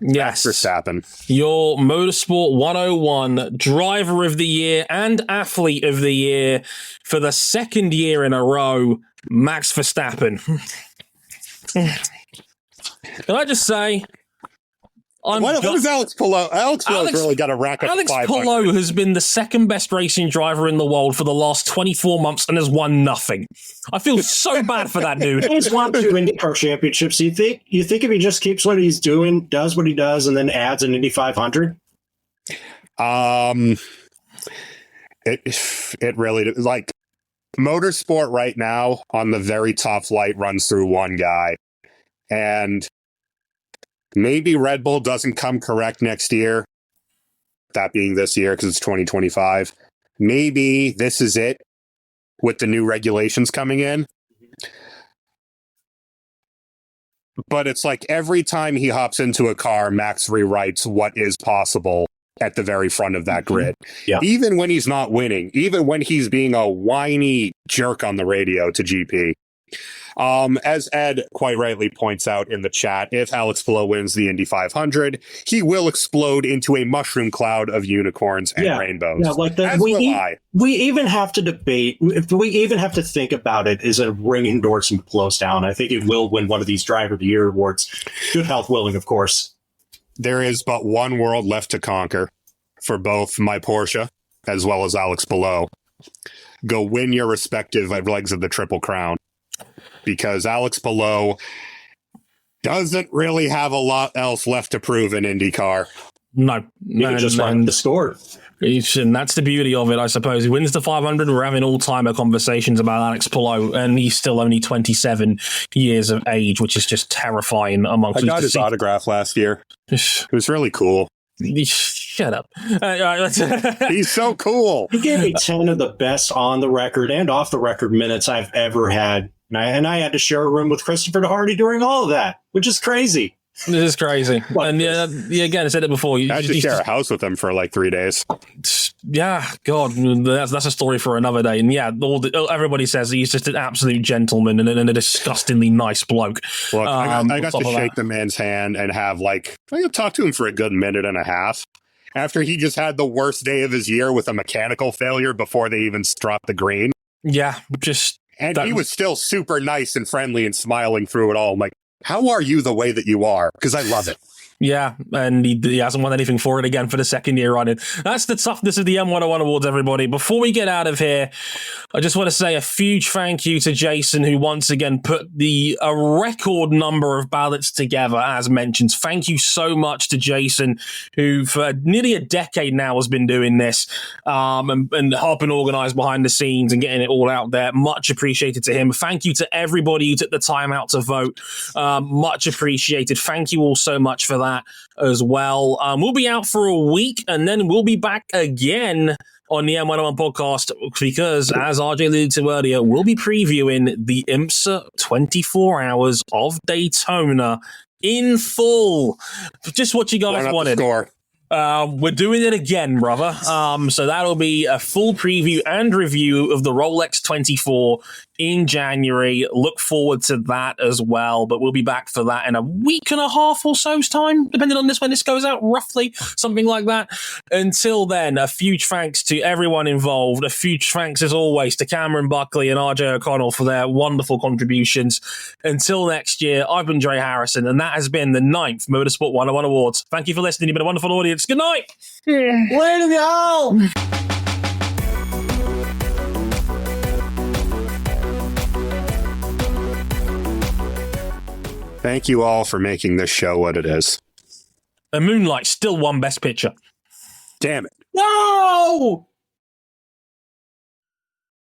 S2: Yes.
S3: Max Verstappen.
S2: Your Motorsport 101 Driver of the Year and Athlete of the Year for the 2nd year in a row, Max Verstappen. Can I just say,
S3: what was Alex Palou? Alex really got to rack up.
S2: Alex Palou has been the 2nd best racing driver in the world for the last 24 months and has won nothing. I feel so bad for that dude.
S4: He's won 2 IndyCar championships. You think if he just keeps what he's doing, does what he does, and then adds an Indy 500?
S3: It really, like, motorsport right now on the very top flight runs through one guy, and maybe Red Bull doesn't come correct next year, that being this year because it's 2025. Maybe this is it with the new regulations coming in. But it's like every time he hops into a car, Max rewrites what is possible at the very front of that grid.
S4: Yeah.
S3: Even when he's not winning, even when he's being a whiny jerk on the radio to GP. As Ed quite rightly points out in the chat, if Alex Palou wins the Indy 500, he will explode into a mushroom cloud of unicorns and rainbows.
S4: Yeah, like that. We even have to debate, if we even have to think about it, is a ring endorsement close down. I think it will win one of these Driver of the Year awards. Good health willing, of course.
S3: There is but one world left to conquer for both my Porsche as well as Alex Palou. Go win your respective legs of the Triple Crown. because Alex Palou doesn't really have a lot else left to prove in IndyCar.
S2: No.
S4: You can just run the score.
S2: And that's the beauty of it, I suppose. He wins the 500. We're having all-timer conversations about Alex Palou, and he's still only 27 years of age, which is just terrifying. I
S3: got his autograph last year. It was really cool.
S2: Shut up.
S3: He's so cool.
S4: He gave me 10 of the best on-the-record and off-the-record minutes I've ever had. And I had to share a room with Christopher DeHardy during all of that, which is crazy.
S2: This is crazy. And again, I said it before.
S3: I had to share a house with him for like 3 days.
S2: Yeah, God, that's a story for another day. And yeah, everybody says he's just an absolute gentleman and a disgustingly nice bloke.
S3: Look, I got to shake the man's hand and have I talked to him for a good minute and a half after he just had the worst day of his year with a mechanical failure before they even dropped the green.
S2: Yeah,
S3: he was still super nice and friendly and smiling through it all. I'm like, how are you the way that you are? Because I love it.
S2: Yeah, and he hasn't won anything for it again for the second year running. That's the toughness of the M101 Awards, everybody. Before we get out of here, I just want to say a huge thank you to Jason, who once again put a record number of ballots together, as mentioned. Thank you so much to Jason, who for nearly a decade now has been doing this and helping organize behind the scenes and getting it all out there. Much appreciated to him. Thank you to everybody who took the time out to vote. Much appreciated. Thank you all so much for that as well. We'll be out for a week and then we'll be back again on the M101 podcast because, as RJ alluded to earlier, we'll be previewing the IMSA 24 Hours of Daytona in full. Just what you guys wanted. We're doing it again, brother. So that'll be a full preview and review of the Rolex 24 in January. Look forward to that as well. But we'll be back for that in a week and a half or so's time, depending on when this goes out, roughly, something like that. Until then, a huge thanks to everyone involved. A huge thanks, as always, to Cameron Buckley and RJ O'Connell for their wonderful contributions. Until next year, I've been Dre Harrison, and that has been the 9th Motorsport 101 Awards. Thank you for listening. You've been a wonderful audience. Good night.
S4: Later, y'all.
S3: Thank you all for making this show what it is.
S2: And Moonlight still won Best Picture.
S3: Damn it.
S4: No!